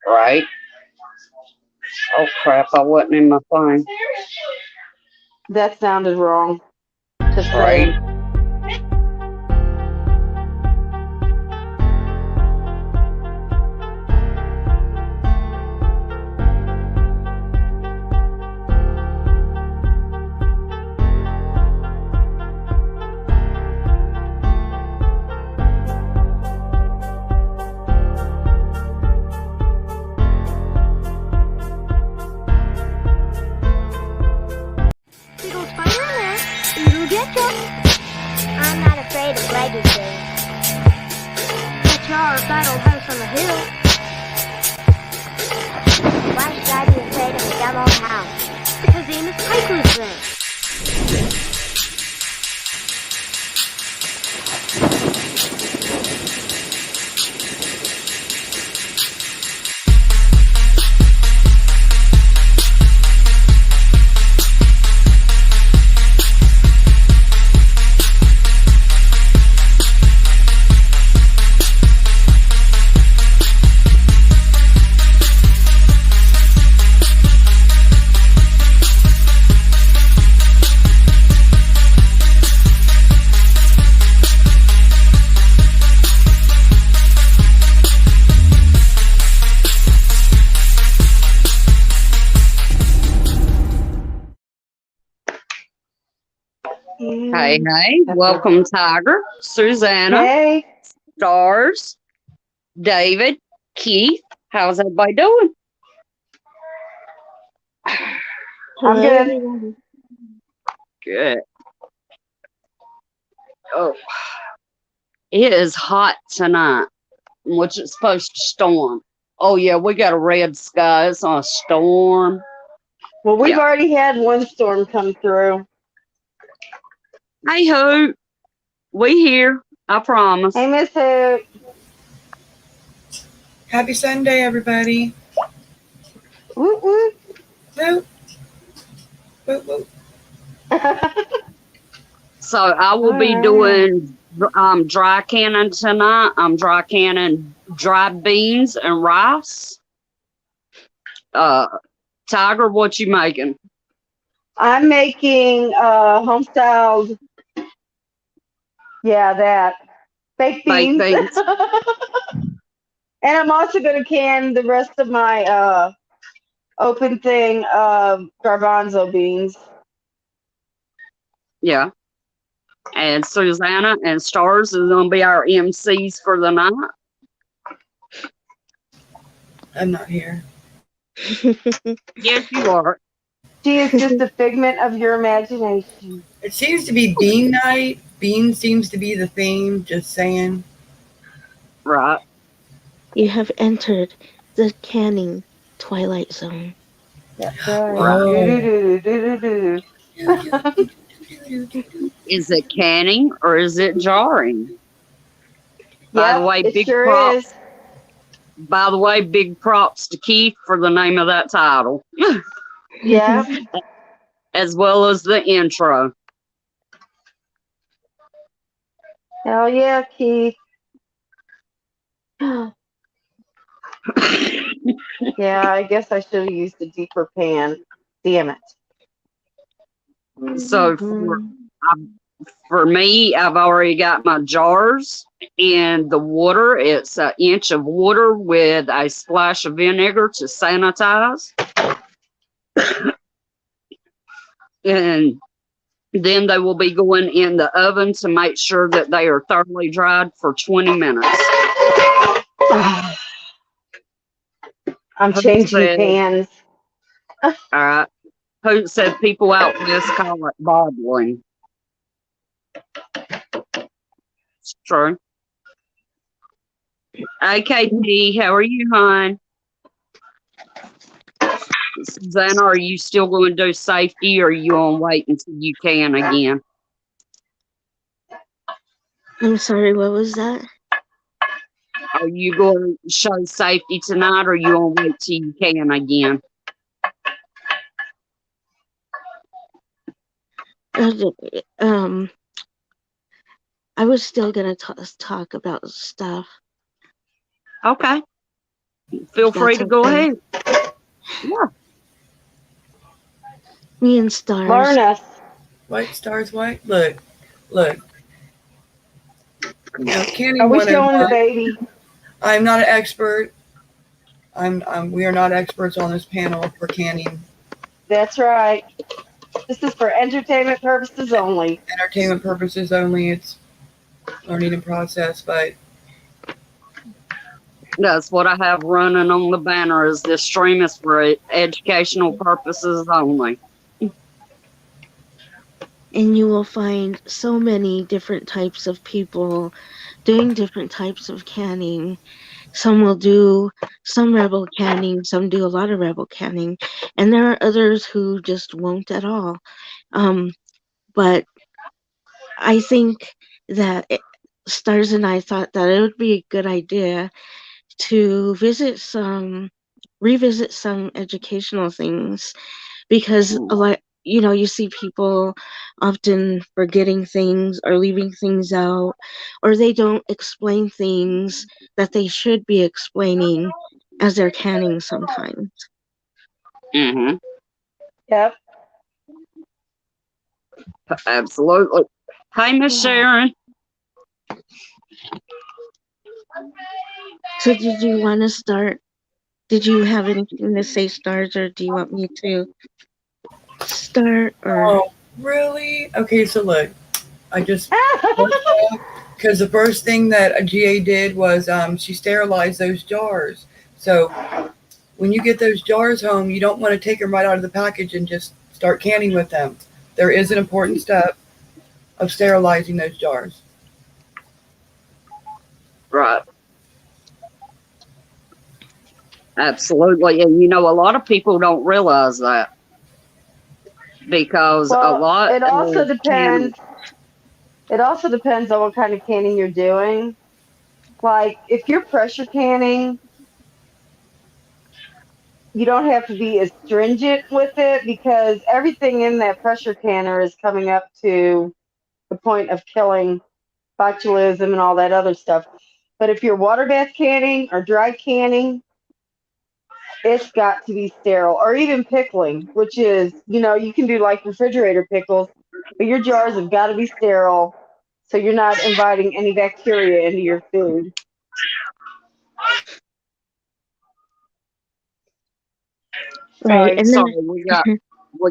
Right. Oh crap! I wasn't in my phone. That sounded wrong. Just Right. saying. Little Spider-Man, it'll get ya. I'm not afraid of legacy. That's our battle house on the hill. Why should I be afraid of a dumb old house? Because Amos Pike lives there. Hey, hey. Welcome, Tiger, Susanna, Hey. Stars, David, Keith. How's everybody doing? I'm Hello, good. everyone. Good. Oh, it is hot tonight, which it's supposed to storm. Oh yeah, we got a red sky. It's on a storm. Well, we've Yeah. already had one storm come through. Hey ho, we here. I promise. Hey, Miss Hoot. Happy Sunday, everybody. Woot woot. Woo, woo, woo. So I will be Alright. doing dry canning tonight. I'm dry canning dried beans and rice. Tiger, what you making? I'm making home-styled, that, baked Baked beans. beans. And I'm also going to can the rest of my open thing garbanzo beans. Yeah. And Susanna and Stars is gonna be our MCs for the night. I'm not here. Yes, you are. She is just a figment of your imagination. It seems to be bean night. Bean seems to be the theme, just saying. Right. You have entered the canning twilight zone. That's right. Oh. Do-do-do-do-do-do. Is it canning or is it jarring? By the Yep, way, it big sure props. is. By the way, big props to Keith for the name of that title, Yep. as well as the intro. Hell yeah, Keith. Yeah, I guess I should have used a deeper pan. Damn it. So for me, I've already got my jars and the water. It's an inch of water with a splash of vinegar to sanitize. And then they will be going in the oven to make sure that they are thoroughly dried for 20 minutes. I'm changing pans. All right. Who said people out west call it bobbling? It's true. Hey, KT, how are you, hon? Susanna, are you still going to do safety or are you on wait until you can again? I'm sorry, what was that? Are you going to show safety tonight or are you on wait till you can again? I was still gonna talk about stuff. Okay. feel free That's to go okay. ahead. Yeah. Me and Stars. Learn us. White stars, white. Look. You know, canning Are we showing the 101. baby? I'm not an expert. We are not experts on this panel for canning. That's right. This is for entertainment purposes only. Entertainment purposes only. It's learning and process, but That's what I have running on the banner is this stream is for educational purposes only. And you will find so many different types of people doing different types of canning. Some will do some rebel canning, some do a lot of rebel canning, and there are others who just won't at all. But I think that Stars and I thought that it would be a good idea to revisit some educational things, because a lot, you see people often forgetting things or leaving things out, or they don't explain things that they should be explaining as they're canning sometimes. Mm-hmm. Yep. Absolutely. Hey, Miss Sharon. So did you want to start? Did you have anything to say, Stars, or do you want me to start? Or oh, really? Okay, so look, I just because the first thing that a GA did was she sterilized those jars. So when you get those jars home, you don't want to take them right out of the package and just start canning with them. There is an important step of sterilizing those jars. Right. Absolutely. And a lot of people don't realize that because a lot it also of depends. It also depends on what kind of canning you're doing. Like if you're pressure canning, you don't have to be as stringent with it because everything in that pressure canner is coming up to the point of killing botulism and all that other stuff. But if you're water bath canning or dry canning, it's got to be sterile. Or even pickling, which is, you can do like refrigerator pickles, but your jars have got to be sterile so you're not inviting any bacteria into your food. right, and sorry, we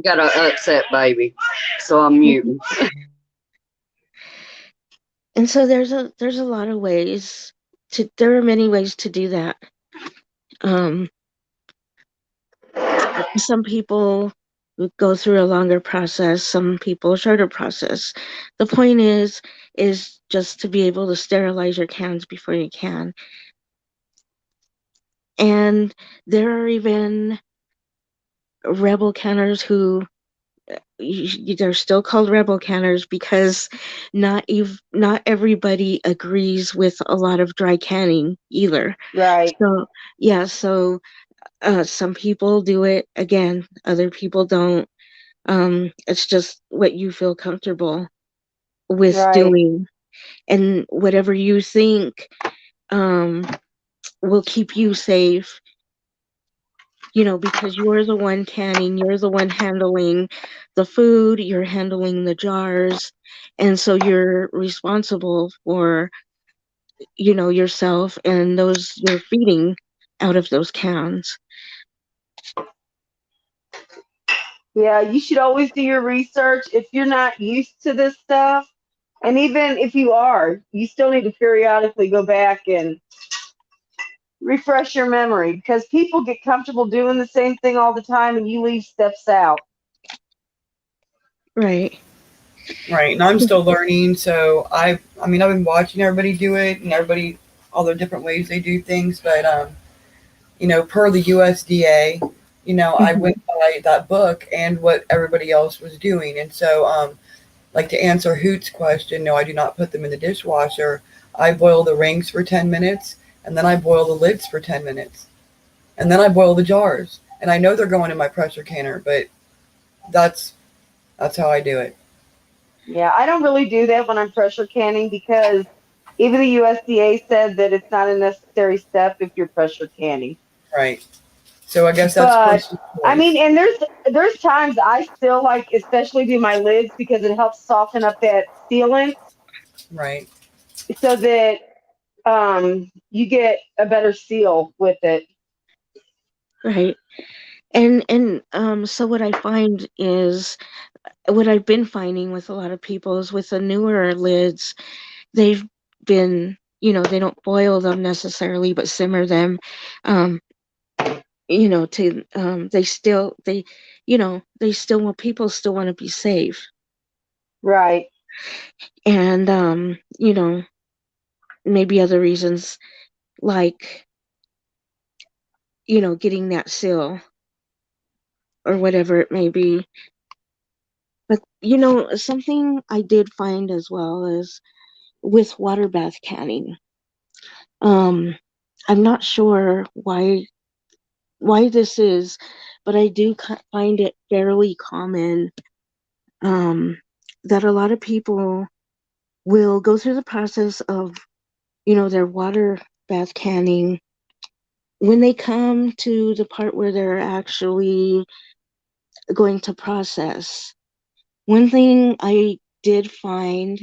got an upset baby, so I'm muting. and so there's a lot of ways there are many ways to do that. Some people go through a longer process, some people a shorter process. The point is just to be able to sterilize your cans before you can. And there are even rebel canners who they're still called rebel canners because not everybody agrees with a lot of dry canning either. Right. So yeah, some people do it, again, other people don't. It's just what you feel comfortable with doing, and whatever you think will keep you safe, because you're the one canning, you're the one handling the food, you're handling the jars, and so you're responsible for yourself and those you're feeding out of those cans. Yeah, you should always do your research. If you're not used to this stuff, and even if you are, you still need to periodically go back and refresh your memory because people get comfortable doing the same thing all the time and you leave steps out. Right. And I'm still learning, so I've been watching everybody do it and all the different ways they do things, but per the USDA, I went by that book and what everybody else was doing. And so, like to answer Hoot's question, no, I do not put them in the dishwasher. I boil the rings for 10 minutes, and then I boil the lids for 10 minutes. And then I boil the jars. And I know they're going in my pressure canner, but that's how I do it. Yeah, I don't really do that when I'm pressure canning because even the USDA said that it's not a necessary step if you're pressure canning. Right. So I guess that's But personal I choice. mean, and there's times I still like, especially do my lids because it helps soften up that sealant Right. so that you get a better seal with it. Right. And so what I find is what I've been finding with a lot of people is with the newer lids, they've been, they don't boil them necessarily, but simmer them. Um, to they still want people still want to be safe. Right. And maybe other reasons like, getting that seal or whatever it may be. But something I did find as well is with water bath canning. Um, I'm not sure why this is, but I do find it fairly common that a lot of people will go through the process of, their water bath canning. When they come to the part where they're actually going to process, one thing I did find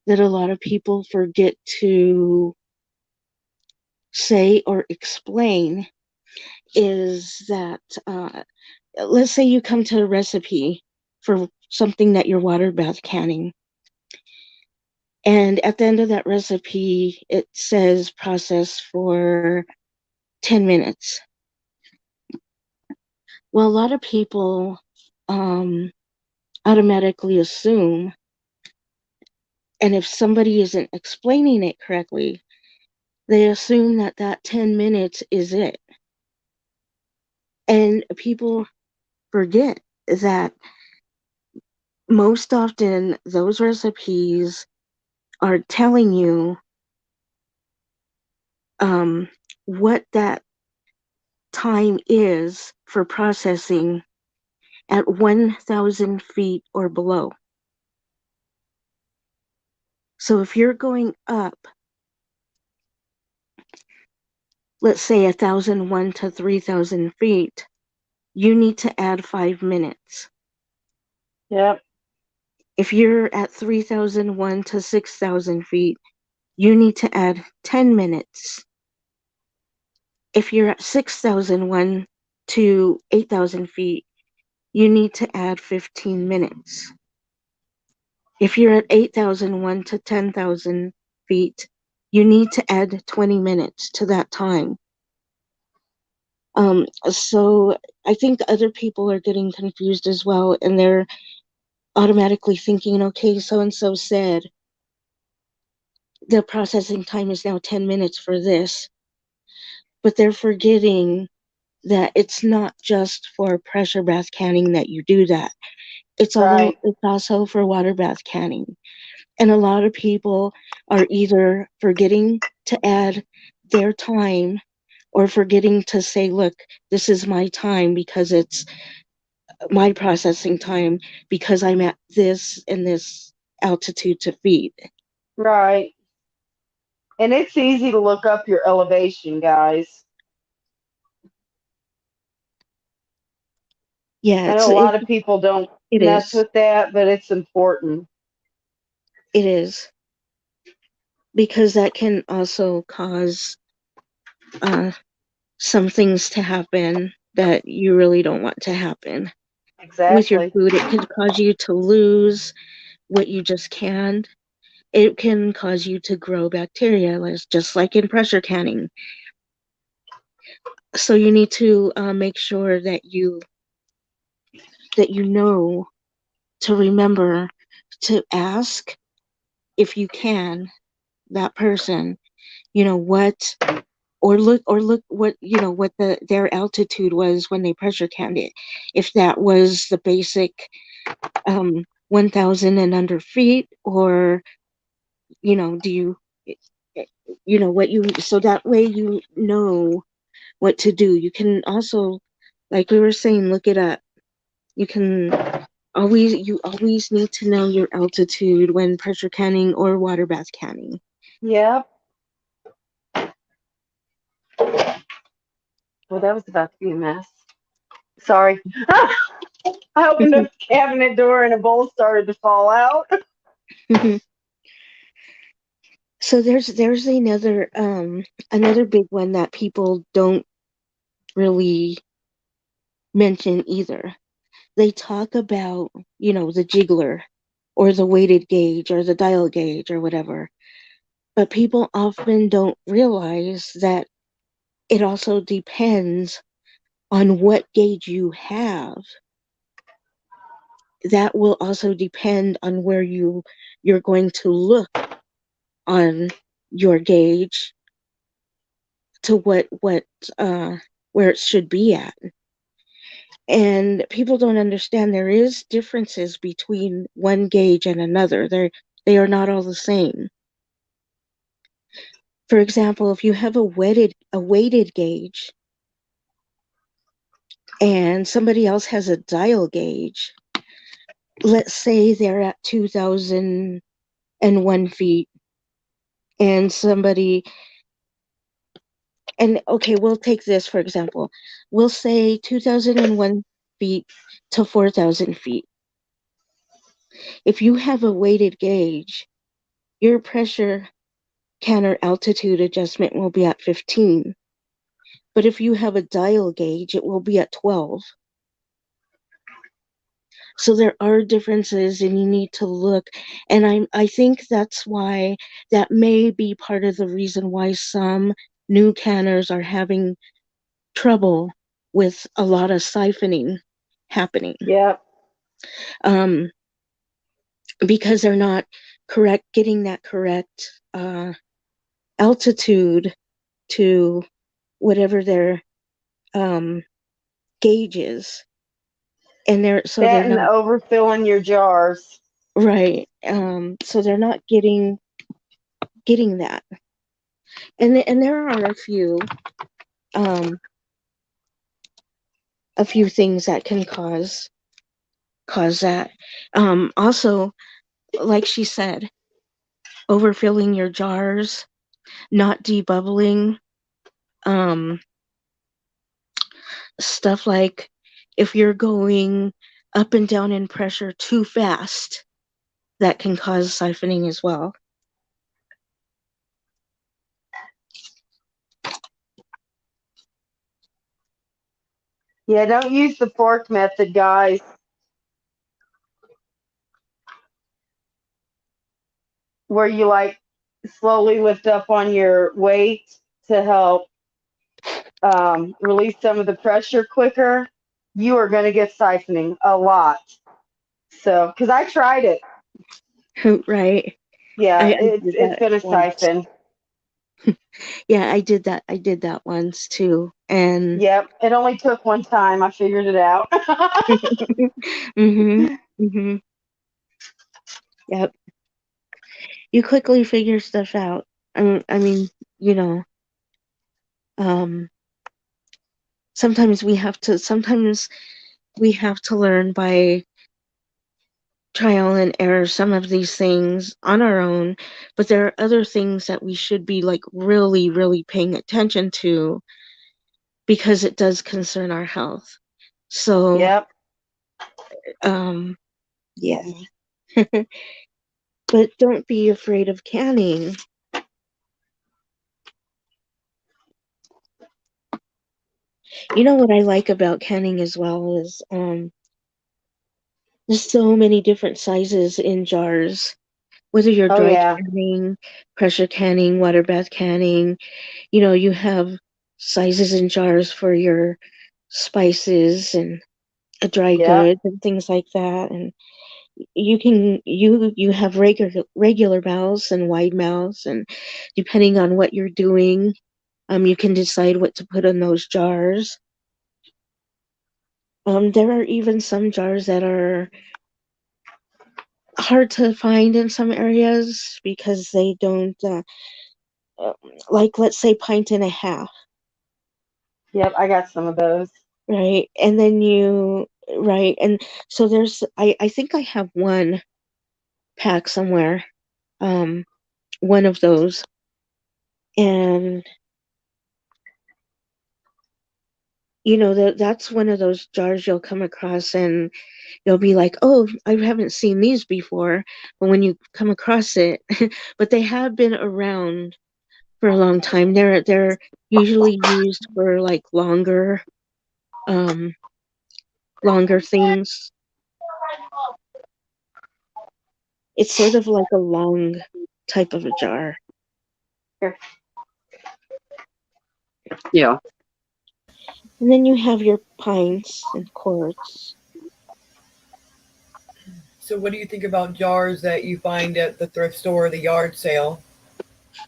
that a lot of people forget to say or explain is that let's say you come to a recipe for something that you're water bath canning, and at the end of that recipe it says process for 10 minutes. Well, a lot of people um, automatically assume, and if somebody isn't explaining it correctly, they assume that that 10 minutes is it. And people forget that most often those recipes are telling you um, what that time is for processing at 1,000 feet or below. So if you're going up, let's say 1,001 to 3,000 feet, you need to add 5 minutes. Yep. If you're at 3,001 to 6,000 feet, you need to add 10 minutes. If you're at 6,001 to 8,000 feet, you need to add 15 minutes. If you're at 8,001 to 10,000 feet, you need to add 20 minutes to that time. So I think other people are getting confused as well, and they're automatically thinking, okay, so and so said the processing time is now 10 minutes for this, but they're forgetting that it's not just for pressure bath canning that you do that. It's Right. also for water bath canning. And a lot of people are either forgetting to add their time or forgetting to say, look, this is my time because it's my processing time because I'm at this and this altitude to feed. Right. And it's easy to look up your elevation, guys. Yeah, I know a lot of people don't it mess is. with that, but it's important. It is. Because that can also cause uh, some things to happen that you really don't want to happen. With your Exactly. food, it could cause you to lose what you just canned. It can cause you to grow bacteria, just like in pressure canning. So you need to make sure that you know to remember to ask if you can that person, what or look what what their altitude was when they pressure canned it. If that was the basic 1,000 and under feet, or do what you so that way you know what to do. You can also, like we were saying, look it up. You always need to know your altitude when pressure canning or water bath canning. Yep. Well, that was about to be a mess. Sorry. I opened up the cabinet door and a bowl started to fall out. So there's another big one that people don't really mention either. They talk about, the jiggler or the weighted gauge or the dial gauge or whatever. But people often don't realize that it also depends on what gauge you have. That will also depend on where you're going to look on your gauge to what where it should be at. And people don't understand there is differences between one gauge and another. They are not all the same. For example, if you have a weighted gauge and somebody else has a dial gauge, let's say they're at 2001 feet and okay, we'll take this for example. We'll say 2001 feet to 4,000 feet. If you have a weighted gauge, your pressure counter altitude adjustment will be at 15. But if you have a dial gauge, it will be at 12. So there are differences and you need to look. And I think that may be part of the reason why some new canners are having trouble with a lot of siphoning happening. Yep. Because they're not getting that correct altitude to whatever their gauge is. And they're not overfilling your jars. right. So they're not getting that. And there are a few things that can cause that. Also, like she said, overfilling your jars, not debubbling, stuff like if you're going up and down in pressure too fast, that can cause siphoning as well. Yeah, don't use the fork method, guys. Where you like slowly lift up on your weight to help release some of the pressure quicker. You are going to get siphoning a lot. So, because I tried it. Right. Yeah, it's going to siphon. Yeah, I did that. I did that once too. And yep, it only took one time. I figured it out. Yep. You quickly figure stuff out. I mean, sometimes we have to learn by trial and error some of these things on our own, but there are other things that we should be like really, really paying attention to because it does concern our health. So, yep. Yeah. But don't be afraid of canning. You know what I like about canning as well is there's so many different sizes in jars. Whether you're dry canning, pressure canning, water bath canning, you have sizes in jars for your spices and dry goods and things like that. And you have regular mouths and wide mouths, and depending on what you're doing, you can decide what to put in those jars. There are even some jars that are hard to find in some areas because they don't, like, let's say pint and a half. Yep, I got some of those. Right. And then right. And so I think I have one pack somewhere, one of those. And that's one of those jars you'll come across and you'll be like, oh, I haven't seen these before. But when you come across it, but they have been around for a long time. They're usually used for like um longer things. It's sort of like a long type of a jar. Yeah. And then you have your pints and quarts. So what do you think about jars that you find at the thrift store or the yard sale?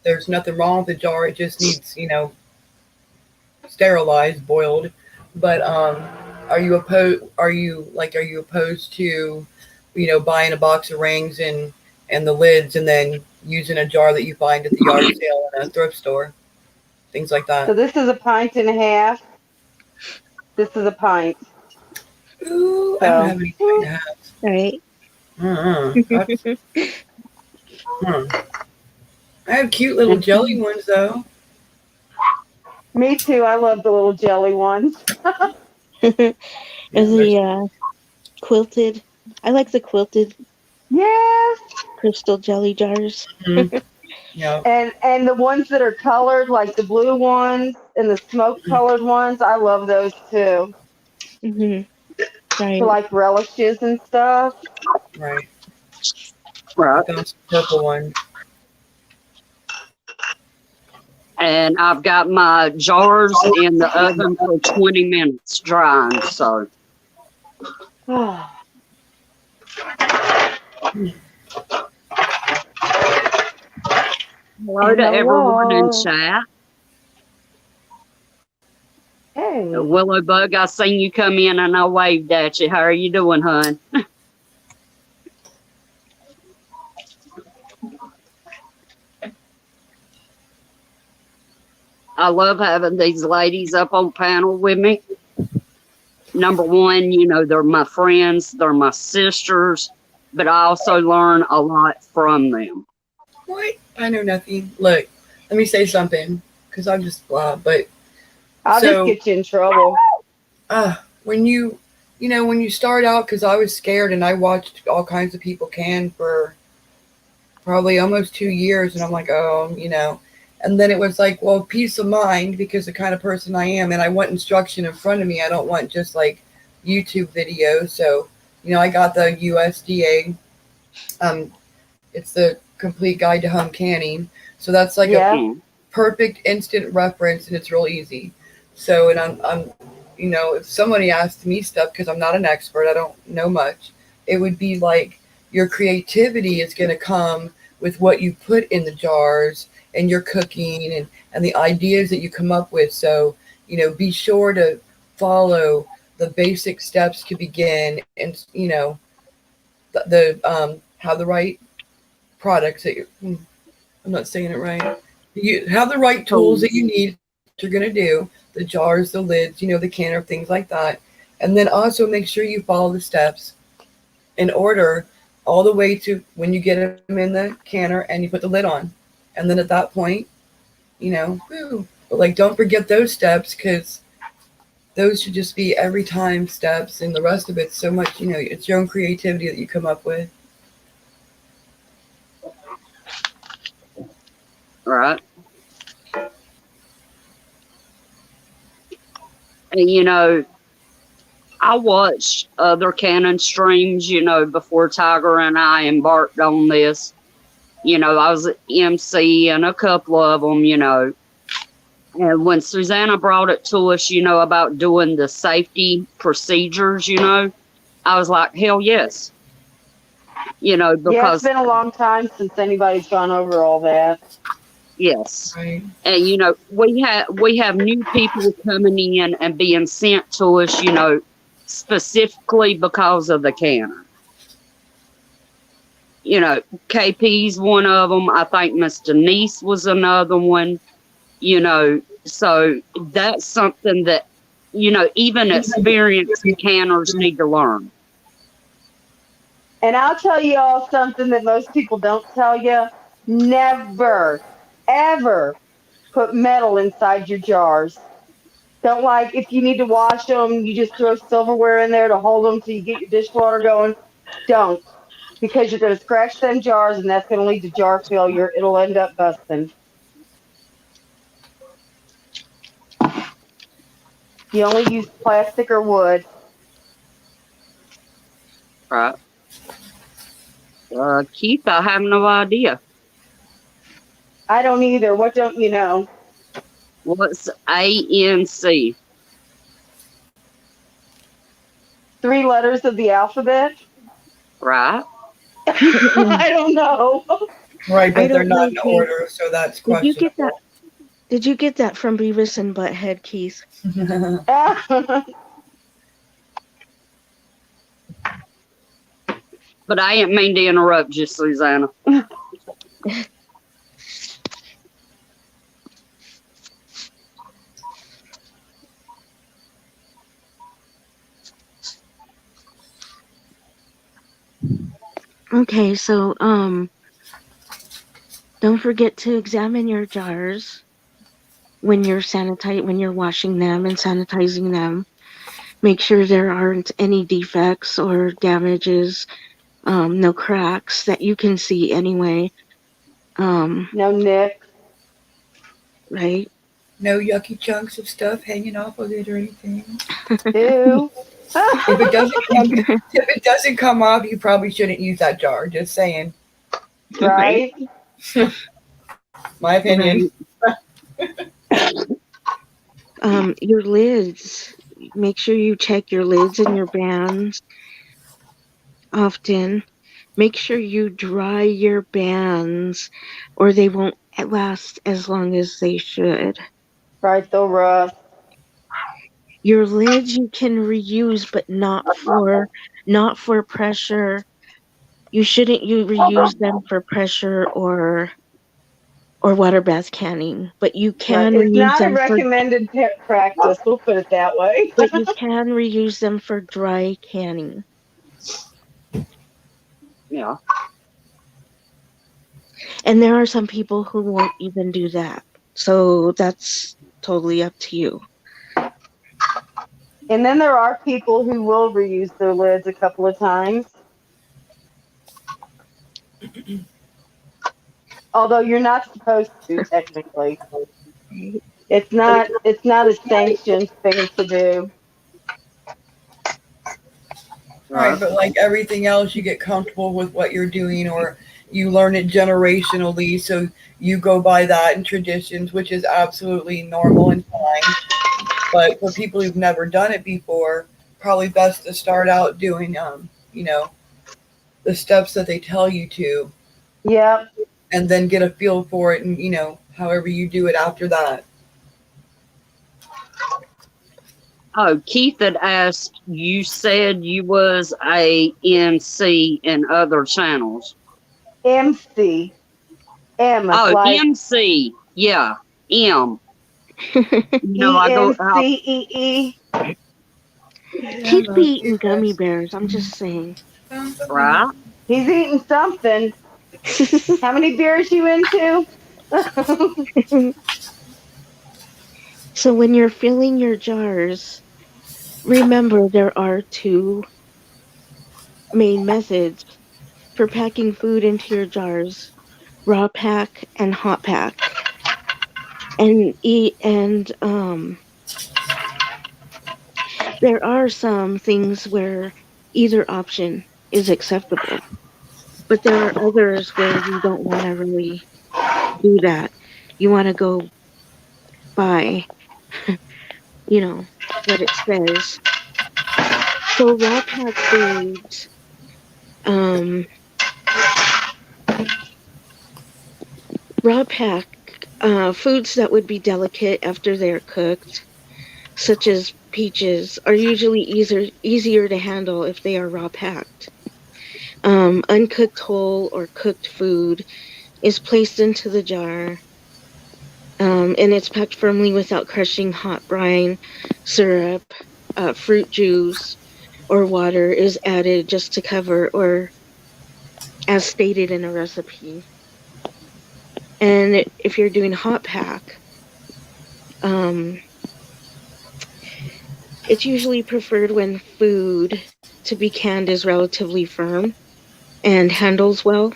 There's nothing wrong with the jar. It just needs, sterilized, boiled. But are you opposed to, buying a box of rings and the lids and then using a jar that you find at the yard sale and a thrift store, things like So that. this is a pint and a half. This is a pint. Ooh, I don't So have any pint and a half. Right? That's, I have cute little jelly ones though. me too. I love the little jelly ones. And Yeah, the quilted. I like the quilted Yes. crystal jelly jars. yeah. And the ones that are colored, like the blue ones and the smoke colored ones, I love those too. Hmm. Right. For like relishes and stuff. Right. I Right. found some purple ones. And I've got my jars in the oven for 20 minutes drying. So hello to everyone in chat. Hey. Willow Bug, I seen you come in and I waved at you. How are you doing, hon? I love having these ladies up on panel with me. Number one, they're my friends, they're my sisters, but I also learn a lot from them. What? I know nothing. Look, let me say something because I'm just blah. But I'll So- just get you in trouble. when you start out, because I was scared and I watched all kinds of people can for probably almost 2 years, and I'm like, and then it was like, well, peace of mind because the kind of person I am, and I want instruction in front of me. I don't want just like YouTube videos. So, I got the USDA. It's the Complete Guide to Home Canning. So that's like Yeah. a perfect instant reference, and it's real easy. So, and I'm if somebody asked me stuff, because I'm not an expert, I don't know much, it would be like your creativity is going to come with what you put in the jars and your cooking and the ideas that you come up with. So, be sure to follow the basic steps to begin and, have the right products that I'm not saying it right. You have the right tools that you need, what you're going to do, the jars, the lids, the canner, things like that. And then also make sure you follow the steps in order all the way to when you get them in the canner and you put the lid on. And then at that point, woo. But like, don't forget those steps, because those should just be every time steps, and the rest of it's so much, it's your own creativity that you come up with. Right. And I watched other cannon streams, before Tiger and I embarked on this. I was an MC in a couple of them, And when Susanna brought it to us, about doing the safety procedures, I was like, hell yes. Yeah, it's Because, been a long time since anybody's gone over all that. yes. Right. And, we have new people coming in and being sent to us, specifically because of the canner. KP's one of them. I think Miss Denise was another one. So that's something that, even experienced canners need to learn. And I'll tell you all something that most people don't tell you. Never, ever put metal inside your jars. Don't like if you need to wash them, you just throw silverware in there to hold them till you get your dishwater going. Don't, because you're going to scratch them jars, and that's going to lead to jar failure. It'll end up busting. You only use plastic or wood. Right. Keith, I have no idea. I don't either. What don't you know? What's ANC? 3 letters of the alphabet? Right. I don't know. Right, I but they're don't not know, in Keith. order, so that's Did you get that? questionable. Did you get that from Beavis and Butthead, Keith? But I didn't mean to interrupt you, Susanna. Okay, so don't forget to examine your jars when you're washing them and sanitizing them. Make sure there aren't any defects or damages, no cracks that you can see anyway. No, Nick. Right? No yucky chunks of stuff hanging off of it or anything. Ew. If it doesn't come off, you probably shouldn't use that jar. Just saying. Right? My opinion. Your lids. Make sure you check your lids and your bands often. Make sure you dry your bands or they won't last as long as they should. Right, though, rough. Your lids you can reuse, but not for pressure. You shouldn't reuse them for pressure or water bath canning, but you can Right. It's reuse not a them recommended practice. We'll put it that way. but you can reuse them for dry canning. Yeah. And there are some people who won't even do that. So that's totally up to you. And then there are people who will reuse their lids a couple of times. Although you're not supposed to technically. It's not a sanctioned thing to do. Right, but like everything else, you get comfortable with what you're doing, or you learn it generationally, so you go by that and traditions, which is absolutely normal and fine. But for people who've never done it before, probably best to start out doing, the steps that they tell you to, Yep. and then get a feel for it, and however you do it after that. Oh, Keith had asked, you said you was a MC in other channels. MC. M. It's Oh, like MC. Yeah. M. I go out. EMCEE. Keith be eating gummy bears, I'm just saying. Right. He's eating something. How many beers you into? So when you're filling your jars, remember there are 2 main methods for packing food into your jars: raw pack and hot pack. And there are some things where either option is acceptable, but there are others where you don't want to really do that. You want to go by, what it says. So raw pack foods, raw pack foods that would be delicate after they're cooked, such as peaches, are usually easier to handle if they are raw packed. Uncooked whole or cooked food is placed into the jar, and it's packed firmly without crushing. Hot brine, syrup, fruit juice, or water is added just to cover, or as stated in a recipe. And if you're doing hot pack, foods that would be delicate after they're cooked, such as peaches, are usually easier to handle if they are raw packed. Uncooked whole or cooked food is placed into the jar, and it's packed firmly without crushing. Hot brine, syrup, fruit juice, or water is added just to cover, or as stated in a recipe. And if you're doing hot pack, It's usually preferred when food to be canned is relatively firm and handles well.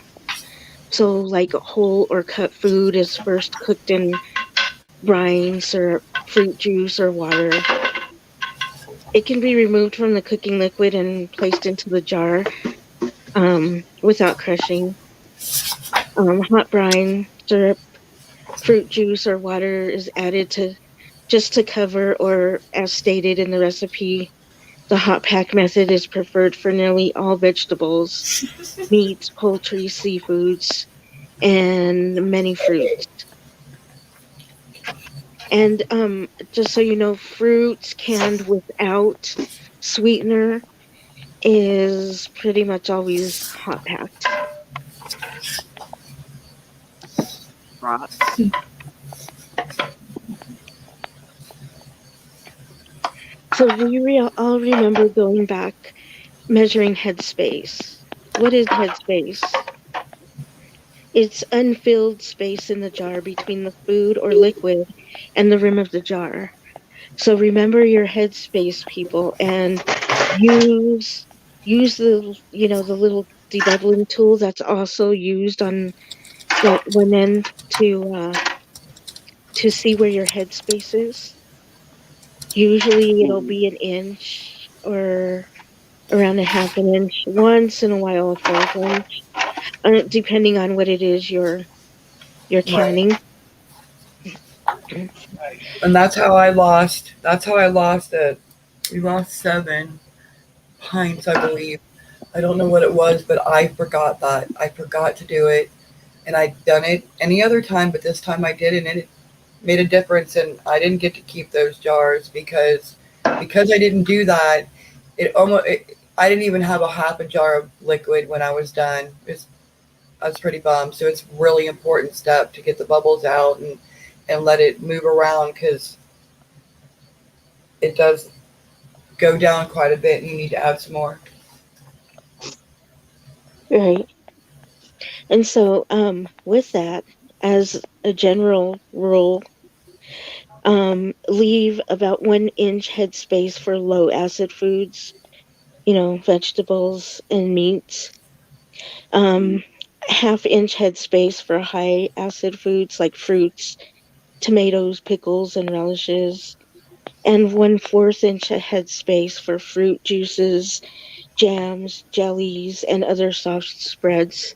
So, like whole or cut food is first cooked in brine, syrup, fruit juice, or water. It can be removed from the cooking liquid and placed into the jar without crushing. Hot brine, syrup, fruit juice, or water is added to just to cover, or as stated in the recipe, the hot pack method is preferred for nearly all vegetables, meats, poultry, seafoods, and many fruits. And just so you know, fruits canned without sweetener is pretty much always hot packed. Right. So we all remember going back measuring headspace. What is headspace? It's unfilled space in the jar between the food or liquid and the rim of the jar. So remember your headspace, people, and use the the little debubbling tool that's also used on that one end to see where your headspace is. Usually it'll be an inch or around a half an inch. Once in a while, a fourth inch, depending on what it is you're Right. canning. And that's how I lost. That's how I lost it. We lost 7 pints, I believe. I don't know what it was, but I forgot that. I forgot to do it, and I'd done it any other time, but this time I did, and it made a difference. And I didn't get to keep those jars because I didn't do that. I didn't even have a half a jar of liquid when I was done. I was pretty bummed. So it's really important step to get the bubbles out and let it move around, because it does go down quite a bit and you need to add some more. Right. And so, with that, as a general rule, leave about 1 inch headspace for low acid foods, vegetables and meats. Half-inch headspace for high acid foods like fruits, tomatoes, pickles, and relishes. And 1/4 inch headspace for fruit juices, jams, jellies, and other soft spreads.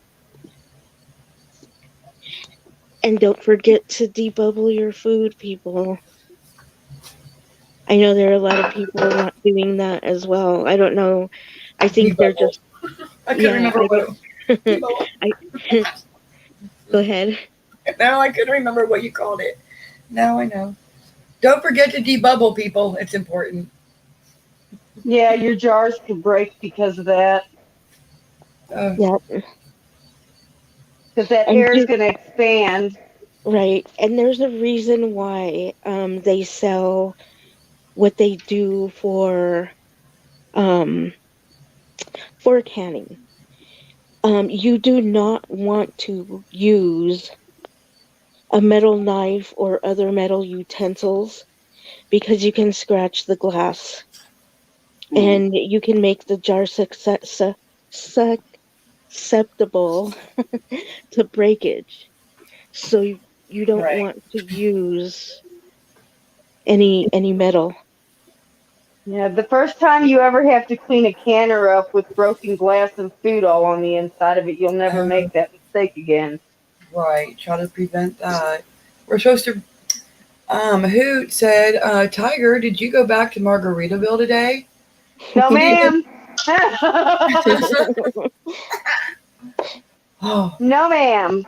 And don't forget to debubble your food, people. I know there are a lot of people not doing that as well. I don't know. I think they're Debubble. just I couldn't yeah. remember what it debubble. I go ahead. Now I couldn't remember what you called it. Now I know. Don't forget to debubble, people. It's important. Yeah, your jars could break because of that. Yeah, Because that and air is going to expand. right. And there's a reason why they sell what they do um for canning. You do not want to use a metal knife or other metal utensils because you can scratch the glass and you can make the jar susceptible to breakage. So you don't Right. want to use any metal. Yeah, the first time you ever have to clean a canner up with broken glass and food all on the inside of it, you'll never make that mistake again. Right. Try to prevent that. We're supposed to. Hoot said, Tiger, did you go back to Margaritaville today? No, ma'am. Oh. No, ma'am.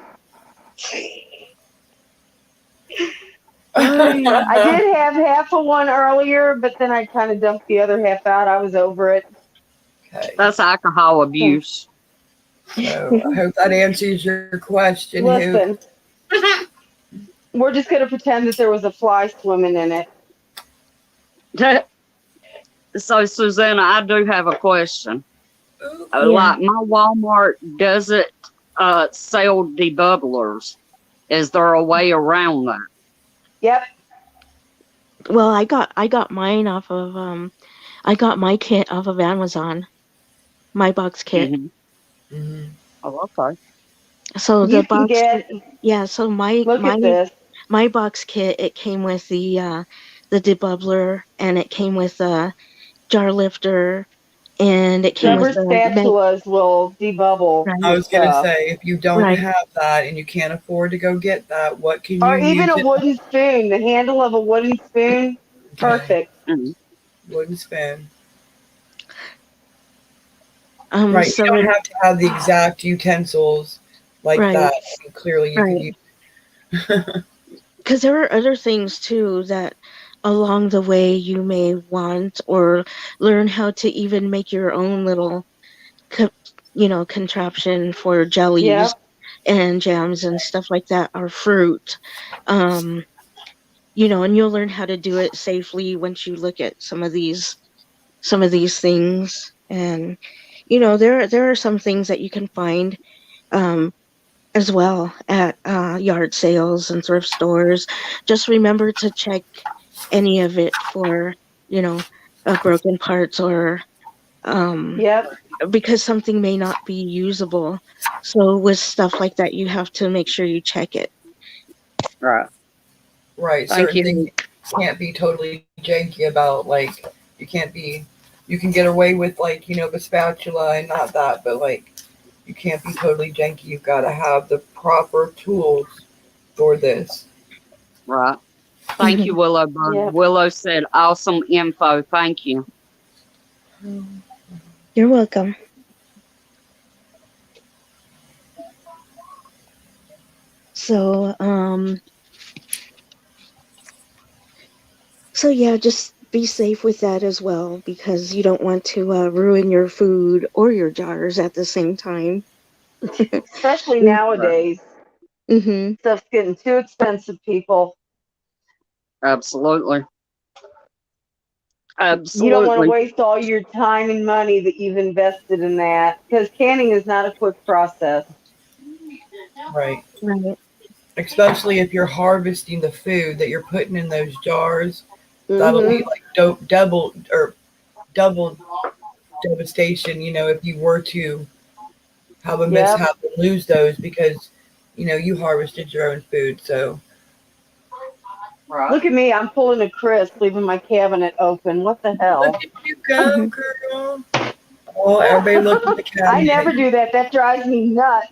I did have half of one earlier, but then I kind of dumped the other half out. I was over it. Okay. That's alcohol abuse. So I hope that answers your question, Hoot. Listen, we're just going to pretend that there was a fly swimming in it. So, Susanna, I do have a question. Ooh. Like my Walmart doesn't sell debubblers. Is there a way around that? Yep. Well, I got mine off of I got my kit off of Amazon, my box kit. Hmm. Hmm. Oh, okay. So the You can box, get, yeah. So my look my at this. my box kit, it came with the debubbler, and it came with a jar lifter, and it came with Rubber a med. spatulas will debubble Right, I your was gonna stuff. say, if you don't right. have that and you can't afford to go get that, what can you Or even use a it? wooden spoon, the handle of a wooden spoon, Okay, perfect. Hmm. wooden spoon. Right, you So don't have to have the exact utensils like right, that. I mean, clearly, you could right. use. Because there are other things too that along the way you may want, or learn how to even make your own little co- contraption for jellies Yep. and jams and stuff like that, or fruit. um and you'll learn how to do it safely once you look at some of these things. And there are some things that you can find um as well at yard sales and thrift stores. Just remember to check any of it for broken parts, or um Yep. because something may not be usable. So with stuff like that, you have to make sure you check it. Right. Right, Thank certain things you. you can't be totally janky about. Like, you can't be. You can get away with, like, the spatula and not that, but like you can't be totally janky. You've got to have the proper tools for this. Right. Thank you, Mhm. Willow Bird. Yep. Willow said, awesome info. Thank you. You're welcome. So, yeah, just be safe with that as well, because you don't want to ruin your food or your jars at the same time. Especially Right. nowadays. Mm-hmm. Stuff's getting too expensive, people. Absolutely. You don't want to Absolutely. waste all your time and money that you've invested in that, because canning is not a quick process. Right. Right. Especially if you're harvesting the food that you're putting in those jars, that'll Hmm. be like double devastation. If you were to have a Yep. mishap and lose those because you harvested your own food. So Right. Look at me. I'm pulling a Chris, leaving my cabinet open. What the look hell? at you go, Mhm. girl. Oh, everybody look at the I cabinet. never do that. That drives me nuts.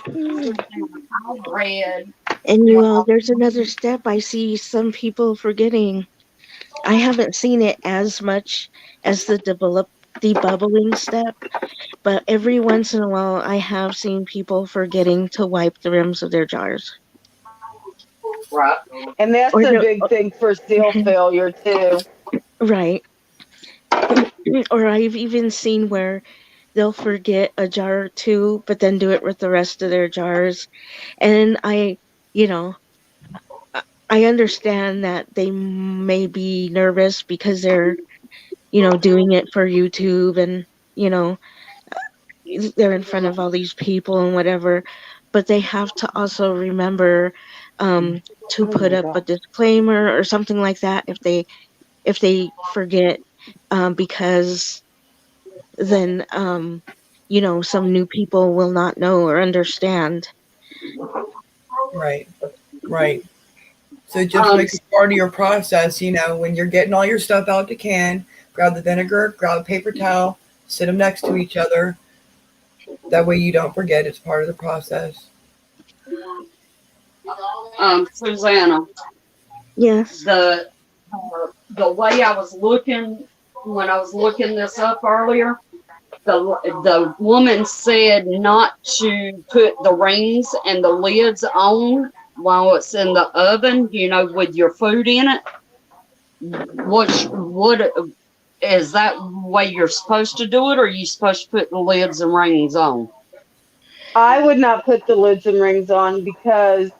I read. And there's another step I see some people forgetting. I haven't seen it as much as the debubbling step, but every once in a while I have seen people forgetting to wipe the rims of their jars. Right. And that's Or a they'll, big thing for seal failure, too. right. Or I've even seen where they'll forget a jar or two, but then do it with the rest of their jars. And you know, I I understand that they may be nervous because they're, doing it for YouTube, and, you know, they're in front of all these people and whatever, but they have to also remember to Oh put my up a God. disclaimer or something like that if they forget, because then some new people will not know or understand. Right, right. So just Um, make it part of your process. When you're getting all your stuff out the can, grab the vinegar, grab a paper towel, sit them next to each other. That way you don't forget. It's part of the process. Susanna, Yes. the way I was looking when I was looking this up earlier, the woman said not to put the rings and the lids on while it's in the oven, with your food in it. What is that way you're supposed to do it, or are you supposed to put the lids and rings on? I would not put the lids and rings on because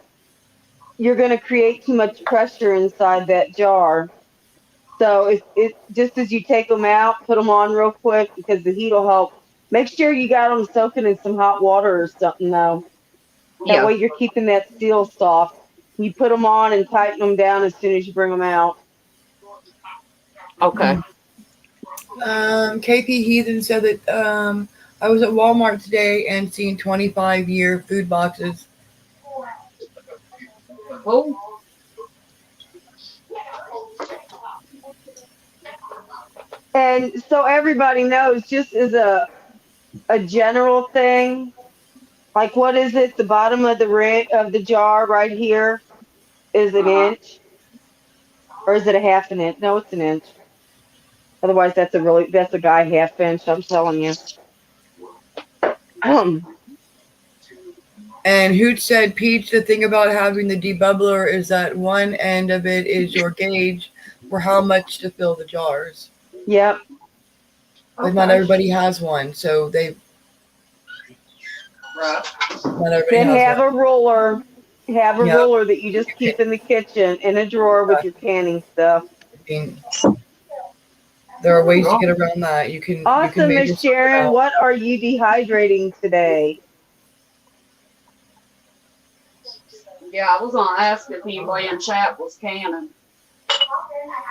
you're going to create too much pressure inside that jar. So it just as you take them out, put them on real quick because the heat will help. Make sure you got them soaking in some hot water or something though. That Yeah. way you're keeping that seal soft. You put them on and tighten them down as soon as you bring them out. Okay. KP Heathen said that I was at Walmart today and seen 25-year food boxes. Cool. And so everybody knows, just as a general thing, like what is it? The bottom of the jar right here is an inch, or is it a half an inch? No, it's an inch. Otherwise, that's a guy half inch. I'm telling you. And Hoot said, Peach, the thing about having the debubbler is that one end of it is your gauge for how much to fill the jars. Yep. But not everybody has one, so they. Right. Not everybody Then has have one. a ruler. Have a Yeah. ruler that you just keep in the kitchen in a drawer with your canning stuff. I mean, there are ways to get around that. You can Awesome, measure Miss something Sharon. out. What are you dehydrating today? Yeah, I was gonna ask if anybody in chat was canning.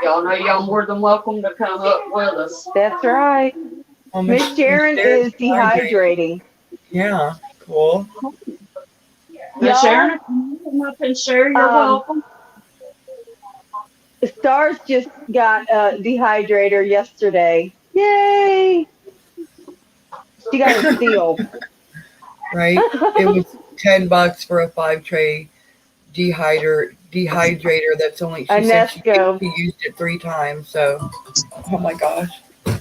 Y'all know y'all more than welcome to come up with us. That's right. Oh, Miss Sharon is dehydrating. Yeah, cool. Miss Y'all, Sharon, if you come up and share, you're Um, welcome. Stars just got a dehydrator yesterday. Yay! She got a seal. Right? It was $10 for a 5-tray dehydrator. That's only, A she said she Nesco. used it 3 times. So, oh my gosh.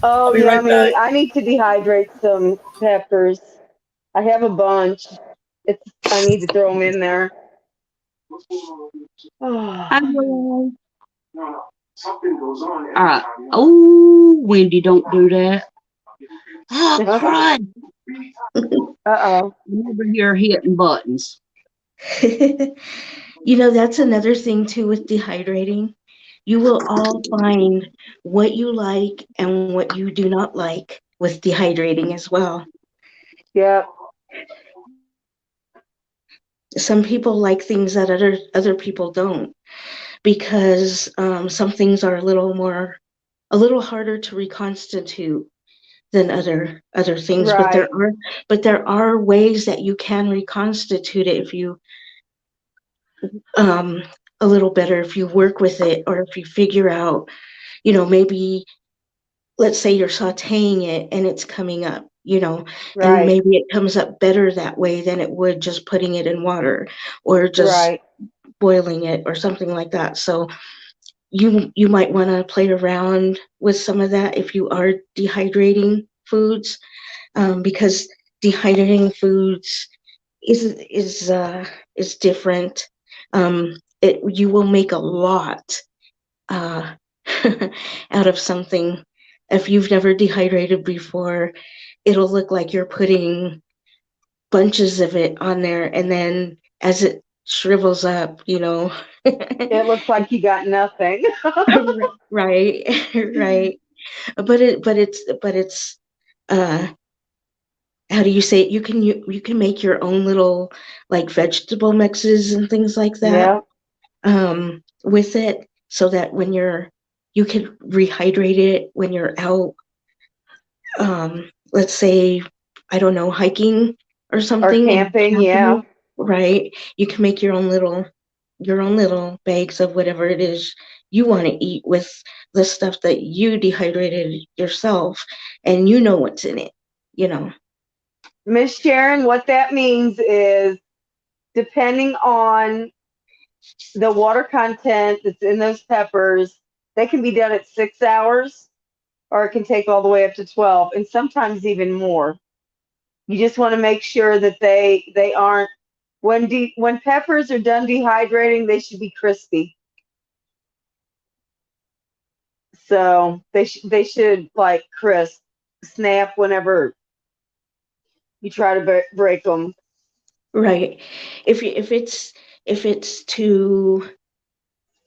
Oh, I'll be right yummy. back. I need to dehydrate some peppers. I have a bunch. I need to throw them in there. Oh. All right. Oh, Wendy, don't do that. Oh, crud. Uh-oh. I'm over here hitting buttons. That's another thing too with dehydrating. You will all find what you like and what you do not like with dehydrating as well. Yep. Some people like things that other people don't, because some things are a little harder to reconstitute than other things. Right. But there are ways that you can reconstitute it if you a little better, if you work with it, or if you figure out, maybe, let's say you're sauteing it and it's coming up, and Right. maybe it comes up better that way than it would just putting it in water or just Right. boiling it or something like that. So you might want to play around with some of that if you are dehydrating foods, because dehydrating foods is different. You will make a lot out of something. If you've never dehydrated before, it'll look like you're putting bunches of it on there, and then as it shrivels up, It looks like you got nothing. right, right. But it's how do you say it? You can make your own little like vegetable mixes and things like that. Yeah. With it, so that when you can rehydrate it when you're out, let's say, I don't know, hiking or Or something, and camping. Yeah. right? You can make your own little bags of whatever it is you want to eat with the stuff that you dehydrated yourself, and you know what's in it, Miss Sharon, what that means is, depending on the water content that's in those peppers, they can be done at 6 hours, or it can take all the way up to 12, and sometimes even more. You just want to make sure that they aren't, when peppers are done dehydrating, they should be crispy. So they should like crisp, snap whenever you try to break them. Right. If it's too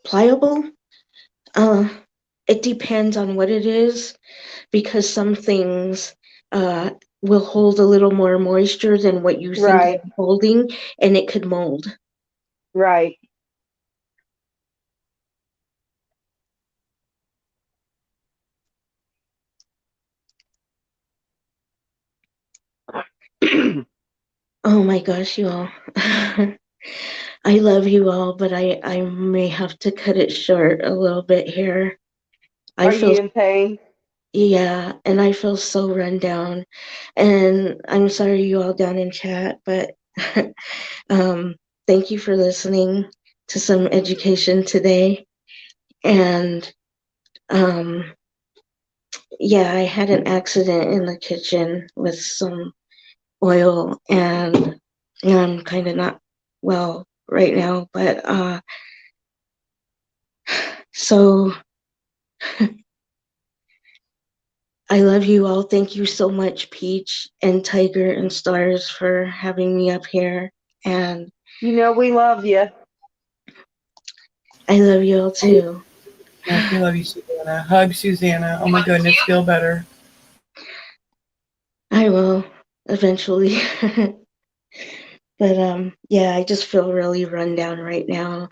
pliable, it depends on what it is, because some things will hold a little more moisture than what you think Right. it's holding, and it could mold. Right. Oh my gosh, you all. I love you all, but I may have to cut it short a little bit here. I Are feel, you in pain? yeah, and I feel so run down. And I'm sorry you all down in chat, but um, thank you for listening to some education today. And um, yeah, I had an accident in the kitchen with some oil, and I'm kind of not well right now, but so I love you all. Thank you so much, Peach and Tiger and Stars, for having me up here. And You know we love you. I love you all too. Yes, we love you, Susanna. Hug Susanna. Oh my goodness, feel better. I will eventually. But yeah, I just feel really run down right now.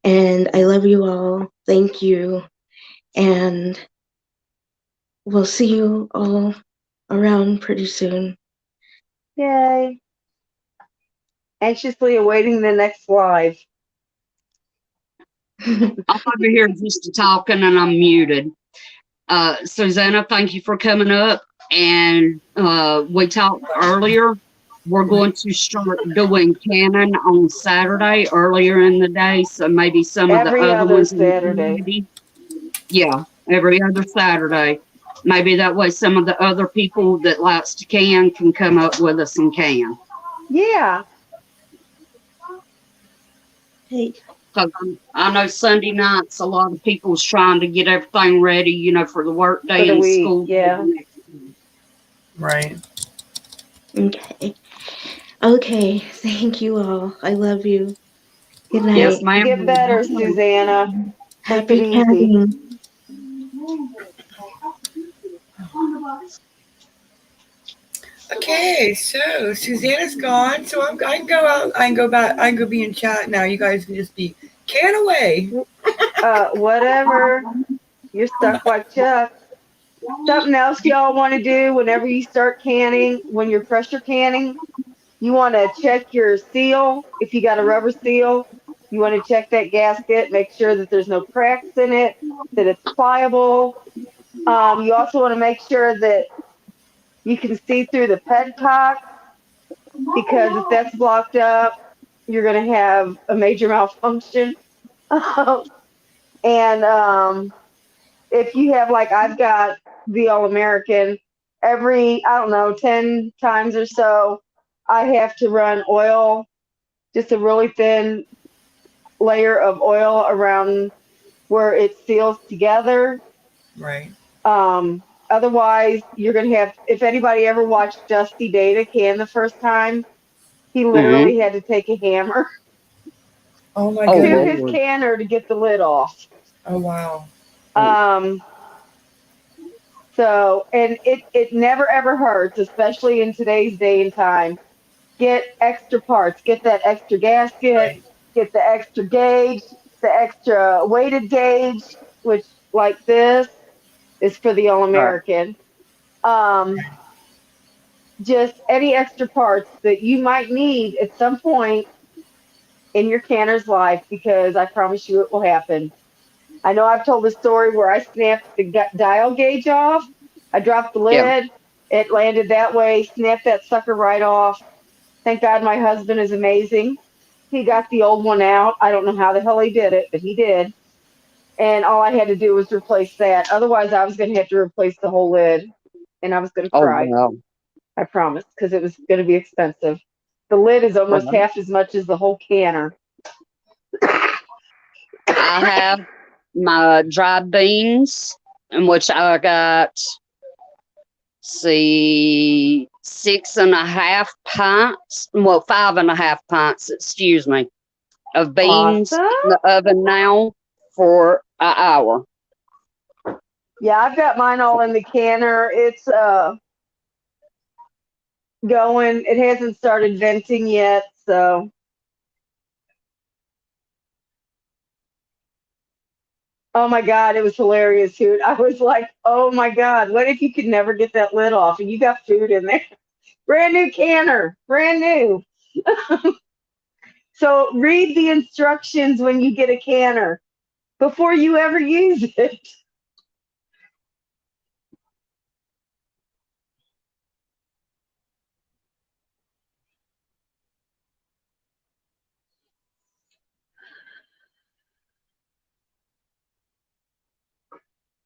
And I love you all. Thank you. And we'll see you all around pretty soon. Yay. Anxiously awaiting the next live. I'm over here just talking and I'm muted. Susanna, thank you for coming up. And we talked earlier. We're going to start doing canon on Saturday earlier in the day. So maybe some of the Every other other ones in the Saturday. community. Yeah, every other Saturday. Maybe that way some of the other people that likes to can come up with us and can. Yeah. Hey, Because I know Sunday nights, a lot of people's trying to get everything ready, you know, for the work For day the and week. school. Yeah. Right. okay. Okay. Thank you all. I love you. Good Yes, night. Get ma'am. better, Susanna. Take it Happy easy. canning. Okay, so Susanna's gone, so I can go out. I can go back. I can go be in chat now. You guys can just be can away. Whatever. You're stuck like Chuck. Something else y'all want to do whenever you start canning, when you're pressure canning, you want to check your seal. If you got a rubber seal, you want to check that gasket, make sure that there's no cracks in it, that it's pliable. You also want to make sure that you can see through the petcock, because if that's blocked up, you're going to have a major malfunction. And if you have, like, I've got the All American, every, I don't know, 10 times or so, I have to run oil, just a really thin layer of oil around where it seals together. Right. Otherwise, you're going to have, if anybody ever watched Dusty Data can the first time, he Mhm. literally had to take a hammer Oh my Oh, to goodness. his Lord. canner to get the lid off. Oh wow. Um, so, and it never ever hurts, especially in today's day and time. Get extra parts, get that extra gasket, Right. get the extra gauge, the extra weighted gauge, which, like this, is for the All Right. American. Um, just any extra parts that you might need at some point in your canner's life, because I promise you it will happen. I know I've told the story where I snapped the dial gauge off. I dropped the Yeah. lid. It landed that way, snapped that sucker right off. Thank God my husband is amazing. He got the old one out. I don't know how the hell he did it, but he did. And all I had to do was replace that. Otherwise, I was going to have to replace the whole lid. And I was going to Oh, cry. wow. I promise, because it was going to be expensive. The lid is almost half as much as the whole canner. I have my dried beans, in which I got, see, 6.5 pints, well, 5.5 pints, excuse me, of beans Awesome. in the oven now for an hour. Yeah, I've got mine all in the canner. It's going. It hasn't started venting yet, so. Oh my God, it was hilarious, dude. I was like, oh my God, what if you could never get that lid off and you got food in there? Brand new canner, brand new. So read the instructions when you get a canner before you ever use it.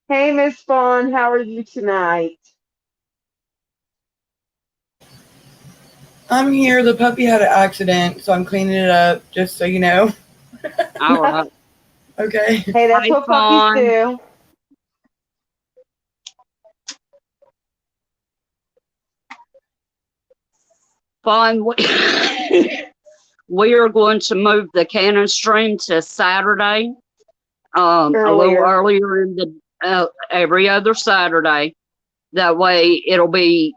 Hey, Miss Fawn, how are you tonight? I'm here. The puppy had an accident, so I'm cleaning it up, just so you know. All right. Okay. Hey, that's Hi, what puppies Fawn. do. Fawn, we are going to move the Cannon Stream to Saturday, a little Earlier. earlier in the every other Saturday. That way, it'll be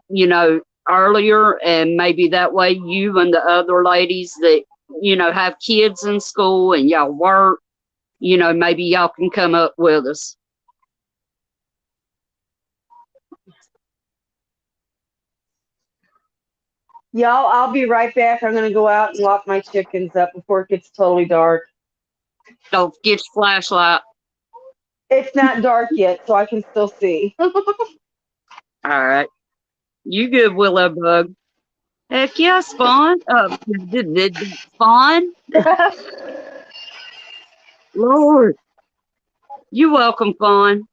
earlier, and maybe that way you and the other ladies that have kids in school and y'all work, maybe y'all can come up with us. Y'all, I'll be right back. I'm going to go out and lock my chickens up before it gets totally dark. Don't get your flashlight. It's not dark yet, so I can still see. All right, you good, Willow Bug? Heck yeah, Spawn. Spawn. Lord, you welcome, Fawn.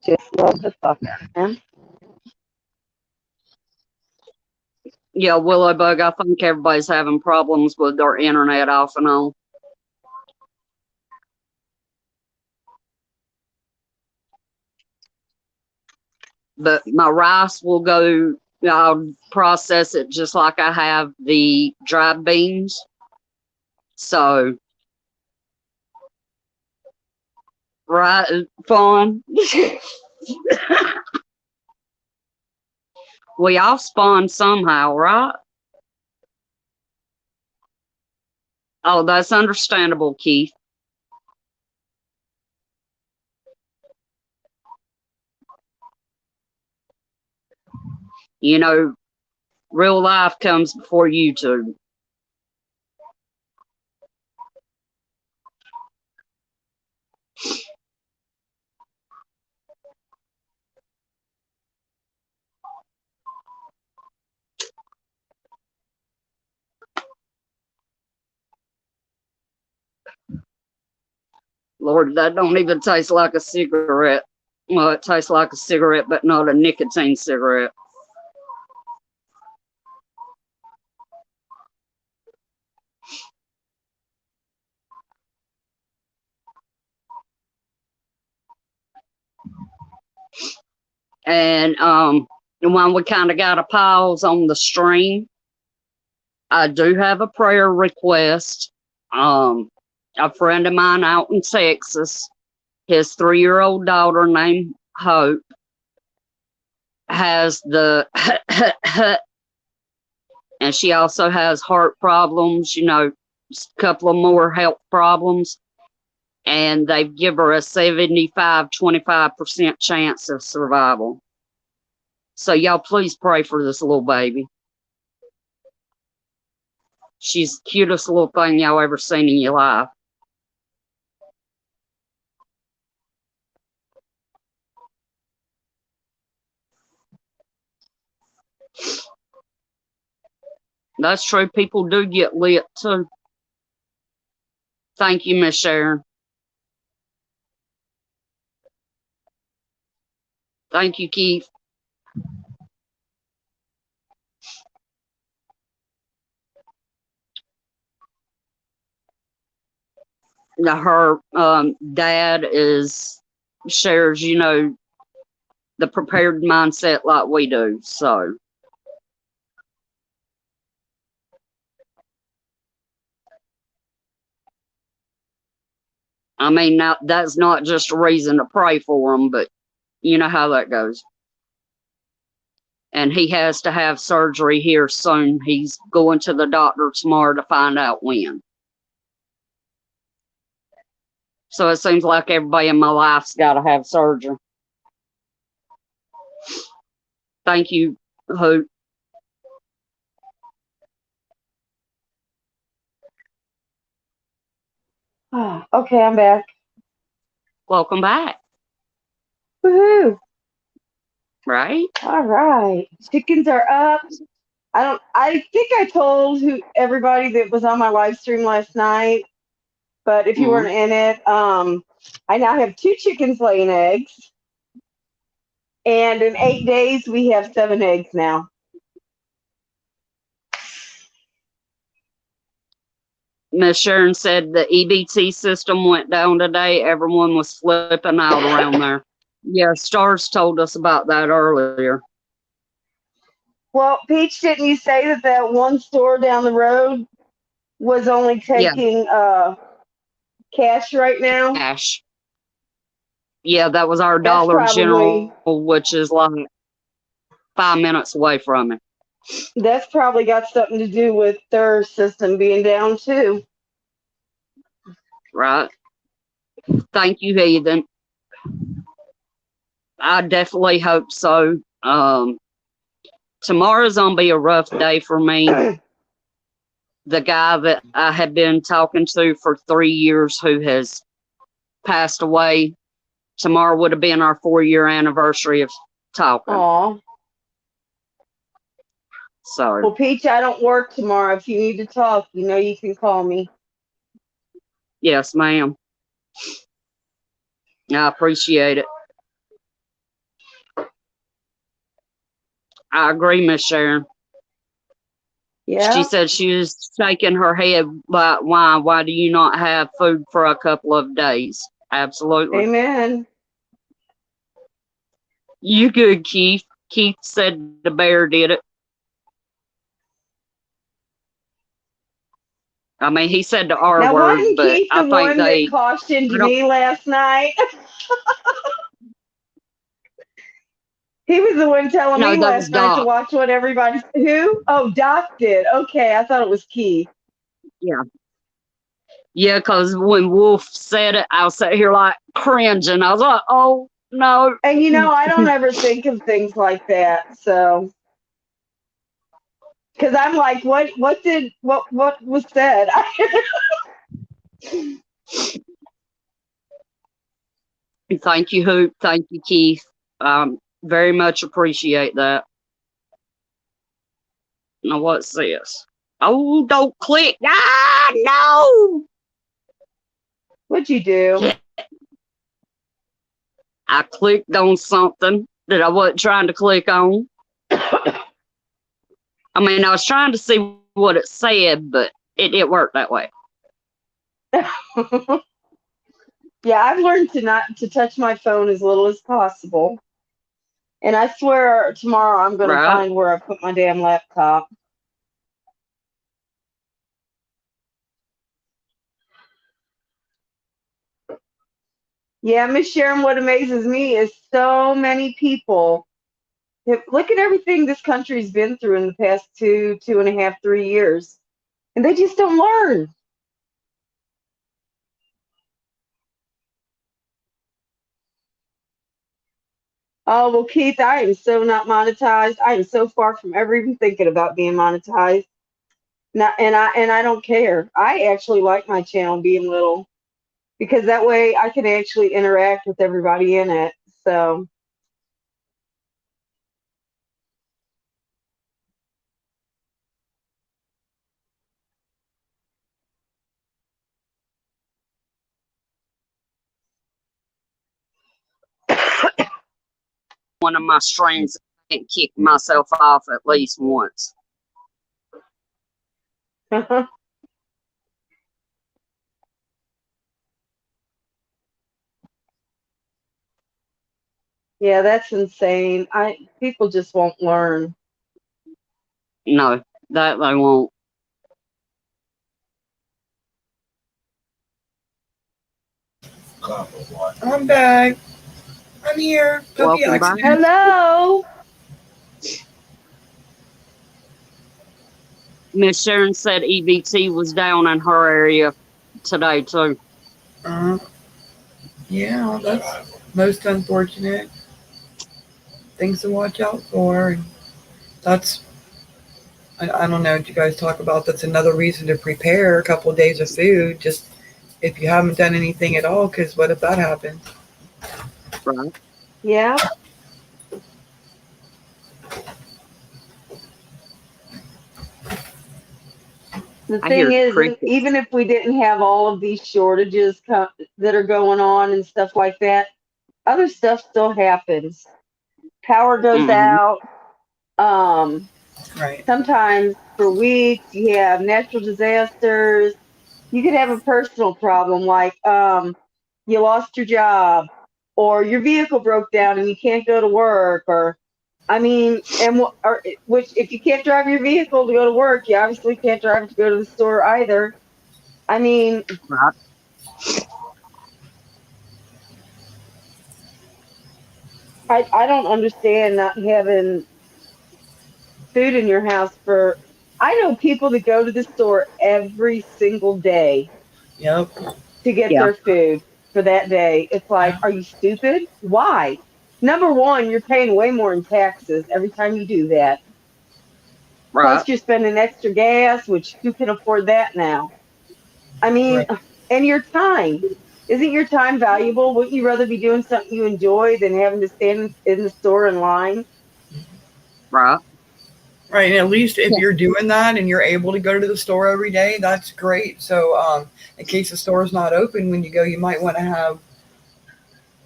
Just love the fuck out of him. Yeah, Willow Bug, I think everybody's having problems with their internet off and on. But my rice will go, I'll process it just like I have the dried beans. So, right, Fawn? We all spawn somehow, right? Oh, that's understandable, Keith. Real life comes before YouTube. Lord, that don't even taste like a cigarette. Well, it tastes like a cigarette, but not a nicotine cigarette. And when we kind of got a pause on the stream, I do have a prayer request. A friend of mine out in Texas, his 3-year-old daughter named Hope has the and she also has heart problems, a couple of more health problems. And they give her a 75-25% chance of survival. So y'all please pray for this little baby. She's the cutest little thing y'all ever seen in your life. That's true. People do get lit too. Thank you, Miss Sharon. Thank you, Keith. Her dad shares, the prepared mindset like we do. So, I mean, now that's not just a reason to pray for him, but you know how that goes. And he has to have surgery here soon. He's going to the doctor tomorrow to find out when. So it seems like everybody in my life's got to have surgery. Thank you, Hoot. Okay, I'm back. Welcome back. Woohoo! Right? All right, chickens are up. I think I told everybody that was on my live stream last night, but if you Mhm. weren't in it, I now have 2 chickens laying eggs, and in 8 days we have 7 eggs now. Miss Sharon said the EBT system went down today. Everyone was flipping out around there. Yeah, Stars told us about that earlier. Well, Peach, didn't you say that one store down the road was only Yeah. taking cash right now? Cash. Yeah, that was our That's Dollar probably General, which is like 5 minutes away from it. that's probably got something to do with their system being down too. Right? Thank you, Heathen. I definitely hope so. Tomorrow's gonna be a rough day for me. The guy that I had been talking to for 3 years who has passed away, tomorrow would have been our 4-year anniversary of talking. Aw. So, Well, Peach, I don't work tomorrow. If you need to talk, you can call me. yes, ma'am. I appreciate it. I agree, Miss Sharon. Yeah. She said she was shaking her head, but why do you not have food for a couple of days? Absolutely. Amen. You good, Keith. Keith said the bear did it. I mean, he said the R Now, word, wasn't but Keith I the think one they. that cautioned I don't- me last night? He was the one telling No, me that was last night to Doc. watch what everybody. Who? Oh, Doc did. Okay, I thought it was Keith. Yeah, because when Wolf said it, I was sitting here like cringing. I was like, oh, no. And I don't ever think of things like that. So, because I'm like, what was said? Thank you, Hoop. Thank you, Keith. Very much appreciate that. Now, what's this? Oh, don't click. Ah, no. What'd you do? Yeah. I clicked on something that I wasn't trying to click on. I mean, I was trying to see what it said, but it didn't work that way. Yeah, I've learned to touch my phone as little as possible. And I swear tomorrow I'm going to Right? find where I put my damn laptop. Yeah, Miss Sharon, what amazes me is so many people. Look at everything this country's been through in the past 2.5, 3 years. And they just don't learn. Oh, well, Keith, I am so not monetized. I am so far from ever even thinking about being monetized. And I don't care. I actually like my channel being little because that way I can actually interact with everybody in it. So One of my streams, I can kick myself off at least once. yeah, that's insane. People just won't learn. No, that they won't. I'm back. I'm here. Don't be Welcome back. accident. Hello. Miss Sharon said EBT was down in her area today too. Uh, Yeah, that's most unfortunate. Things to watch out for. And that's, I don't know, did you guys talk about that's another reason to prepare a couple of days of food, just if you haven't done anything at all, because what if that happens? Right. Yeah. The I thing hear is, crickets. even if we didn't have all of these shortages that are going on and stuff like that, other stuff still happens. Power goes Mhm. out. Um, Right. Sometimes for weeks you have natural disasters. You could have a personal problem like you lost your job or your vehicle broke down and you can't go to work, or I mean, which if you can't drive your vehicle to go to work, you obviously can't drive it to go to the store either. I mean, Right. I don't understand not having food in your house for. I know people that go to the store every single day Yep. to get Yeah. their food for that day. It's like, are you stupid? Why? Number one, you're paying way more in taxes every time you do that. Right. Plus, you're spending extra gas, which who can afford that now? I mean, Right. and your time. Isn't your time valuable? Wouldn't you rather be doing something you enjoy than having to stand in the store in line? Right. Right. And at least if Yeah. you're doing that and you're able to go to the store every day, that's great. So, in case the store's not open when you go, you might want to have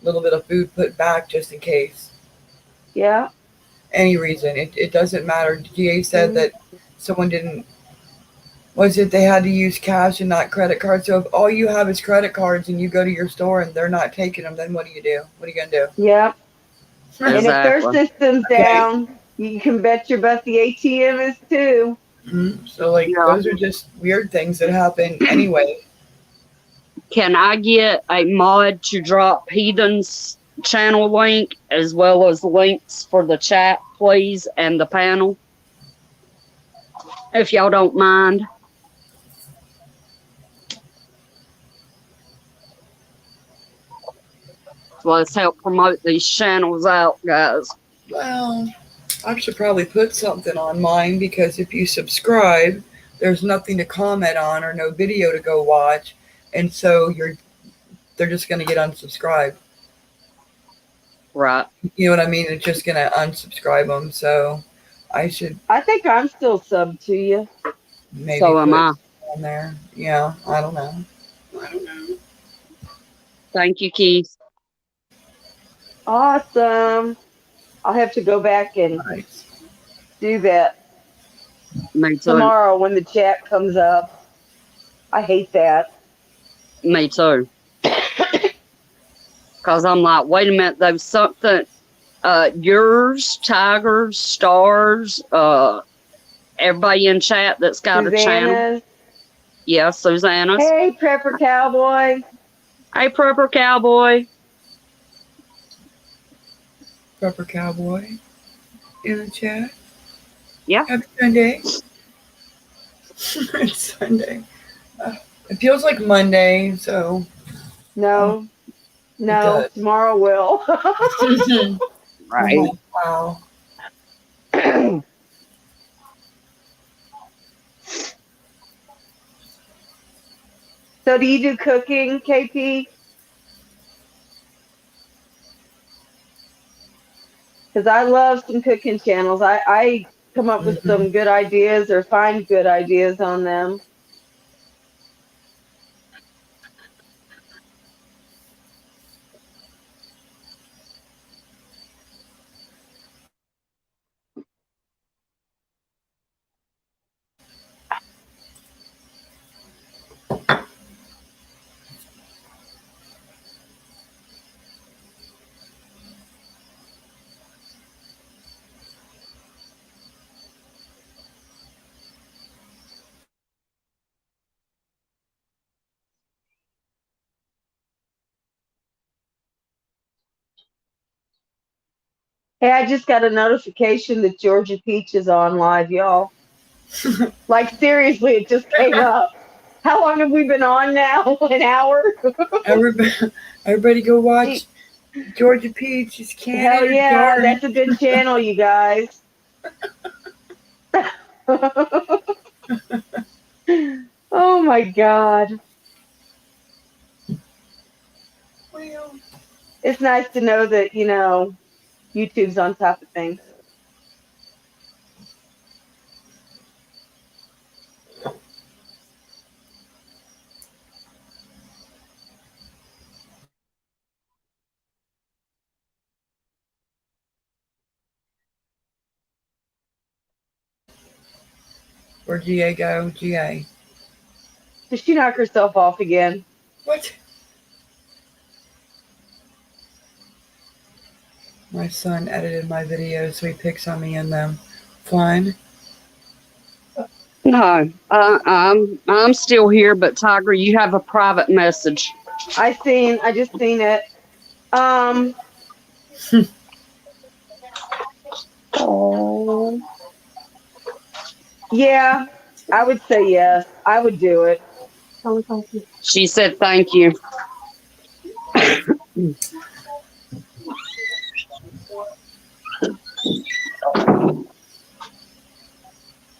a little bit of food put back just in case. Yeah. Any reason. It doesn't matter. GA said Mhm. that someone didn't, was it they had to use cash and not credit cards? So if all you have is credit cards and you go to your store and they're not taking them, then what do you do? What are you going to Yeah. do? And if their Exactly. system's Okay. down, you can bet your butt the ATM is too. So, like, Yeah. those are just weird things that happen anyway. Can I get a mod to drop Heathen's channel link as well as links for the chat, please, and the panel, if y'all don't mind? Let's help promote these channels out, guys. Well, I should probably put something on mine because if you subscribe, there's nothing to comment on or no video to go watch, and so they're just going to get unsubscribed. Right. You know what I mean? It's just going to unsubscribe them. So I should I think I'm still sub to you. maybe So am put I. on there. Yeah, I don't know. I don't know. Thank you, Keith. Awesome. I'll have to go back and Nice. do that Me too. tomorrow when the chat comes up. I hate that. Me too. Because I'm like, wait a minute, there's something. Yours, Tigers, Stars, everybody in chat that's got a channel. Susanna's. Yeah, Susanna's. Hey, Prepper Cowboy. Hey, Prepper Cowboy. Proper Cowboy in the chat. Yeah. Happy Sunday. It's Sunday. It feels like Monday, so. No, no, does. tomorrow will. Right. Oh, wow. So, do you do cooking, KP? Because I love some cooking channels. I come up with some good ideas or find good ideas on them. Hey, I just got a notification that Georgia Peach is on live, y'all. Like, seriously, it just came up. How long have we been on now? An hour? Everybody, Everybody go watch She- Georgia Peach. She's canning Hell her yeah, garden. that's a good channel, you guys. Oh my god. Well, It's nice to know that, YouTube's on top of things. where'd GA go? GA. Did she knock herself off again? What? My son edited my videos, so he picks on me in them. Fun. No, I'm still here, but Tiger, you have a private message. I just seen it. Oh. Yeah, I would say yes. I would do it. She said thank you.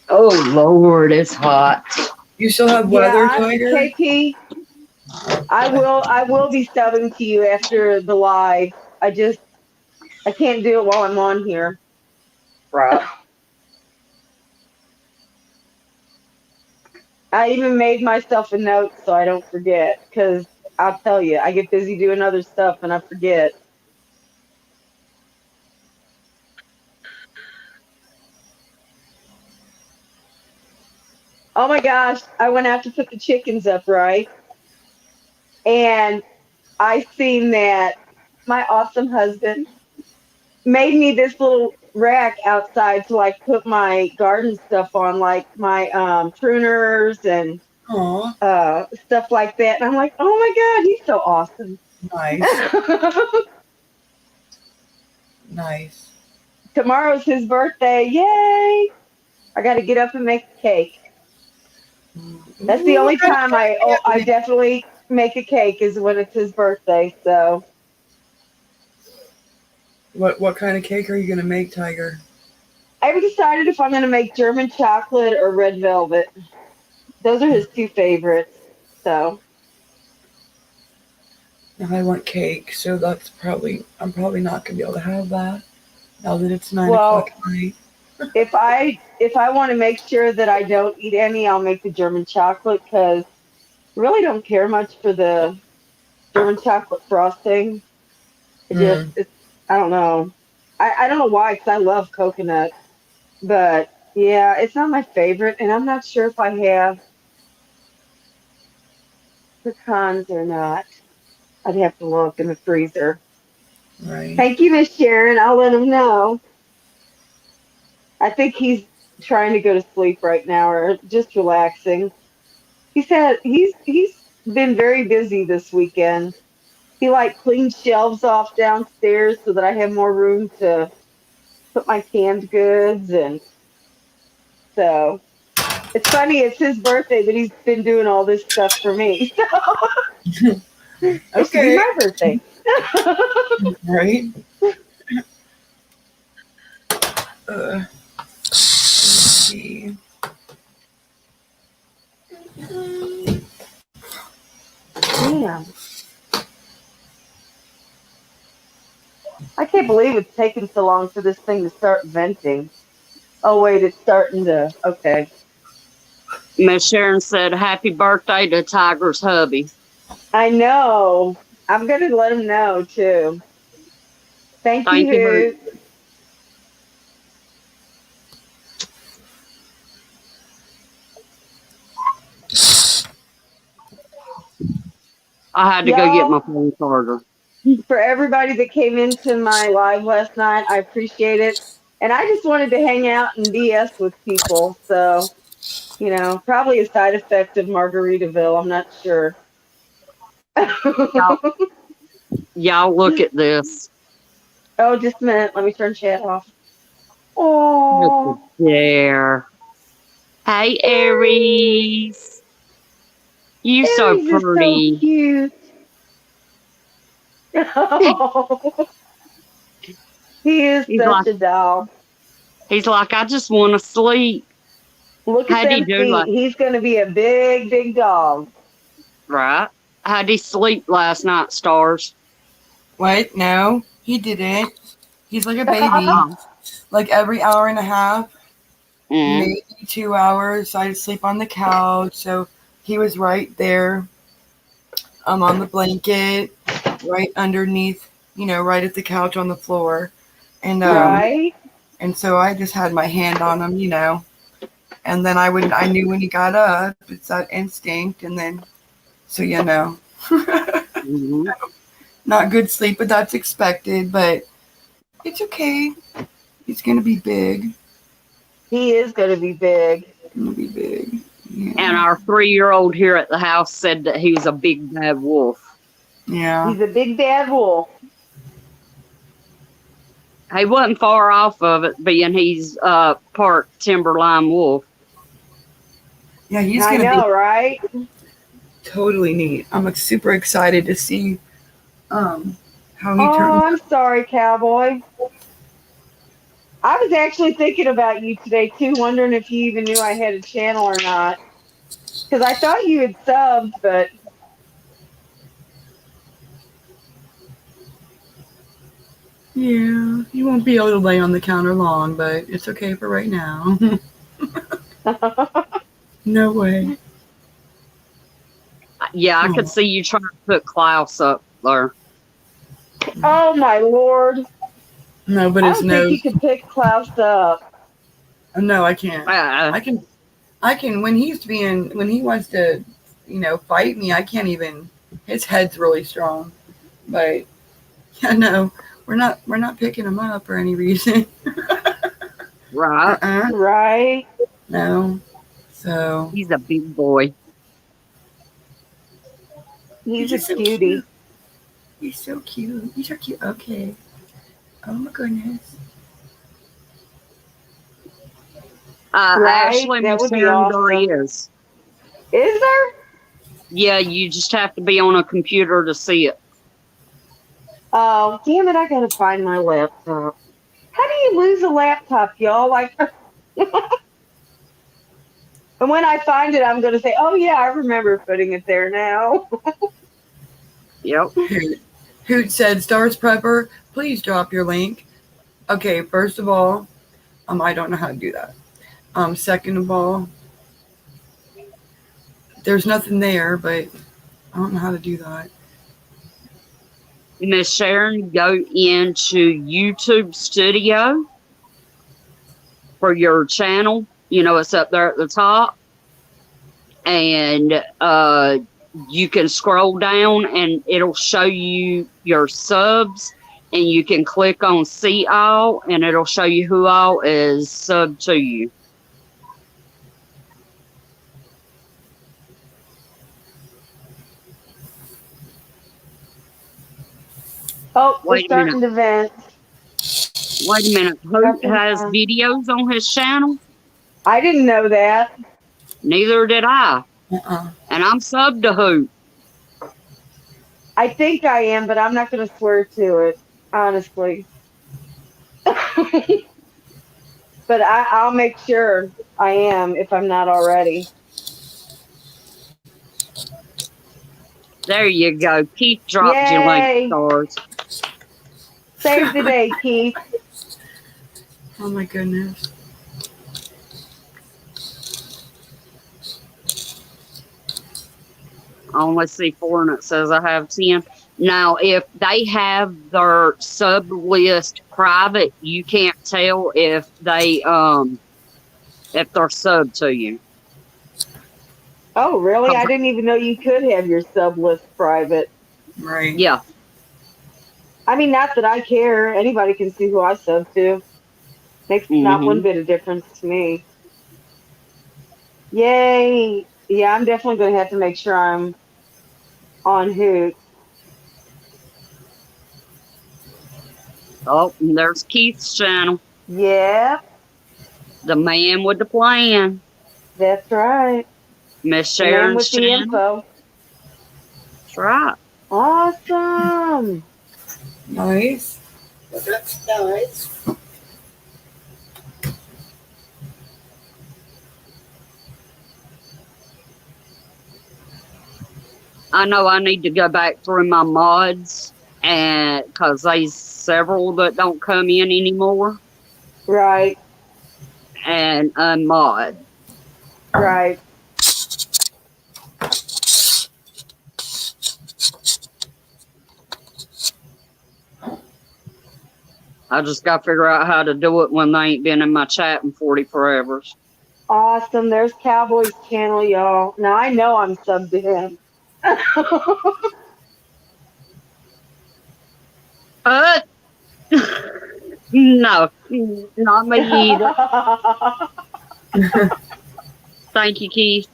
Oh Lord, it's hot. You still have weather, Yeah, Tiger? KP, I will be subbing to you after the live. I can't do it while I'm on here. Right. I even made myself a note so I don't forget, because I'll tell you, I get busy doing other stuff and I forget. Oh my gosh, I went out to put the chickens up, right? And I seen that my awesome husband made me this little rack outside to like put my garden stuff on, like my pruners and Aw, stuff like that. And I'm like, oh my god, he's so awesome. nice. Nice. Tomorrow's his birthday. Yay! I got to get up and make a cake. That's the only time I definitely make a cake is when it's his birthday. So What kind of cake are you gonna make, Tiger? I haven't decided if I'm going to make German chocolate or red velvet. Those are his two favorites. So I want cake, so I'm probably not gonna be able to have that now that it's 9 well, o'clock at night. if I want to make sure that I don't eat any, I'll make the German chocolate because I really don't care much for the German chocolate frosting. I don't know. I don't know why, because I love coconut. But yeah, it's not my favorite, and I'm not sure if I have pecans or not. I'd have to look in the freezer. Right. Thank you, Miss Sharon. I'll let him know. I think he's trying to go to sleep right now or just relaxing. He's been very busy this weekend. He like cleaned shelves off downstairs so that I have more room to put my canned goods, and so it's funny, it's his birthday, but he's been doing all this stuff for me. So it should be Okay. my birthday. Right. Let's see. Damn. I can't believe it's taken so long for this thing to start venting. Oh wait, it's starting to. Okay. Miss Sharon said happy birthday to Tiger's hubby. I know. I'm gonna let him know too. Thank you, Thank you. Hoot. I had to go get my phone charger. For everybody that came into my live last night, I appreciate it. And I just wanted to hang out and BS with people. So, probably a side effect of Margaritaville. I'm not sure. Y'all look at this. Oh, just a minute. Let me turn chat off. Oh, There. Hey, Aries. You so Aries is so pretty. cute. He is He's such like, a doll. I just want to sleep. Look at How'd he them do feet. He's going to be a big, big dog. right? How'd he sleep last night, Stars? What? No, he didn't. He's like a baby. Oh. Like every hour and a half, Mm. maybe 2 hours, I'd sleep on the couch. So he was right there, on the blanket, right underneath, right at the couch on the floor. And Right? and so I just had my hand on him. And then I knew when he got up, it's that instinct, and then so Mhm. not good sleep, but that's expected, but it's okay. He's gonna be big. He is going to be big. Gonna be big. And Yeah. our 3-year-old here at the house said that he was a big bad wolf. Yeah. He's a big bad wolf. He wasn't far off of it, being he's part Timberline wolf. Yeah, he's I gonna know, right? be totally neat. I'm like, super excited to see how he Oh, turns. I'm sorry, Cowboy. I was actually thinking about you today, too, wondering if you even knew I had a channel or not. Because I thought you had subbed, but Yeah, he won't be able to lay on the counter long, but it's okay for right now. No way. Yeah, I could Oh. see you trying to put Klaus up there. oh my lord. No, but I his don't think you nose. could pick Klaus up. No, I can't. I can when he wants to, fight me, I can't even. His head's really strong, but yeah, no, we're not picking him up for any reason. Right. Right? No, so He's a big boy. He's a just so cutie. cute. He's so cute. He's so cute. Okay. Oh my goodness. Right? Ashley, That Miss would be Sharon, there he awesome. is. Is there? Yeah, you just have to be on a computer to see it. Oh, damn it, I gotta find my laptop. How do you lose a laptop, y'all? Like, and when I find it, I'm gonna say, oh yeah, I remember putting it there now. Yep. Hoot said, Stars Prepper, please drop your link. Okay, first of all, I don't know how to do that. Second of all, there's nothing there, but I don't know how to do that. Miss Sharon, go into YouTube Studio for your channel. It's up there at the top. And you can scroll down and it'll show you your subs. And you can click on See All and it'll show you who all is sub to you. Oh, we're Wait a minute. starting to vent. Wait a minute. Who Nothing has wrong. videos on his channel? I didn't know that. Neither did I. Uh-uh. And I'm subbed to who? I think I am, but I'm not gonna swear to it, honestly. But I'll make sure I am if I'm not already. There you go. Keith dropped your Yay. link, Stars. Save the day, Keith. Oh my goodness. I only see 4 and it says I have 10. Now, if they have their sub list private, you can't tell if they're sub to you. Oh, really? I didn't even know you could have your sub list private. Right. Yeah. I mean, not that I care. Anybody can see who I sub to. Makes not Mhm. one bit of difference to me. Yay. Yeah, I'm definitely going to have to make sure I'm on Hoot. Oh, and there's Keith's channel. Yeah, The man with the plan. that's right. Miss The man Sharon's with the channel. info. That's right. Awesome. Nice. Well, that's nice. I know I need to go back through my mods, and because there's several that don't come in anymore, Right, and unmod. right. I just got to figure out how to do it when they ain't been in my chat in 40 forevers. Awesome. There's Cowboy's channel, y'all. Now I know I'm subbed to him. No, not me either. Thank you, Keith.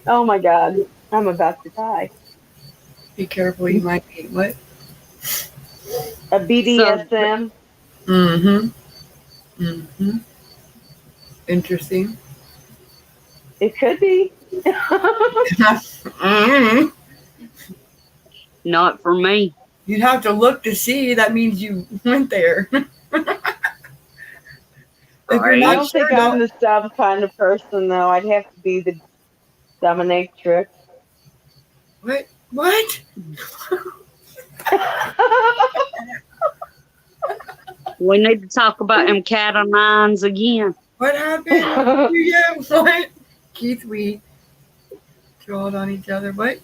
Oh my God. I'm about to die. Be careful, you might be what? A BDSM. Mm-hmm. Mm-hmm. Interesting. It could be. Mm-hmm. Not for me. You'd have to look to see. That means you went there. If you're Right. I not don't sure, think I'm the sub kind of person, though. I'd have to be the dominatrix. What? What? We need to talk about them cat o' nines again. What happened? Yeah, what? Keith, we drawed on each other. What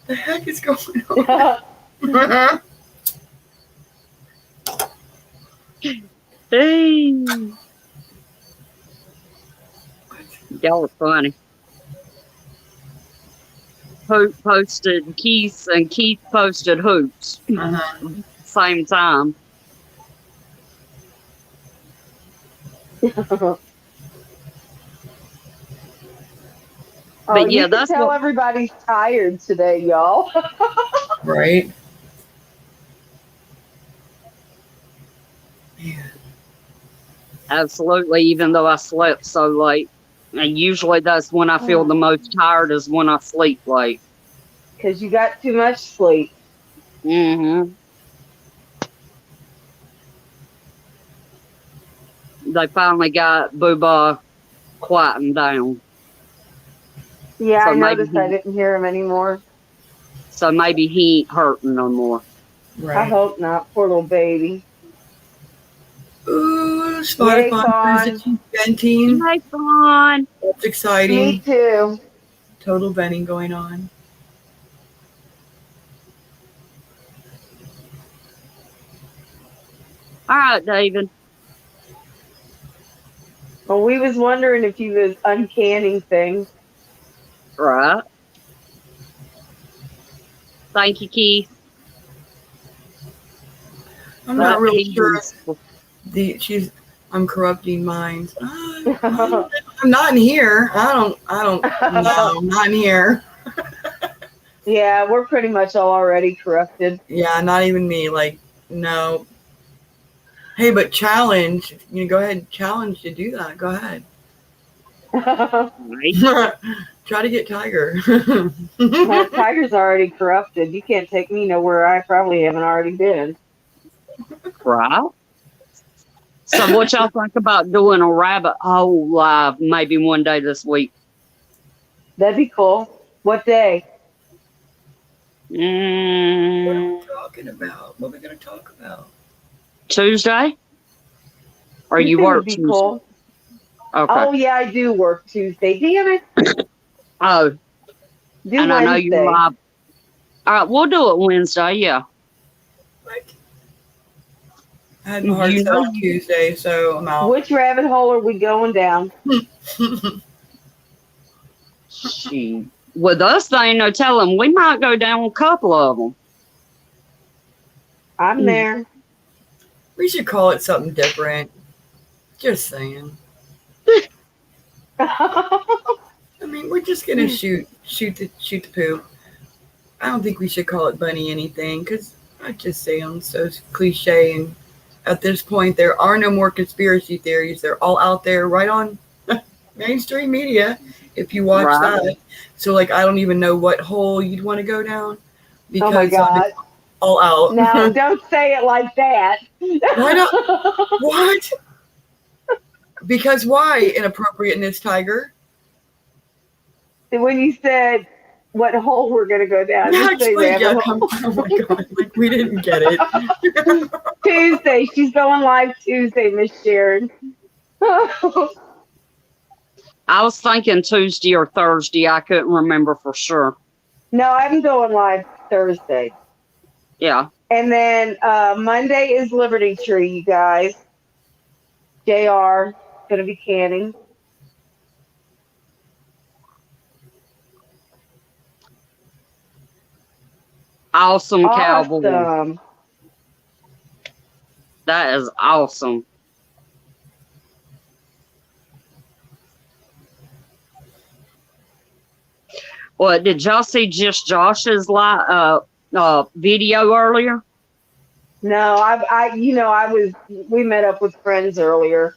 the heck is going on? Hey. Y'all are funny. Hoop posted Keith and Keith posted Hoops. Uh-huh. Same time. Oh, But yeah, you can that's tell what- everybody's tired today, y'all. Right? Man. Absolutely, even though I slept so late. And usually that's when I feel the most tired is when I sleep late. Because you got too much sleep. Mm-hmm. They finally got Booba quieting down. Yeah, So I maybe noticed I didn't hear him anymore. So maybe he ain't hurting no more. I Right. hope not. Poor little baby. Ooh, Yay, Spotify Fawn. is venting. Hi, Fawn. That's Me exciting. too. Total venting going on. All right, David. Well, we was wondering if you was uncanning things. Right. Thank you, Keith. I'm not really He sure. was- I'm corrupting minds. I'm not in here. No, I'm not in here. Yeah, we're pretty much all already corrupted. Yeah, not even me. Like, no. Hey, but challenge. Go ahead and challenge to do that. Go ahead. Right. Try to get Tiger. Well, Tiger's already corrupted. You can't take me nowhere I probably haven't already been. Right. So what y'all think about doing a rabbit hole live maybe one day this week? That'd be cool. What day? What are we talking about? What are we going to talk about? Tuesday? Or you Tuesday work would be Tuesday? cool. Okay. Oh yeah, I do work Tuesday. Damn it. Oh, Do and Wednesday. I know you're live. All right, we'll do it Wednesday, yeah. Like, I had my heart You set know on Tuesday, so I'm out. Which rabbit hole are we going down? She, with us, they ain't no telling. We might go down a couple of them. I'm there. We should call it something different. Just saying. I mean, we're just gonna shoot the poop. I don't think we should call it bunny anything because that just sounds so cliche. And at this point, there are no more conspiracy theories. They're all out there, right on mainstream media. If you watch Right. that, so like I don't even know what hole you'd want to go down Oh my because God. all out. Now, don't say it like that. Why not? What? Because why inappropriateness, Tiger? When you said what hole we're gonna go down, just say Actually, yeah, rabbit hole. oh my god, like we didn't get it. Tuesday, she's going live Tuesday, Miss Sharon. I was thinking Tuesday or Thursday. I couldn't remember for sure. No, I'm going live Thursday. Yeah. And then Monday is Liberty Tree, you guys. JR gonna be canning. Awesome cowboy. Awesome. That is awesome. Well, did y'all see just Josh's video earlier? No, we met up with friends earlier.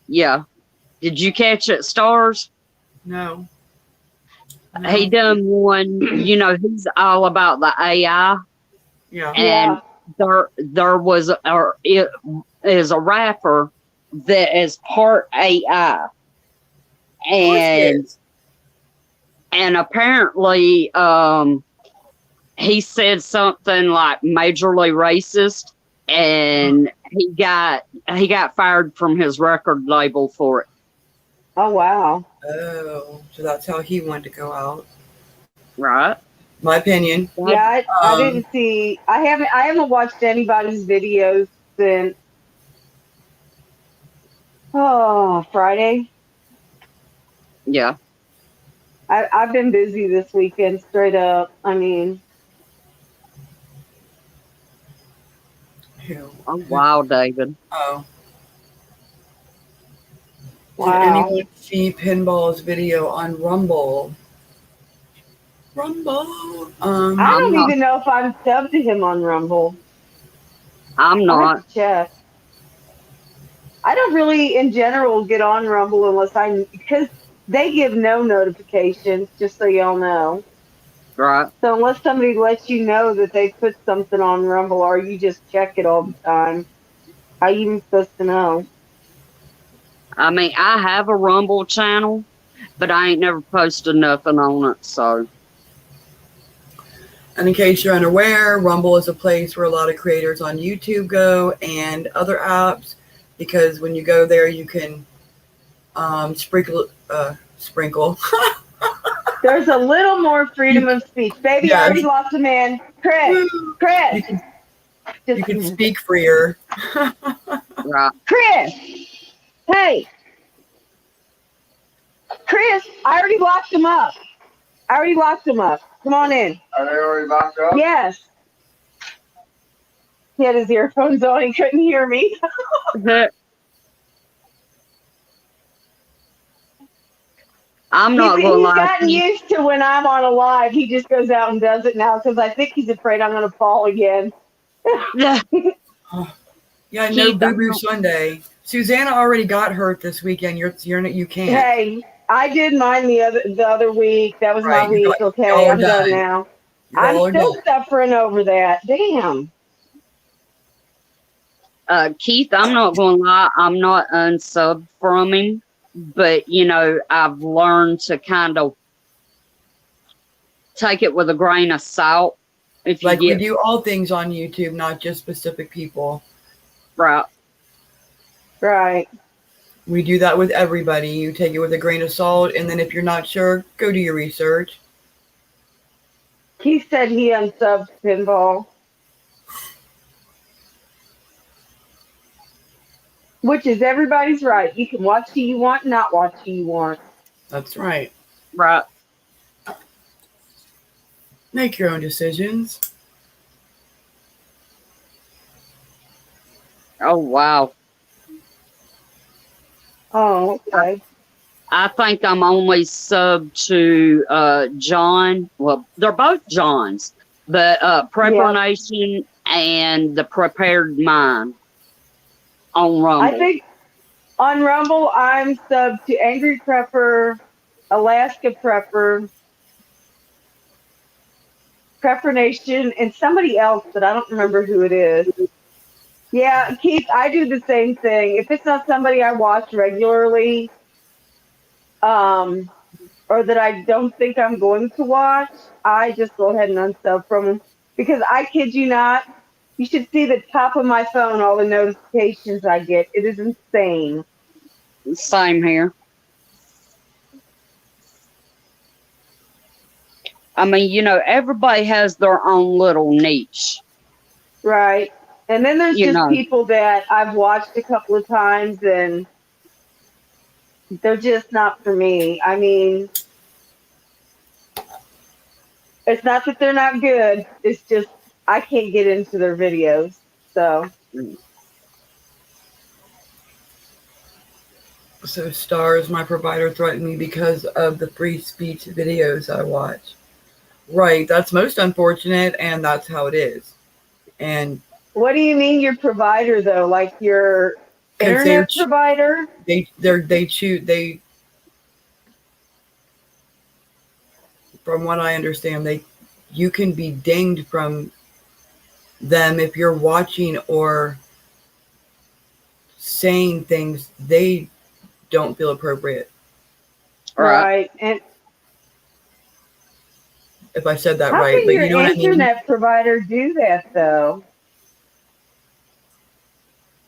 Yeah. Did you catch it, Stars? No. He done one, he's all about the AI. Yeah. And there was, or it is a rapper that is part AI. And apparently, he said something like majorly racist, and he got fired from his record label for it. Oh wow. Oh, so that's how he wanted to go out. Right. My opinion. Yeah, I didn't see. I haven't watched anybody's videos since Friday. Yeah. I've been busy this weekend, straight up. I mean, Who? Oh, wow, David. Oh. wow. Did anyone see Pinball's video on Rumble? Rumble. I don't even know if I'm subbed to him on Rumble. I'm I'll not. have to check. I don't really, in general, get on Rumble because they give no notifications, just so y'all know. Right. So unless somebody lets you know that they put something on Rumble, or you just check it all the time, how you even supposed to know? I mean, I have a Rumble channel, but I ain't never posted nothing on it, so. And in case you're unaware, Rumble is a place where a lot of creators on YouTube go and other apps, because when you go there, you can sprinkle. There's a little more freedom of speech. Baby, I already lost a man. Chris, You can speak freer. Right. Chris, hey, Chris, I already locked him up. Come on in. Are they already locked up? Yes. He had his earphones on. He couldn't hear me. I'm not going to He's lie. gotten used to when I'm on a live. He just goes out and does it now because I think he's afraid I'm going to fall again. Yeah, no Boo Boo Sunday. Susanna already got hurt this weekend. You can't. Hey, I did mine the other week. That was my week. Okay, I'm done now. I'm still suffering over that. Damn. Keith, I'm not going to lie. I'm not unsubbed from him, but I've learned to kind of take it with a grain of salt. We do all things on YouTube, not just specific people. Right. Right. We do that with everybody. You take it with a grain of salt, and then if you're not sure, go do your research. He said he unsubbed Pinball. Which is everybody's right. You can watch who you want, not watch who you want. That's right. Right. Make your own decisions. Oh, wow. Oh, okay. I think I'm only subbed to John. Well, they're both Johns, but Prepper Nation and the Prepared Mind on Rumble. I think on Rumble I'm subbed to Angry Prepper, Alaska Prepper, Prepper Nation, and somebody else, but I don't remember who it is. Yeah, Keith, I do the same thing. If it's not somebody I watch regularly, um, or that I don't think I'm going to watch, I just go ahead and unsub from them. Because I kid you not, you should see the top of my phone, all the notifications I get. It is insane. Same here. I mean, everybody has their own little niche. Right. And then there's You just know. people that I've watched a couple of times and they're just not for me. I mean, it's not that they're not good. It's just I can't get into their videos. So So Stars, my provider, threatened me because of the free speech videos I watch. Right, that's most unfortunate, and that's how it is. And what do you mean your provider though? Like your internet provider? They choose. From what I understand, you can be dinged from them if you're watching or saying things they don't feel appropriate. Right. And if I said that how right, can but your you know what I mean? internet provider do that though?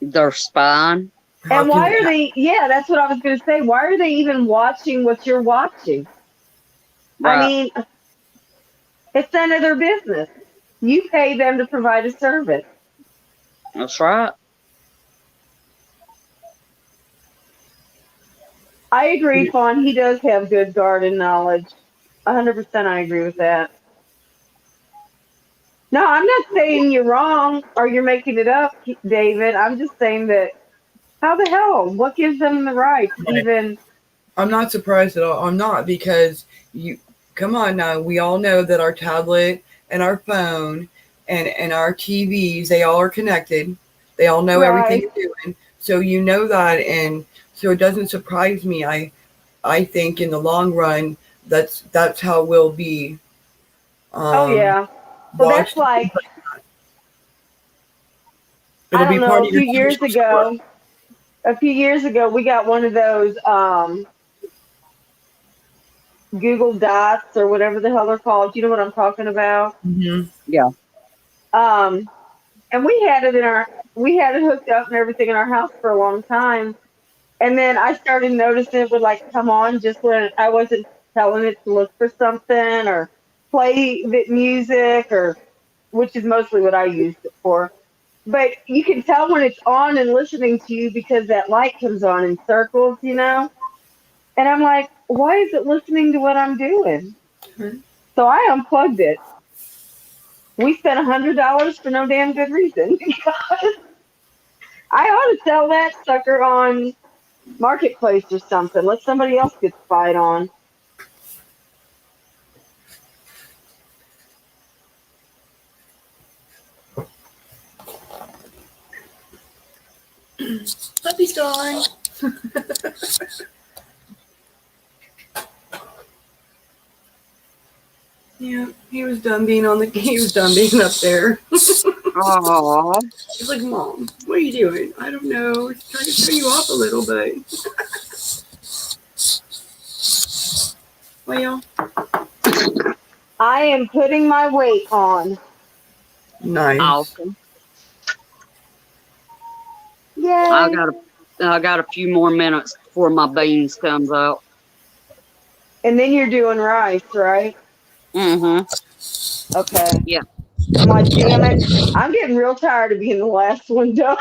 They're spying. And why are they? Yeah, that's what I was going to say. Why are they even watching what you're watching? Right. I mean, it's none of their business. You pay them to provide a service. That's right. I agree, Fawn. He does have good garden knowledge. 100% I agree with that. No, I'm not saying you're wrong or you're making it up, David. I'm just saying that how the hell? What gives them the right to even? I'm not surprised at all. I'm not, because come on now. We all know that our tablet and our phone and our TVs, they all are connected. They all know everything you're doing. So you know that, and so it doesn't surprise me. I think in the long run, that's how it will be. Oh yeah. Well, that's like it'll I don't be know. part A of your few years ago, we got one of those Google Dots or whatever the hell they're called. You know what I'm talking about? Mm-hmm. Yeah. And we had it hooked up and everything in our house for a long time. And then I started noticing it would like come on just when I wasn't telling it to look for something or play the music, or which is mostly what I used it for. But you can tell when it's on and listening to you because that light comes on in circles, you know? And I'm like, why is it listening to what I'm doing? Mm-hmm. So I unplugged it. We spent $100 for no damn good reason because I ought to sell that sucker on Marketplace or something. Let somebody else get spied on. Puppy's gone. Yeah, he was done being up there. Oh. He's like, Mom, what are you doing? I don't know. He's trying to turn you off a little bit. Well, I am putting my weight on. nice. Awesome. Yay. I got a few more minutes before my beans comes out. And then you're doing rice, right? Mm-hmm. Okay. Yeah. I'm like, damn it. I'm getting real tired of being the last one done.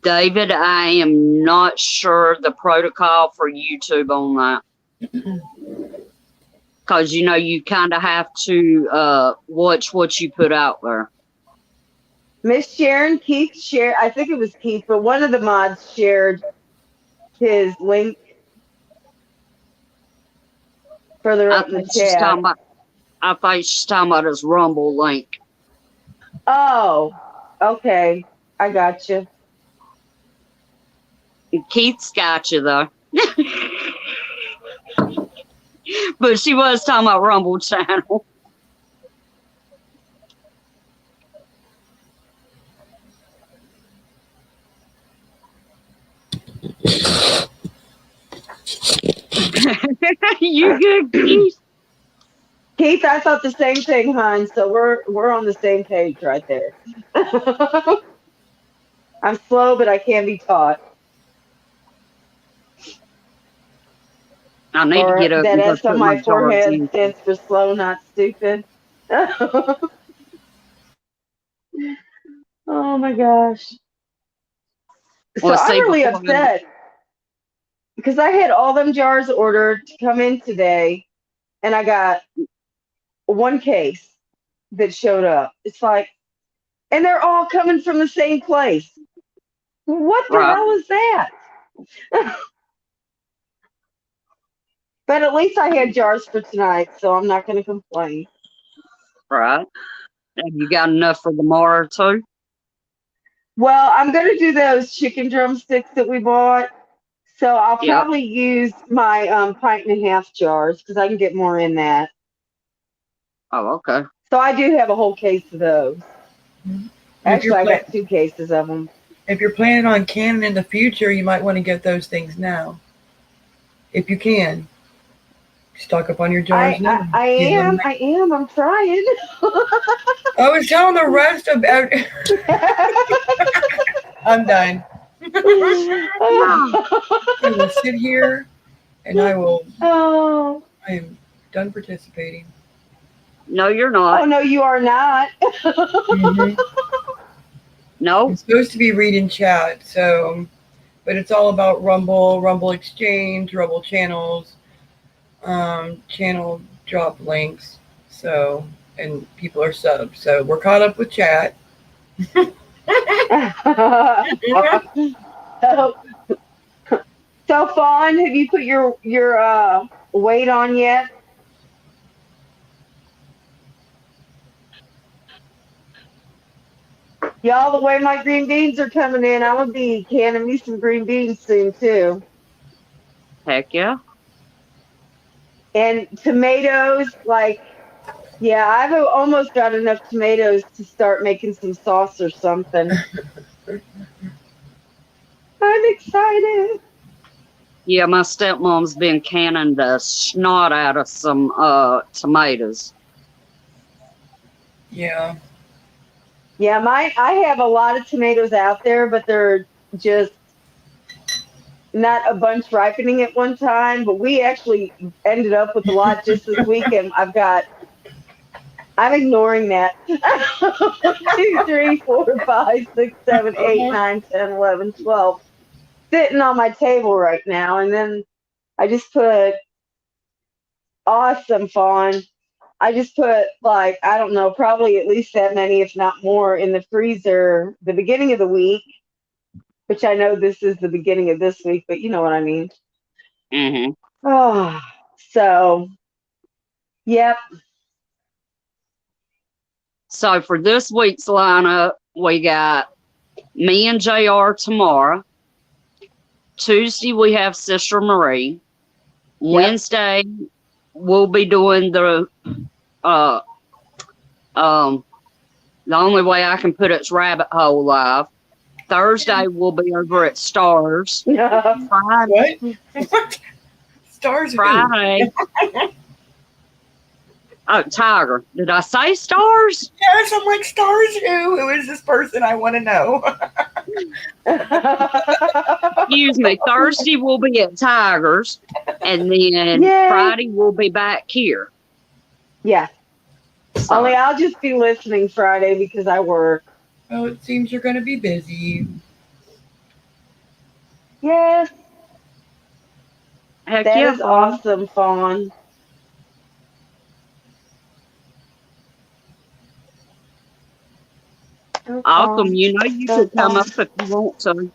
David, I am not sure the protocol for YouTube on that. Because, you kind of have to watch what you put out there. Miss Sharon, Keith shared, I think it was Keith, but one of the mods shared his link further up in the chat. I thought she's talking about his Rumble link. Oh, okay. I got you. Keith's got you though. But she was talking about Rumble Channel. You good, Keith? Keith, I thought the same thing, hon. So we're on the same page right there. I'm slow, but I can be taught. I need to Or get up that and go S on put my my jars forehead in. stands for slow, not stupid. Oh my gosh. So Well, I'm see, really before I, upset because I had all them jars ordered to come in today, and I got one case that showed up. It's like, and they're all coming from the same place. What the right, hell is that? But at least I had jars for tonight, so I'm not going to complain. right. Have you got enough for tomorrow too? Well, I'm going to do those chicken drumsticks that we bought. So I'll Yep. probably use my pint and a half jars because I can get more in that. Oh, okay. So I do have a whole case of those. If Actually, you're I pla- got 2 cases of them. if you're planning on canning in the future, you might want to get those things now, if you can. Stock up on your jars now. I am. I'm trying. I was telling the rest of. I'm done. I will sit here, and I Oh. am done participating. No, you're Oh not. no, you are not. Mhm. No. I'm supposed to be reading chat, so, but it's all about Rumble, Rumble Exchange, Rumble channels, channel drop links. So, and people are subbed. So we're caught up with chat. So Fawn, have you put your weight on yet? Y'all, the way my green beans are coming in, I'm gonna be canning me some green beans soon too. Heck yeah. And tomatoes, like, yeah, I've almost got enough tomatoes to start making some sauce or something. I'm excited. Yeah, my stepmom's been canning the snot out of some tomatoes. Yeah. Yeah, I have a lot of tomatoes out there, but they're just not a bunch ripening at one time. But we actually ended up with a lot just this week, and I'm ignoring that. 2, 3, 4, 5, 6, 7, 8, 9, 10, 11, 12 sitting on my table right now. And then I just put awesome Fawn. I just put, like, I don't know, probably at least that many, if not more, in the freezer the beginning of the week, which I know this is the beginning of this week, but you know what I mean. Mm-hmm. Oh, so, yep. So for this week's lineup, we got me and JR tomorrow. Tuesday, we have Sister Marie. Wednesday, we'll be doing the only way I can put it's Rabbit Hole Live. Thursday, we'll be over at Stars. Friday, What? Stars who? Friday. Oh, Tiger. Did I say Stars? Yes, I'm like, Stars who? Who is this person? I want to know. Excuse me. Thursday, we'll be at Tigers. And then Yay. Friday, we'll be back here. Yeah. So, Only I'll just be listening Friday because I work. Well, it seems you're going to be busy. Yes. heck That yeah, is Fawn. awesome, Fawn. Awesome. You know you could come up if you want to.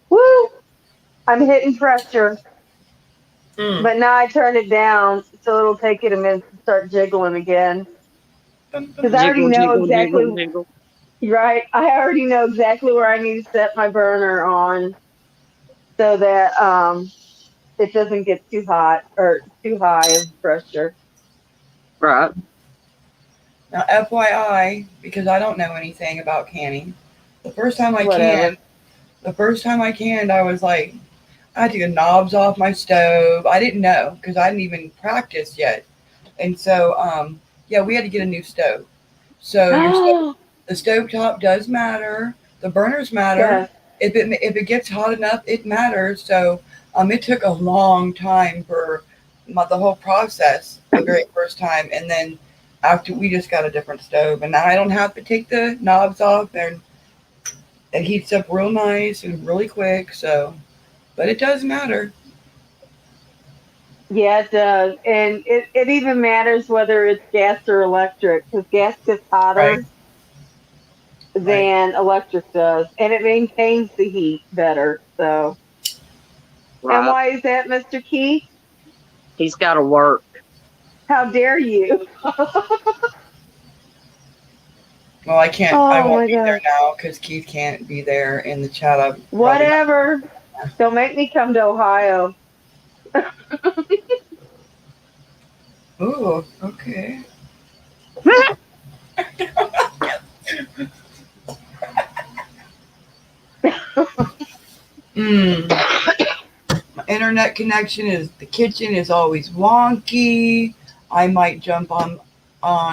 Woo! I'm hitting pressure, Mm. but now I turn it down so it'll take it a minute to start jiggling again. Because I already Jiggle, know jiggle, exactly, jiggle, jiggle. right? I already know exactly where I need to set my burner on. so that it doesn't get too hot or too high of pressure. Right. Now, FYI, because I don't know anything about canning, the first time I Whatever. canned, I was like, I had to get knobs off my stove. I didn't know because I hadn't even practiced yet. And so, yeah, we had to get a new stove. So the stove top does matter. The burners matter. Yes. If it gets hot enough, it matters. So, it took a long time for the whole process the very first time, and then after we just got a different stove, and now I don't have to take the knobs off, and it heats up real nice and really quick. So, but it does matter. Yeah, it does. And it even matters whether it's gas or electric because gas gets Right, hotter right. than electric does. And it maintains the heat better. So, and Right. why is that, Mr. Keith? He's got to work. How dare you? Well, I can't. I Oh won't my be there gosh. now because Keith can't be there in the chat. I'm probably not. Whatever. Don't make me come to Ohio. Ooh, okay. Mm. My internet connection is the kitchen is always wonky. I might jump on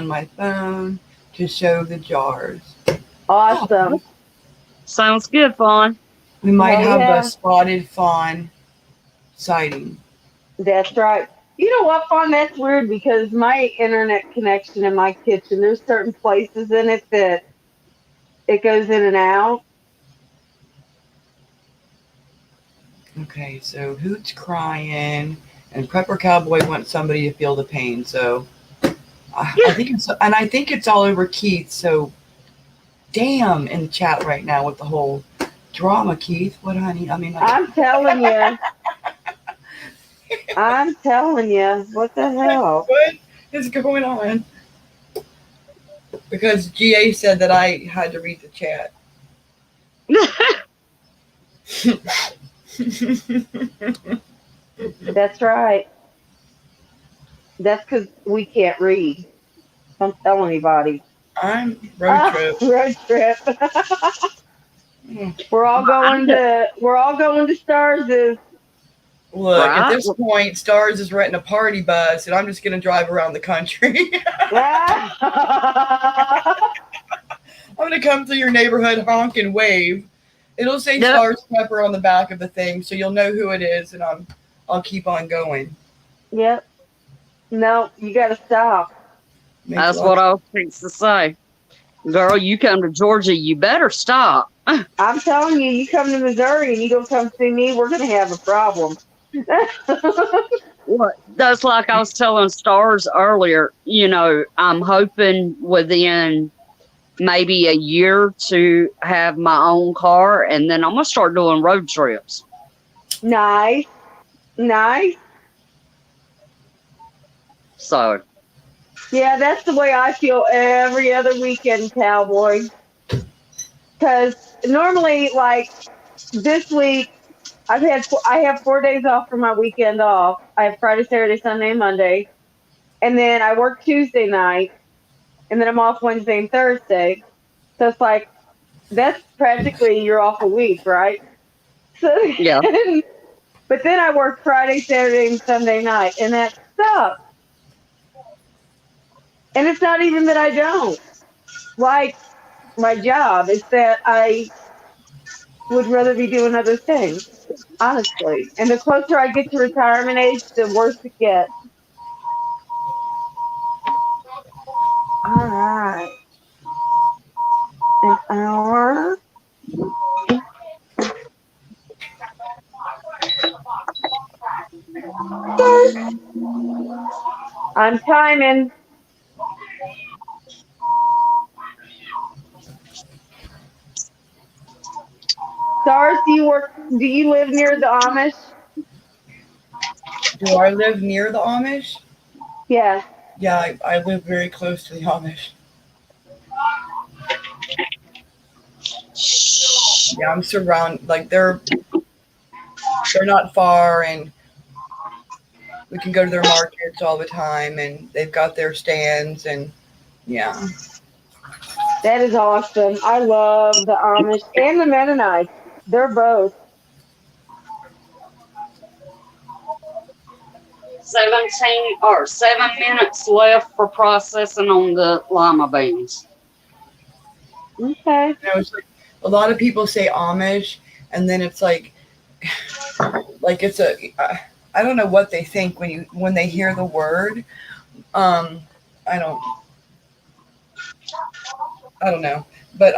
my phone to show the jars. Oh, Awesome. Sounds good, Fawn. we might Hell have a yeah. spotted fawn sighting. That's right. You know what, Fawn? That's weird because my internet connection in my kitchen, there's certain places in it that it goes in and out. Okay, so Hoot's crying, and Prepper Cowboy wants somebody to feel the pain. So I think it's all over Keith. So damn in the chat right now with the whole drama, Keith. What, honey? I mean, like, I'm telling you. I'm telling you. What the hell? what is going on? Because GA said that I had to read the chat. That's right. That's because we can't read. Don't tell anybody. I'm road trip. Road trip. Mm. We're all going to Stars'. Look, at Right. this point, Stars is renting a party bus, and I'm just going to drive around the country. I'm going to come through your neighborhood, honk and wave. It'll say Yep. Stars Pepper on the back of the thing, so you'll know who it is, and I'll keep on going. Yep. No, you got to stop. Makes That's a lot what I was fixing to say. Girl, you come to Georgia, you better stop. I'm telling you, you come to Missouri and you don't come see me, we're going to have a problem. What? That's like I was telling Stars earlier. I'm hoping within maybe a year to have my own car, and then I'm gonna start doing road trips. Nice. Nice. So Yeah, that's the way I feel every other weekend, Cowboy. Because normally, like this week, I have 4 days off for my weekend off. I have Friday, Saturday, Sunday, and Monday, and then I work Tuesday night, and then I'm off Wednesday and Thursday. So it's like that's practically you're off a week, right? So, yeah, but then I work Friday, Saturday, and Sunday night, and that sucks. And it's not even that I don't like my job; it's that I would rather be doing other things, honestly. And the closer I get to retirement age, the worse it gets. All right. An hour. I'm timing. Stars, do you live near the Amish? Do I live near the Amish? Yes. Yeah, I live very close to the Amish. Yeah, I'm surrounded. Like they're not far, and we can go to their markets all the time, and they've got their stands, and yeah. That is awesome. I love the Amish and the Mennonites. They're both. 17 or 7 minutes left for processing on the lima beans. Okay. You know, it's like a lot of people say Amish, and then it's like it's I don't know what they think when they hear the word. I don't know, but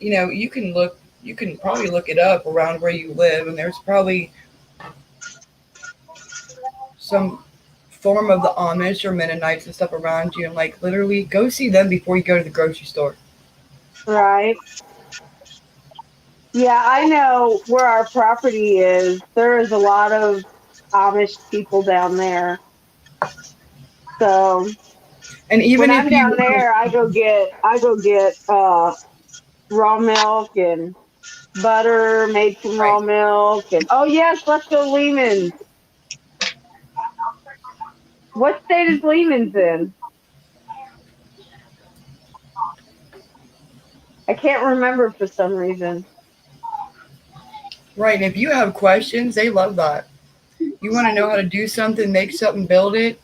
you can probably look it up around where you live, and there's probably some form of the Amish or Mennonites and stuff around you, and like literally go see them before you go to the grocery store. Right. Yeah, I know where our property is. There is a lot of Amish people down there. So And when even if I'm you, down there, I go get raw milk and butter made from raw right, milk, and oh yes, let's go Lehman's. What state is Lehman's in? I can't remember for some reason. right, and if you have questions, they love that. You want to know how to do something, make something, build it,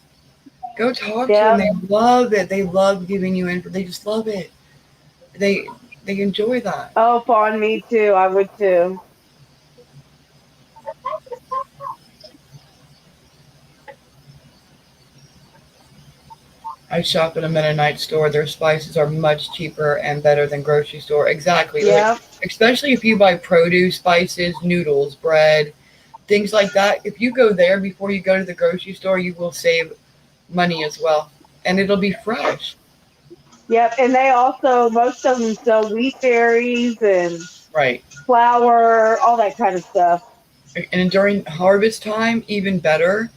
go talk to them. Yep. They love it. They love giving you info. They just love it. They they enjoy that. Oh, Fawn, me too. I would too. I shop at a Mennonite store. Their spices are much cheaper and better than grocery store. Exactly. Like, Yep. especially if you buy produce, spices, noodles, bread, things like that. If you go there before you go to the grocery store, you will save money as well. And it'll be fresh. Yep. And they also, most of them sell wheat berries and Right. flour, all that kind of stuff. And during harvest time, even better.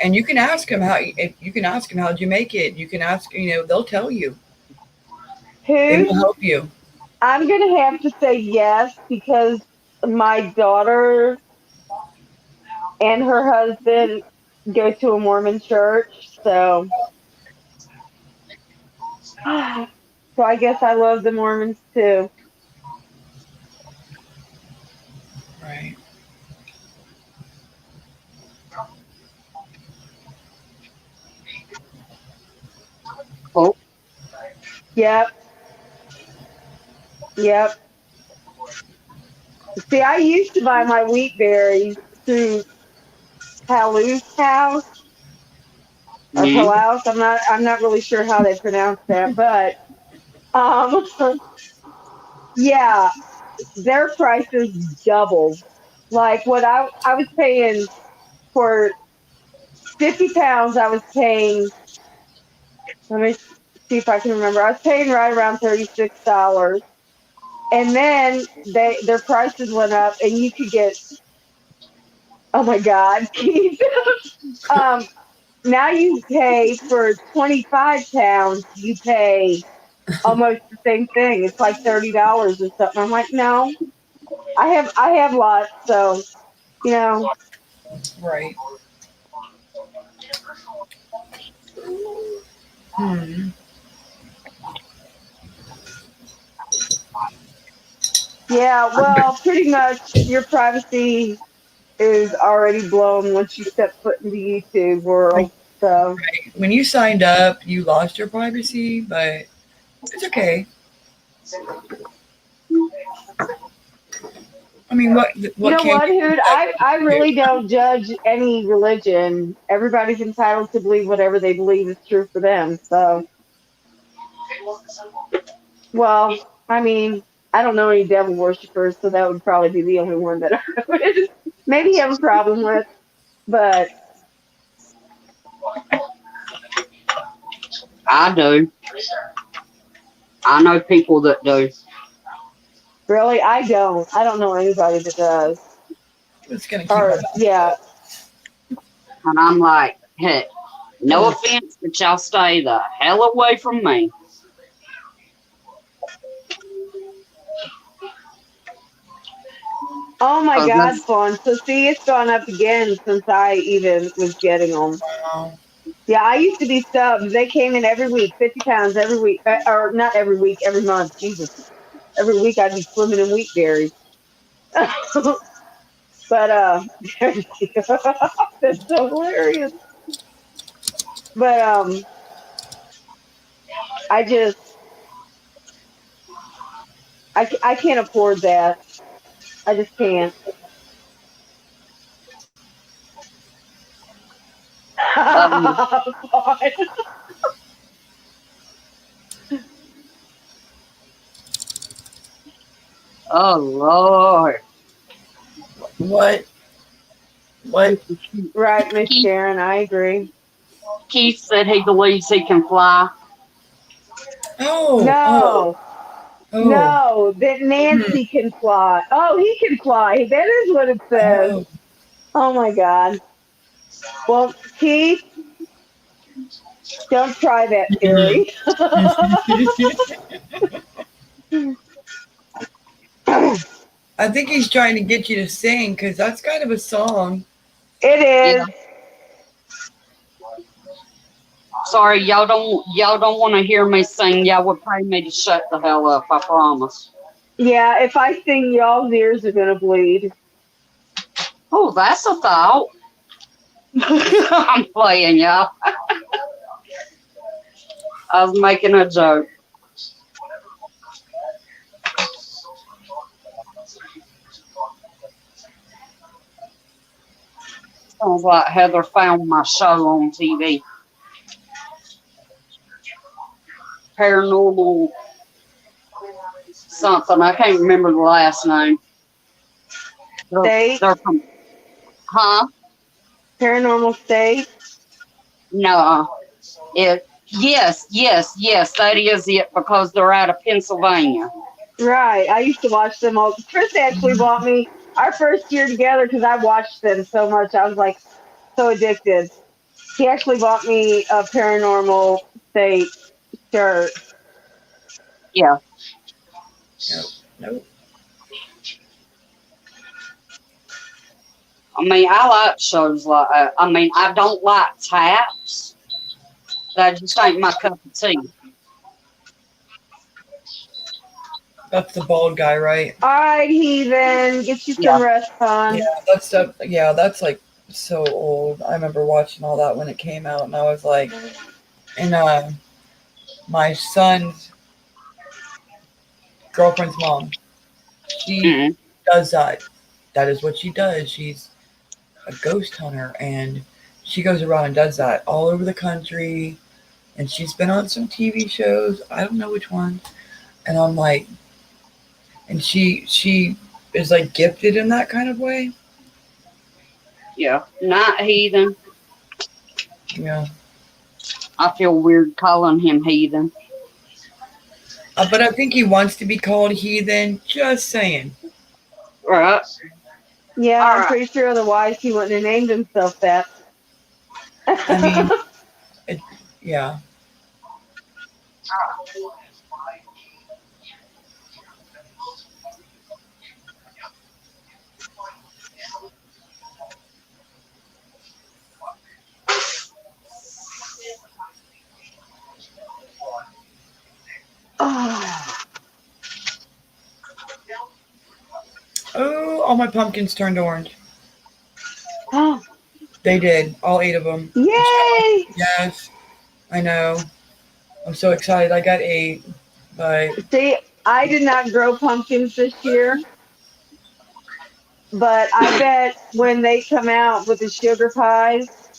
And you can ask them how'd you make it. You can ask, they'll tell you. They Who? will help you. I'm going to have to say yes because my daughter and her husband go to a Mormon church. So, so I guess I love the Mormons too. Right. Oh, Yep. Yep. See, I used to buy my wheat berries through Palou's house or mm, Palaus. I'm not really sure how they pronounce that, but um yeah, their prices doubled. Like what I was paying for 50 pounds, I was paying, let me see if I can remember. I was paying right around $36. And then their prices went up and you could get, oh my God, um now you pay for 25 pounds, you pay almost the same thing. It's like $30 or something. I'm like, no, I have lots, so you know, Right. Hmm. yeah. Well, pretty much your privacy is already blown once you step foot in the YouTube Right. world. So When you signed up, you lost your privacy, but it's okay. I mean, you what know can what, you Hood? I do? really don't judge any religion. Everybody's entitled to believe whatever they believe is true for them. So, well, I mean, I don't know any devil worshippers, so that would probably be the only one that I would maybe have a problem with. But I do. I know people that do. really, I don't. I don't know anybody that does. It's gonna keep my Or mouth yeah, shut. And I'm like, hey, no offense, but y'all stay the hell away from me. Oh my Oh, God, that's Fawn. So see, it's gone up again since I even was getting them. Wow. Yeah, I used to be subs. They came in every week, 50 pounds every week, or not every week, every month. Jesus, every week I'd be swimming in wheat berries. But that's so hilarious. But I just I can't afford that. I just can't. um. Oh Lord. What? What? Right, Miss Keith, Sharon, I agree. Keith said he believes he can fly. Oh, oh, No, oh, no, that hmm, Nancy can fly. Oh, he can fly. That is what it says. oh. Oh my God. Well, Keith, don't try that theory. It I think he's trying to get you to sing because that's kind of a song. Yeah. is. Sorry, y'all don't want to hear me sing. Y'all would pay me to shut the hell up. I promise. Yeah, if I sing, y'all's ears are gonna bleed. Oh, that's a thought. I'm playing, y'all. I was making a joke. Sounds like Heather found my show on TV. Paranormal something. I can't remember the last name. They're, State, they're from, huh? paranormal state. No. It. Yes, yes, yes. That is it because they're out of Pennsylvania. Right. I used to watch them all. Chris actually bought me our first year together because I watched them so much. I was like so addicted. He actually bought me a paranormal state shirt. Yeah. Nope, nope. I mean, I like shows like that. I mean, I don't like taps. That just ain't my cup of tea. That's the bald guy, right? All right, heathen, get you Yeah. some rest, Yeah, hon. that's stuff. Yeah, that's like so old. I remember watching all that when it came out, and I was like, and my son's girlfriend's mom, she Mm. does that. That is what she does. She's a ghost hunter, and she goes around and does that all over the country. And she's been on some TV shows. I don't know which one. And I'm like, and she is like gifted in that kind of way. Yeah. Not heathen. Yeah. I feel weird calling him heathen. But I think he wants to be called heathen. Just saying. Right. Yeah, All I'm right. pretty sure otherwise he wouldn't have named himself that. I mean, it, yeah. Oh, Oh, all my pumpkins turned orange. oh, They did. All 8 of them. yay! Yes, I know. I'm so excited. I got 8, but See, I did not grow pumpkins this year, but I bet when they come out with the sugar pies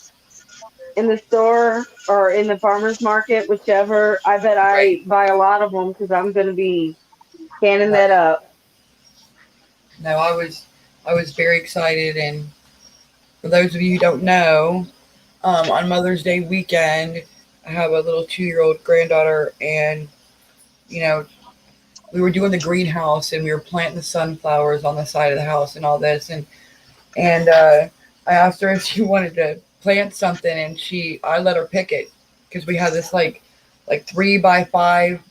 in the store or in the farmer's market, whichever, I bet right. I buy a lot of them because I'm going to be canning that Right. up. No, I was very excited, and for those of you who don't know, on Mother's Day weekend, I have a little 2-year-old granddaughter, and you know, we were doing the greenhouse, and we were planting the sunflowers on the side of the house, and all this, and I asked her if she wanted to plant something, and I let her pick it because we had this like 3 by 5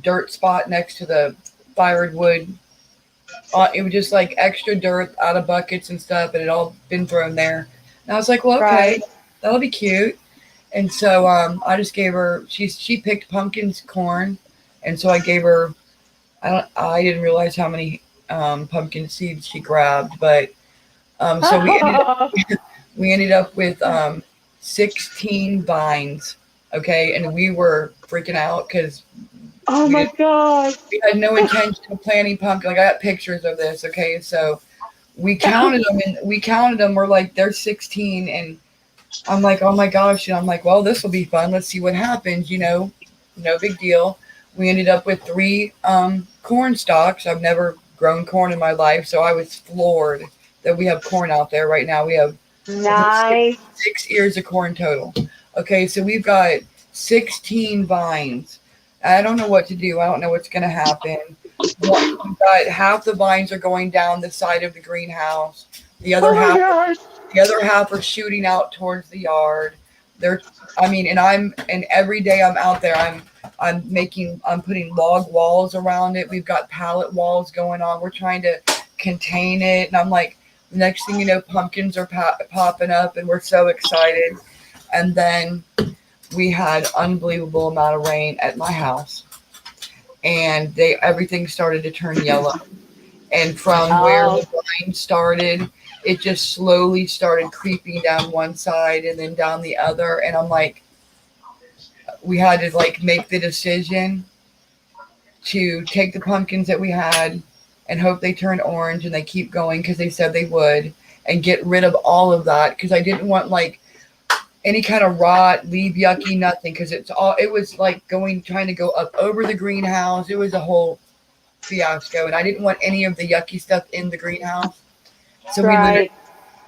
dirt spot next to the firewood It was just like extra dirt out of buckets and stuff, and it all been thrown there. And I was like, well, okay, Right. that'll be cute. And so I just gave her. She picked pumpkins, corn, and so I gave her. I didn't realize how many pumpkin seeds she grabbed, but so we ended up with 16 vines. Okay, and we were freaking out because Oh we my didn't God. we had no intention of planting pumpkin. Like I got pictures of this. Okay, so we counted them and we counted them. We're like, there's 16, and I'm like, oh my gosh, and I'm like, well, this will be fun. Let's see what happens. No big deal. We ended up with 3 corn stalks. I've never grown corn in my life, so I was floored that we have corn out there right now. We have Nice. 6 ears of corn total. Okay, so we've got 16 vines. I don't know what to do. I don't know what's going to happen. We've got half the vines are going down the side of the greenhouse. The other Oh my half, gosh. the other half are shooting out towards the yard. And every day I'm out there. I'm putting log walls around it. We've got pallet walls going on. We're trying to contain it, and I'm like, the next thing you know, pumpkins are popping up, and we're so excited. And then we had unbelievable amount of rain at my house, and everything started to turn yellow. And from where Oh. the vine started, it just slowly started creeping down one side and then down the other. And I'm like, we had to like make the decision to take the pumpkins that we had and hope they turn orange and they keep going because they said they would, and get rid of all of that because I didn't want like any kind of rot, leaf, yucky, nothing, because it was like trying to go up over the greenhouse. It was a whole fiasco, and I didn't want any of the yucky stuff in the greenhouse. So we literally Right.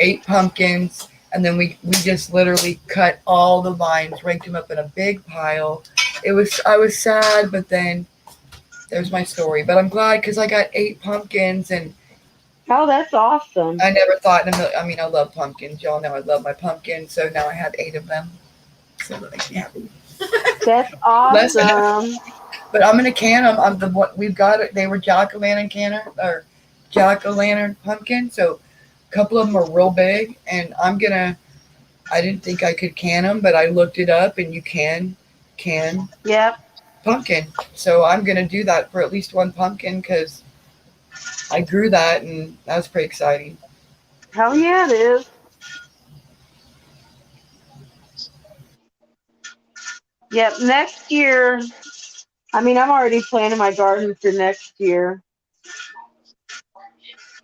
ate pumpkins, and then we just literally cut all the vines, raked them up in a big pile. I was sad, but then there's my story. But I'm glad because I got 8 pumpkins, and Oh, that's awesome. I never thought in a million. I mean, I love pumpkins. Y'all know I love my pumpkins, so now I have 8 of them. So that makes me happy. That's Less than- awesome. But I'm gonna can them. We've got it. They were jack-o'-lantern pumpkin. So a couple of them are real big, and I didn't think I could can them, but I looked it up, and you can Yep. pumpkin. So I'm gonna do that for at least one pumpkin because I grew that, and that was pretty exciting. Hell yeah, it is. Yep. Next year, I mean, I'm already planning my garden for next year.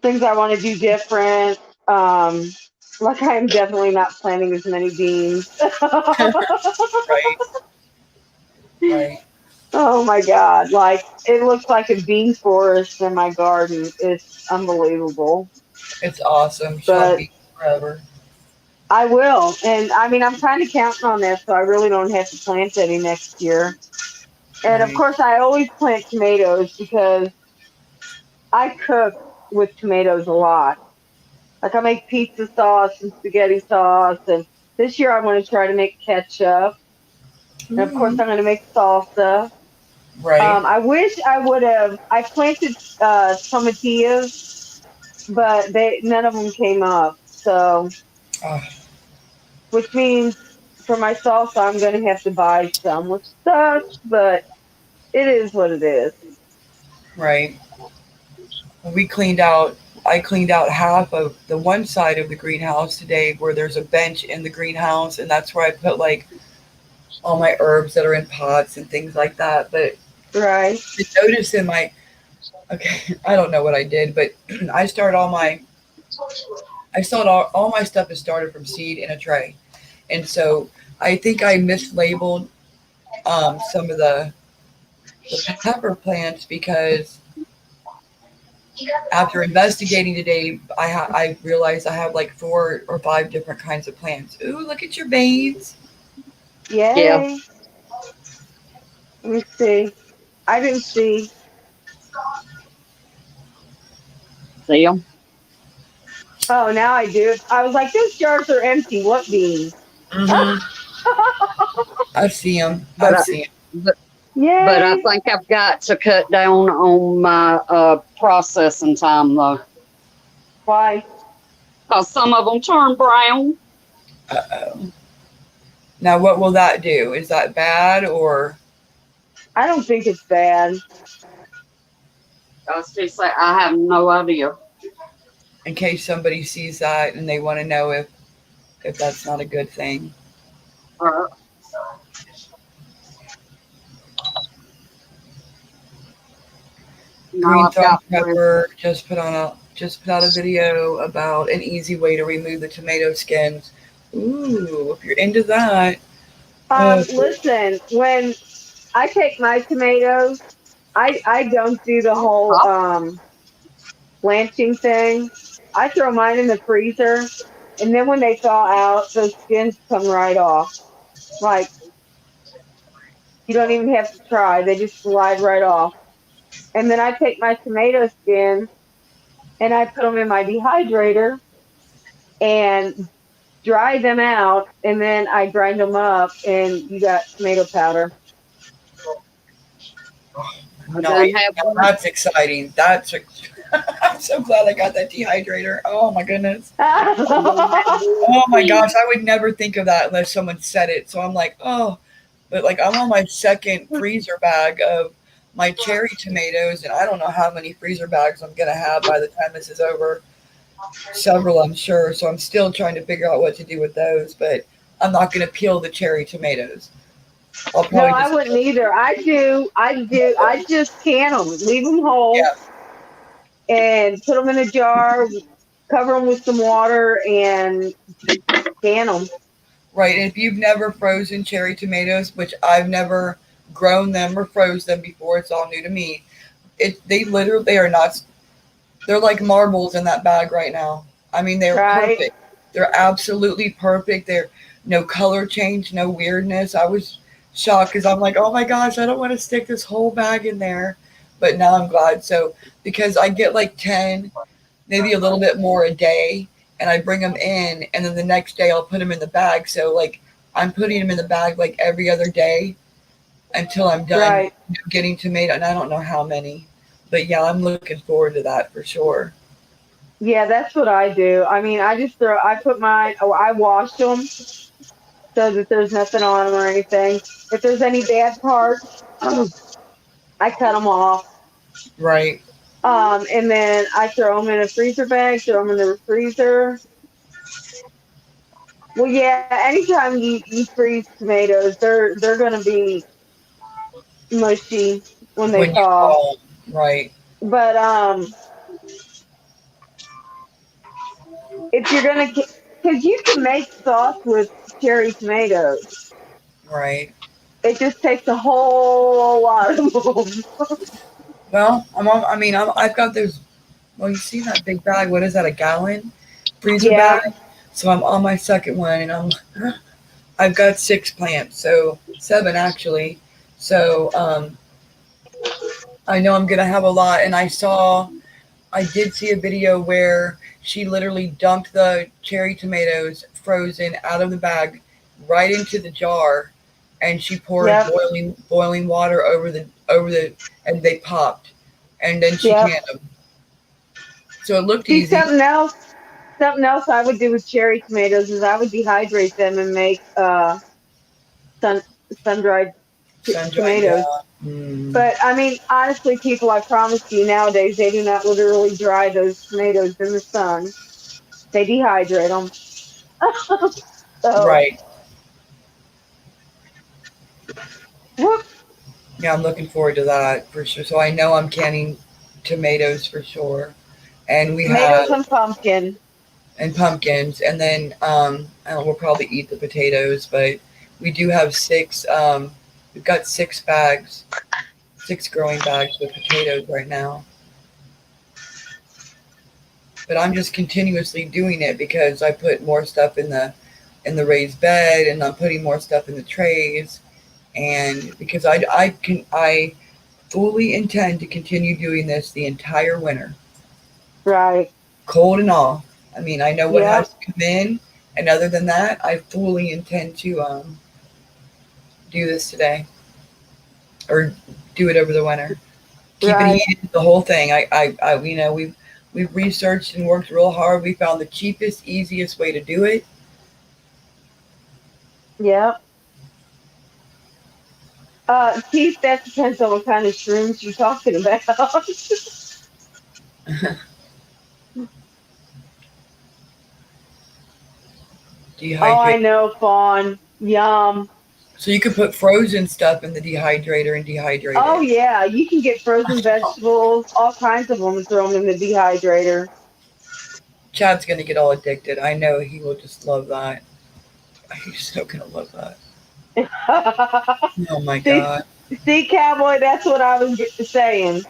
Things I want to do different. Like I am definitely not planting as many beans. Right. Right. Oh my God. Like it looks like a bean forest in my garden. It's unbelievable. It's awesome. But- She'll be forever. I will. And I mean, I'm kind of counting on that so I really don't have to plant any next year. And of Right. course, I always plant tomatoes because I cook with tomatoes a lot. Like I make pizza sauce and spaghetti sauce. And this year I want to try to make ketchup. And of course, I'm going to make salsa. Right. I wish I would have. I planted tomatillas, but none of them came up. So, Oh, which means for my salsa, I'm going to have to buy some, which sucks, but it is what it is. right. I cleaned out half of the one side of the greenhouse today where there's a bench in the greenhouse, and that's where I put like all my herbs that are in pots and things like that. But Right. I noticed I don't know what I did, but I started all my stuff is started from seed in a tray. And so I think I mislabeled some of the pepper plants because after investigating today, I realized I have like 4 or 5 different kinds of plants. Ooh, look at your veins. Yay. Yeah. Let me see. I didn't see. See 'em? Oh, now I do. I was like, those jars are empty. What beans? Mm-hmm. I see them. But I see them. But I Yay! think I've got to cut down on my processing time though, Why? because some of them turn brown. Uh-oh. Now, what will that do? Is that bad or? I don't think it's bad. I was just like, I have no idea. In case somebody sees that and they want to know if that's not a good thing. Uh, now Green I've Thumb got with Pepper just put out a video about an easy way to remove the tomato skins. Ooh, if you're into that. Oh, Listen, when I take my tomatoes, I don't do the whole top. blanching thing. I throw mine in the freezer, and then when they thaw out, those skins come right off. Like you don't even have to try; they just slide right off. And then I take my tomato skins and I put them in my dehydrator and dry them out, and then I grind them up, and you got tomato powder. I nice. done have Now one. that's exciting. I'm so glad I got that dehydrator. Oh my goodness. Oh my gosh, I would never think of that unless someone said it. So I'm like, oh, but like I'm on my second freezer bag of my cherry tomatoes, and I don't know how many freezer bags I'm gonna have by the time this is over. Several, I'm sure. So I'm still trying to figure out what to do with those, but I'm not gonna peel the cherry tomatoes. I'll No, probably I just wouldn't either. I just can them, leave them whole, yeah, and put them in a jar, cover them with some water, and can them. right. And if you've never frozen cherry tomatoes, which I've never grown them or froze them before, it's all new to me. They are not. They're like marbles in that bag right now. I mean, they're Right? perfect. They're absolutely perfect. They're no color change, no weirdness. I was shocked because I'm like, oh my gosh, I don't want to stick this whole bag in there. But now I'm glad. So, because I get like 10, maybe a little bit more a day, and I bring them in, and then the next day I'll put them in the bag. So, like, I'm putting them in the bag like every other day until I'm done Right. getting tomato. And I don't know how many. But yeah, I'm looking forward to that for sure. Yeah, that's what I do. I mean, I put mine, oh, I wash them so that there's nothing on them or anything. If there's any bad parts, I cut them off. Right. And then I throw them in a freezer bag, throw them in the freezer. Well, yeah, anytime you freeze tomatoes, they're gonna be mushy when they When you thaw. call, right, But if you're gonna, because you can make sauce with cherry tomatoes, right. it just takes a whole lot of them. Well, I've got those. Well, you see that big bag? What is that? A gallon freezer Yeah, bag? So I'm on my second one, and I've got 6 plants, so 7 actually. So I know I'm gonna have a lot, and I did see a video where she literally dumped the cherry tomatoes frozen out of the bag right into the jar, and she poured yep, boiling water over the and they popped, and then she yep. canned them. So it looked See, easy. something else I would do with cherry tomatoes is I would dehydrate them and make sun sun dried Sun dried, tomatoes. yeah. Mm, But I mean, honestly, people, I promise you, nowadays they do not literally dry those tomatoes in the sun. They dehydrate them. So, right. whoop. Yeah, I'm looking forward to that for sure. So I know I'm canning tomatoes for sure, and we have Tomatoes and pumpkin. and pumpkins, and then we'll probably eat the potatoes, but we do have 6. We've got 6 bags, 6 growing bags with potatoes right now. But I'm just continuously doing it because I put more stuff in the raised bed, and I'm putting more stuff in the trays, and because I fully intend to continue doing this the entire winter, Right. cold and all. I mean, I know what Yep. has to come in, and other than that, I fully intend to do this today. or do it over the winter. Keep it Right. heated, the whole thing. You know, we've researched and worked real hard. We found the cheapest, easiest way to do it. Yep. Keith, that depends on what kind of shrooms you're talking about. Oh, I Dehydrate. know, Fawn. Yum. So you could put frozen stuff in the dehydrator and dehydrate Oh it. yeah, you can get frozen vegetables, all kinds of them, and throw them in the dehydrator. Chad's gonna get all addicted. I know he will just love that. He's so gonna love that. Oh my see, god. see, cowboy, that's what I was saying.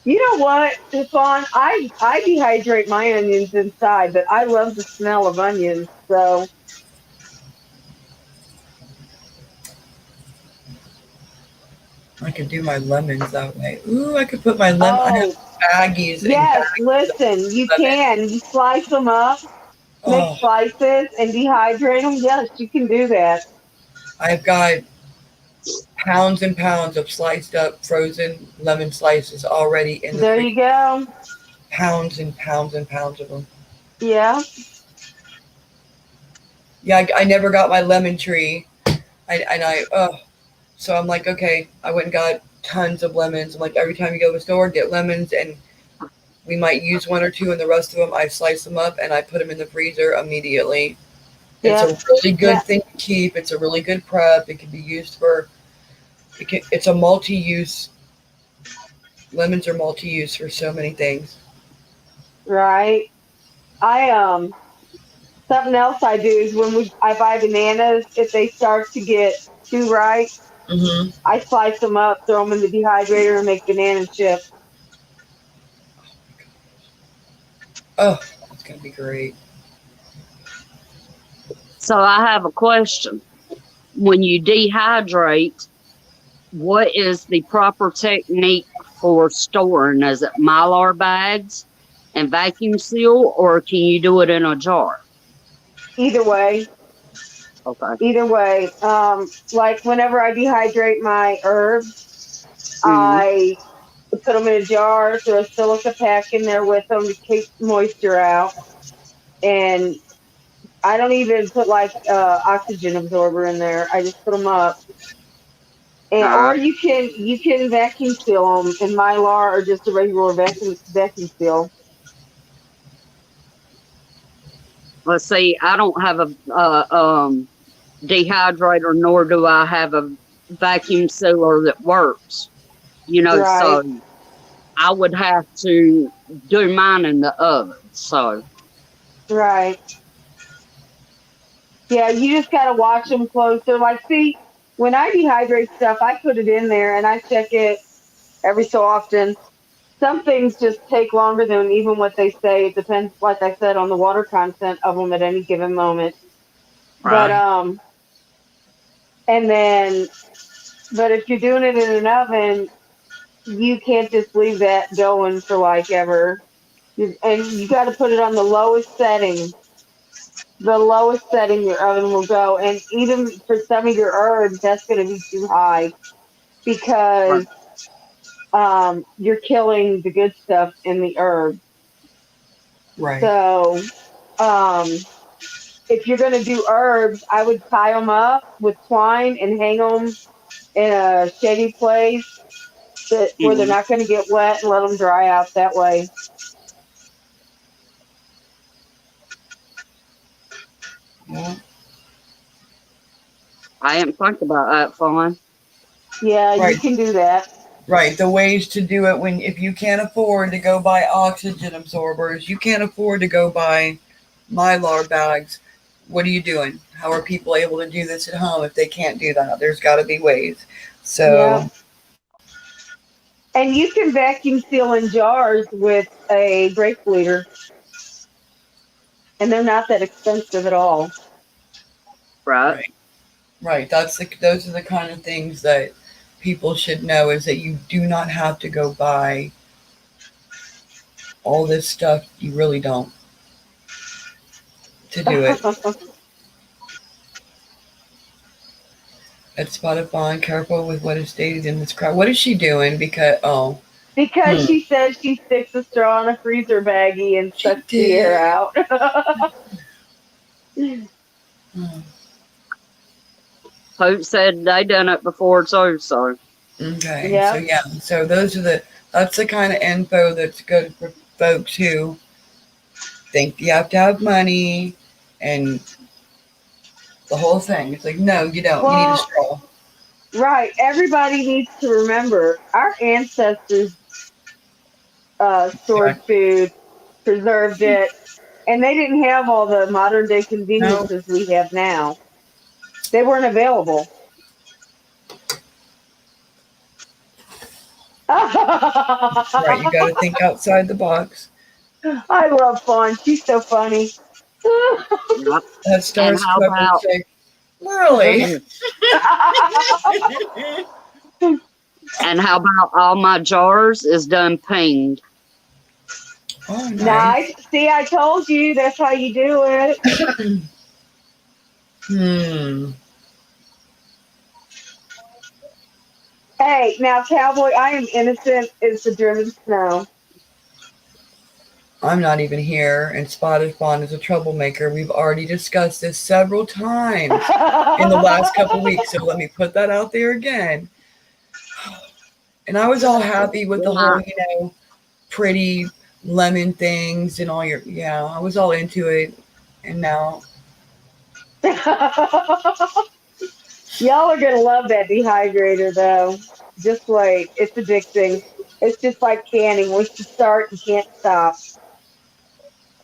You know what, Fawn? I dehydrate my onions inside, but I love the smell of onions. So I could do my lemons that way. Ooh, I could put my lemon. I have oh baggies and yes, baggies of listen, you lemon. can. You slice them up, make Oh, slices, and dehydrate them. Yes, you can do that. I've got pounds and pounds of sliced up frozen lemon slices already in the There freezer. you go. Pounds and pounds and pounds of them. Yeah. Yeah, I never got my lemon tree. So I'm like, okay, I went and got tons of lemons. I'm like, every time you go to the store, get lemons, and we might use one or two, and the rest of them, I slice them up and I put them in the freezer immediately. It's Yep. a really good Now, thing to keep. It's a really good prep. It can be used for. It's a multi-use. Lemons are multi-use for so many things. right. I something else I do is when I buy bananas, if they start to get too ripe, Mm-hmm. I slice them up, throw them in the dehydrator, and make banana chips. Oh, it's gonna be great. So I have a question. When you dehydrate, what is the proper technique for storing? Is it Mylar bags and vacuum seal, or can you do it in a jar? Either way, Okay. either way. Like whenever I dehydrate my herbs, Hmm. I put them in a jar, throw a silica pack in there with them to keep moisture out, and I don't even put like oxygen absorber in there. I just put them up. And, or you can vacuum seal them in Mylar or just a regular vacuum seal. Let's see. I don't have a dehydrator, nor do I have a vacuum sealer that works. Right, So I would have to do mine in the oven. So right. Yeah, you just gotta watch them closer. Like, see, when I dehydrate stuff, I put it in there and I check it every so often. Some things just take longer than even what they say. It depends, like I said, on the water content of them at any given moment. But right. and then, but if you're doing it in an oven, you can't just leave that going for like ever. And you got to put it on the lowest setting. The lowest setting your oven will go, and even for some of your herbs, that's going to be too high Right. because you're killing the good stuff in the herb. Right. So um, if you're going to do herbs, I would tie them up with twine and hang them in a shady place where they're Mhm. not going to get wet, and let them dry out that way. Yeah. I didn't think about that, Fawn. Yeah, you Right. can do that. Right. The ways to do it when if you can't afford to go buy oxygen absorbers, you can't afford to go buy Mylar bags. What are you doing? How are people able to do this at home if they can't do that? There's got to be ways. Yeah. So, And you can vacuum seal in jars with a brake bleeder, and they're not that expensive at all. Right. right. Right. Those are the kind of things that people should know is that you do not have to go buy all this stuff. You really don't to do it. At Spotted Fawn, careful with what is stated in this crowd. What is she doing? Because Because she says she sticks a straw in a freezer baggie and she sucks the air did. out. Hmm. Hope said they done it before too, so Okay, so Yep. yeah, so that's the kind of info that's good for folks who think you have to have money and the whole thing. It's like, no, you don't. You need a Well, straw. right. Everybody needs to remember our ancestors Yeah. stored food, preserved it, and they didn't have all the modern day No, conveniences we have now. They weren't available. right. You got to think outside the box. I love Fawn. She's so funny. yep. That And Stars how Pepper about chick. Really? and how about all my jars is done pinged? Oh, nice. Nice. See, I told you that's how you do it. Hey, now, Cowboy, I am innocent as the driven snow. I'm not even here, and Spotted Fawn is a troublemaker. We've already discussed this several times in the last couple weeks, so let me put that out there again. And I was all happy with the whole, pretty lemon things and all yeah, I was all into it. And now, Y'all are going to love that dehydrator, though. Just wait. It's addicting. It's just like canning. Once you start, you can't stop.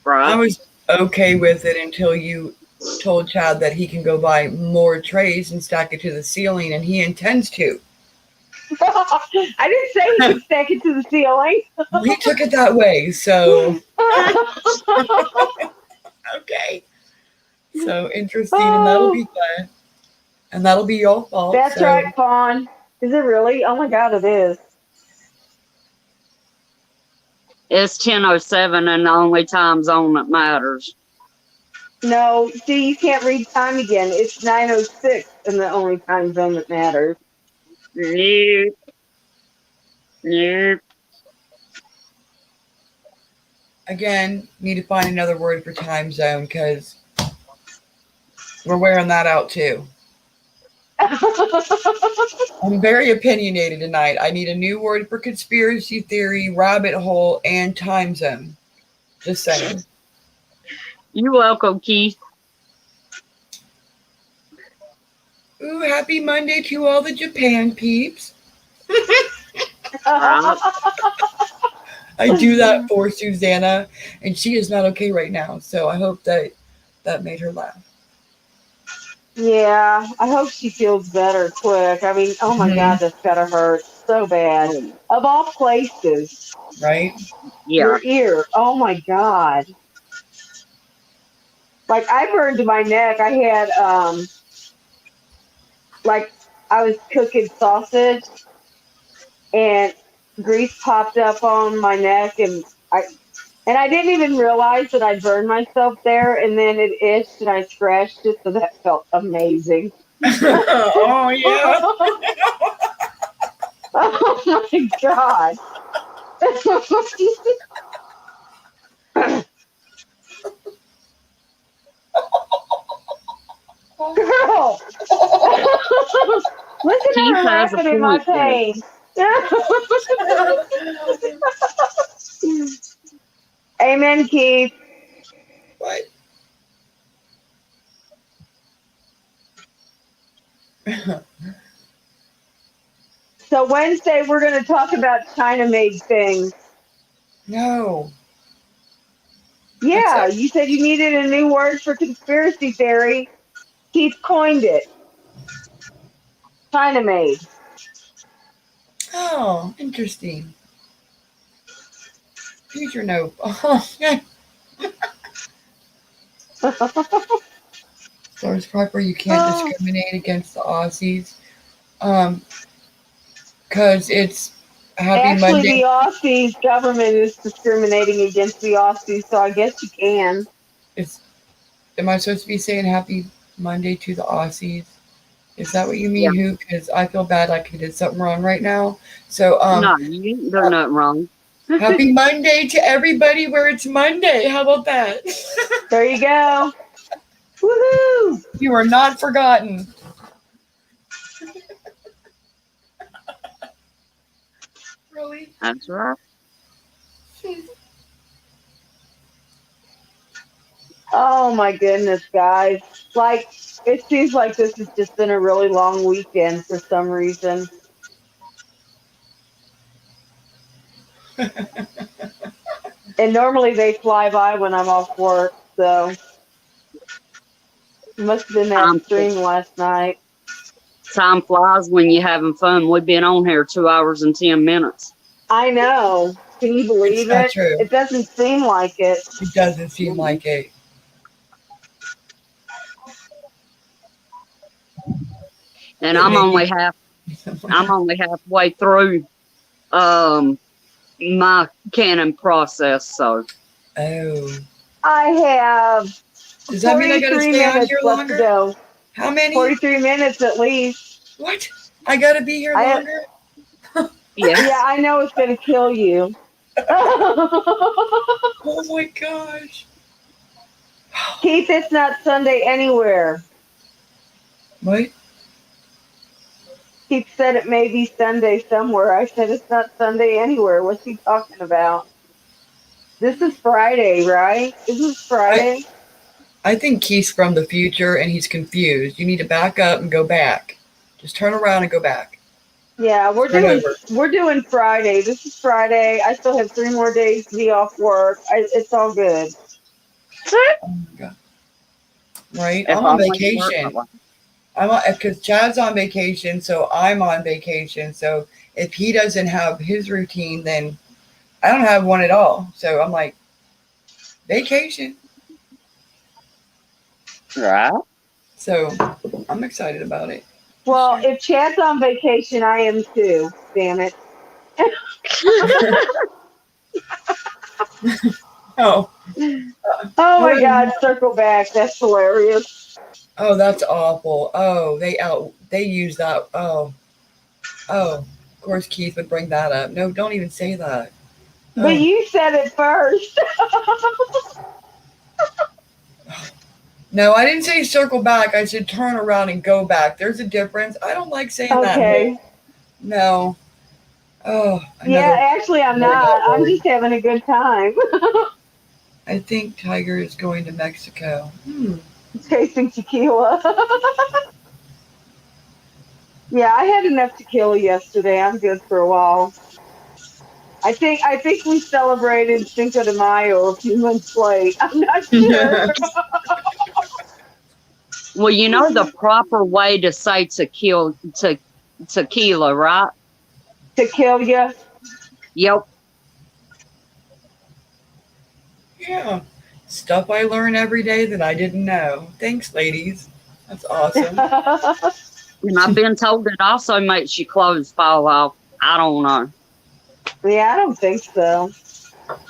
I Right? was okay with it until you told Chad that he can go buy more trays and stack it to the ceiling, and he intends to. I didn't say he could stack it to the ceiling. He took it that way, so okay. So interesting, and that'll be fun. And that'll be your fault. That's so. right, Fawn. Is it really? Oh my God, it is. It's 10:07 and the only time zone that matters. No, see, you can't read time again. It's 9:06 and the only time zone that matters. Nope. Nope. Again, need to find another word for time zone because we're wearing that out too. I'm very opinionated tonight. I need a new word for conspiracy theory, rabbit hole, and time zone. Just saying. You're welcome, Keith. Ooh, happy Monday to all the Japan peeps. I do that for Susanna, and she is not okay right now. So I hope that made her laugh. Yeah, I hope she feels better quick. I mean, oh my God, that's gotta hurt so bad. Of all places, Right? Yeah. your ear. Oh my God. Like I burned my neck. I had like I was cooking sausage and grease popped up on my neck and I didn't even realize that I burned myself there, and then it itched, and I scratched it, so that felt amazing. Oh, yeah. Oh my God. Girl, listen to Keith her has a laughing in my point there. pain. Amen, Keith. What? So Wednesday we're going to talk about China-made things. No. Yeah, What's you said you needed a new word for conspiracy theory. Keith coined it. China-made. Oh, interesting. Future note. Oh, yeah. Stars Proper, you can't discriminate against the Aussies. Because it's Happy Actually, Monday. the Aussies government is discriminating against the Aussies, so I guess you can. Am I supposed to be saying Happy Monday to the Aussies? Is that what you Yeah. mean, Who? Because I feel bad like I did something wrong right now. So, No, you didn't do nothing wrong. happy Monday to everybody where it's Monday. How about that? There you go. Woohoo! You are not forgotten. Really? That's right. Oh my goodness, guys. Like, it seems like this has just been a really long weekend for some reason. And normally they fly by when I'm off work, so it must have been that Time, stream last night. time flies when you're having fun. We've been on here 2 hours and 10 minutes. I know. Can you It's believe not it? true. It doesn't seem like it. It doesn't seem like it. And It I'm made only me- halfway through my canning process. So Oh. I have Does that mean I gotta 43 stay on minutes here left to longer? go. How many? 43 minutes at least. What? I gotta be here I have- longer? yes. Yeah, I know it's going to kill you. Oh my gosh. Keith, it's not Sunday anywhere. What? Keith said it may be Sunday somewhere. I said it's not Sunday anywhere. What's he talking about? This is Friday, right? Is this Friday? I think Keith's from the future and he's confused. You need to back up and go back. Just turn around and go back. Yeah, Start over. we're doing Friday. This is Friday. I still have 3 more days to be off work. It's all good. Oh my God. Right? If I'm I on went to vacation. work, Because Chad's on vacation, so I'm on vacation. So if he doesn't have his routine, then I don't have one at all. So I'm like, vacation. right? So I'm excited about it. Well, if Chad's on vacation, I am too. Damn it. Oh, Oh my God, circle back. That's hilarious. oh, that's awful. Oh, they use that. Oh, of course Keith would bring that up. No, don't even say that. But Oh, you said it first. no, I didn't say circle back. I said turn around and go back. There's a difference. I don't like saying that. Okay. No. Oh, Yeah, another. actually, I'm More not. that I'm word. just having a good time. I think Tiger is going to Mexico. Tasting tequila. Yeah, I had enough tequila yesterday. I'm good for a while. I think we celebrated Cinco de Mayo a few months late. I'm not sure. Well, you know the proper way to say tequila, right? Tequila. Yep. Yeah. Stuff I learn every day that I didn't know. Thanks, ladies. That's awesome. And I've been told it also makes your clothes fall off. I don't know. Yeah, I don't think so.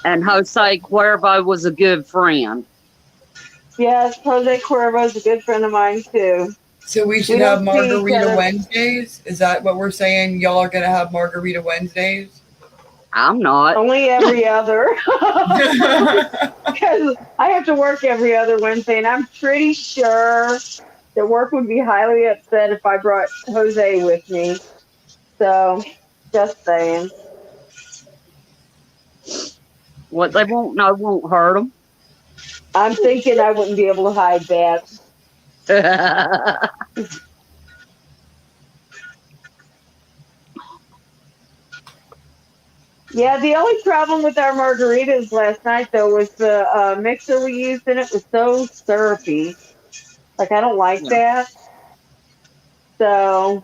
And Jose Cuervo was a good friend. Yes, Jose Cuervo's a good friend of mine too. So we should We have don't see each Margarita other. Wednesdays? Is that what we're saying? Y'all are going to have Margarita Wednesdays? I'm not. Only every other. Because I have to work every other Wednesday, and I'm pretty sure that work would be highly upset if I brought Jose with me. So, just saying. What they won't know won't hurt them. I'm thinking I wouldn't be able to hide that. Yeah, the only problem with our margaritas last night, though, was the mixer we used in it was so syrupy. Like, I don't like that. So,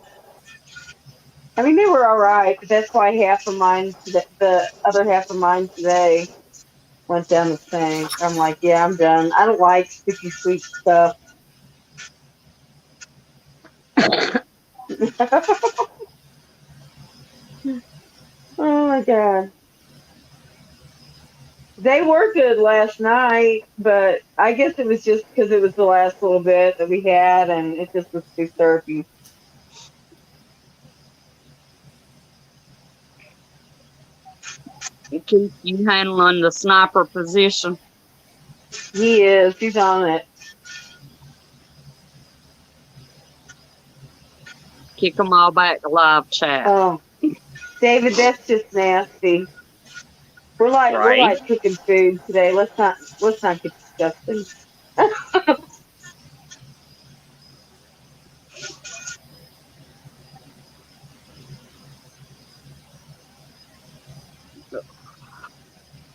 I mean, they were all right, but that's why half of mine, the other half of mine today went down the sink. I'm like, yeah, I'm done. I don't like sticky sweet stuff. Oh my God. They were good last night, but I guess it was just because it was the last little bit that we had and it just was too syrupy. Keep you handling the sniper position. He is. He's on it. Kick them all back to live chat. Oh, David, that's just nasty. We're Right. like cooking food today. Let's not get disgusting.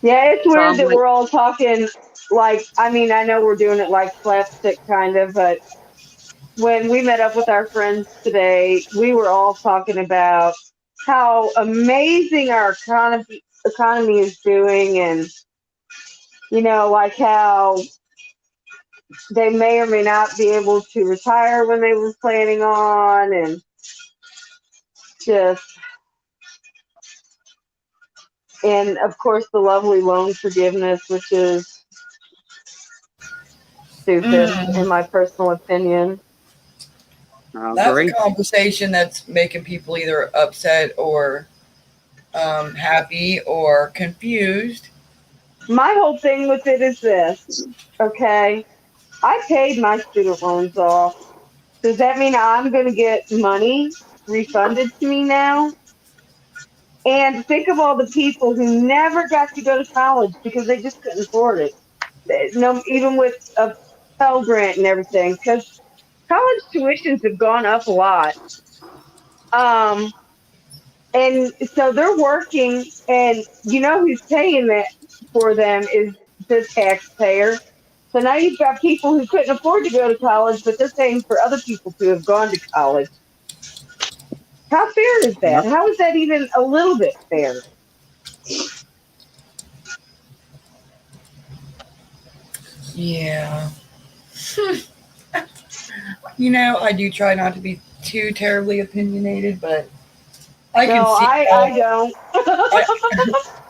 Yeah, it's weird I'm that like, we're all talking like, I mean, I know we're doing it like slapstick kind of, but when we met up with our friends today, we were all talking about how amazing our economy is doing, and like how they may or may not be able to retire when they were planning on, and just and of course the lovely loan forgiveness, which is stupid in my personal opinion. I That's a agree. conversation that's making people either upset or happy or confused. My whole thing with it is this, okay? I paid my student loans off. Does that mean I'm going to get money refunded to me now? And think of all the people who never got to go to college because they just couldn't afford it. No, even with a Pell Grant and everything, because college tuitions have gone up a lot. Um, and so they're working, and who's paying that for them is the taxpayer. So now you've got people who couldn't afford to go to college, but they're paying for other people to have gone to college. How fair is that? How is that even a little bit fair? Yeah. I do try not to be too terribly opinionated, but I can No, see I don't.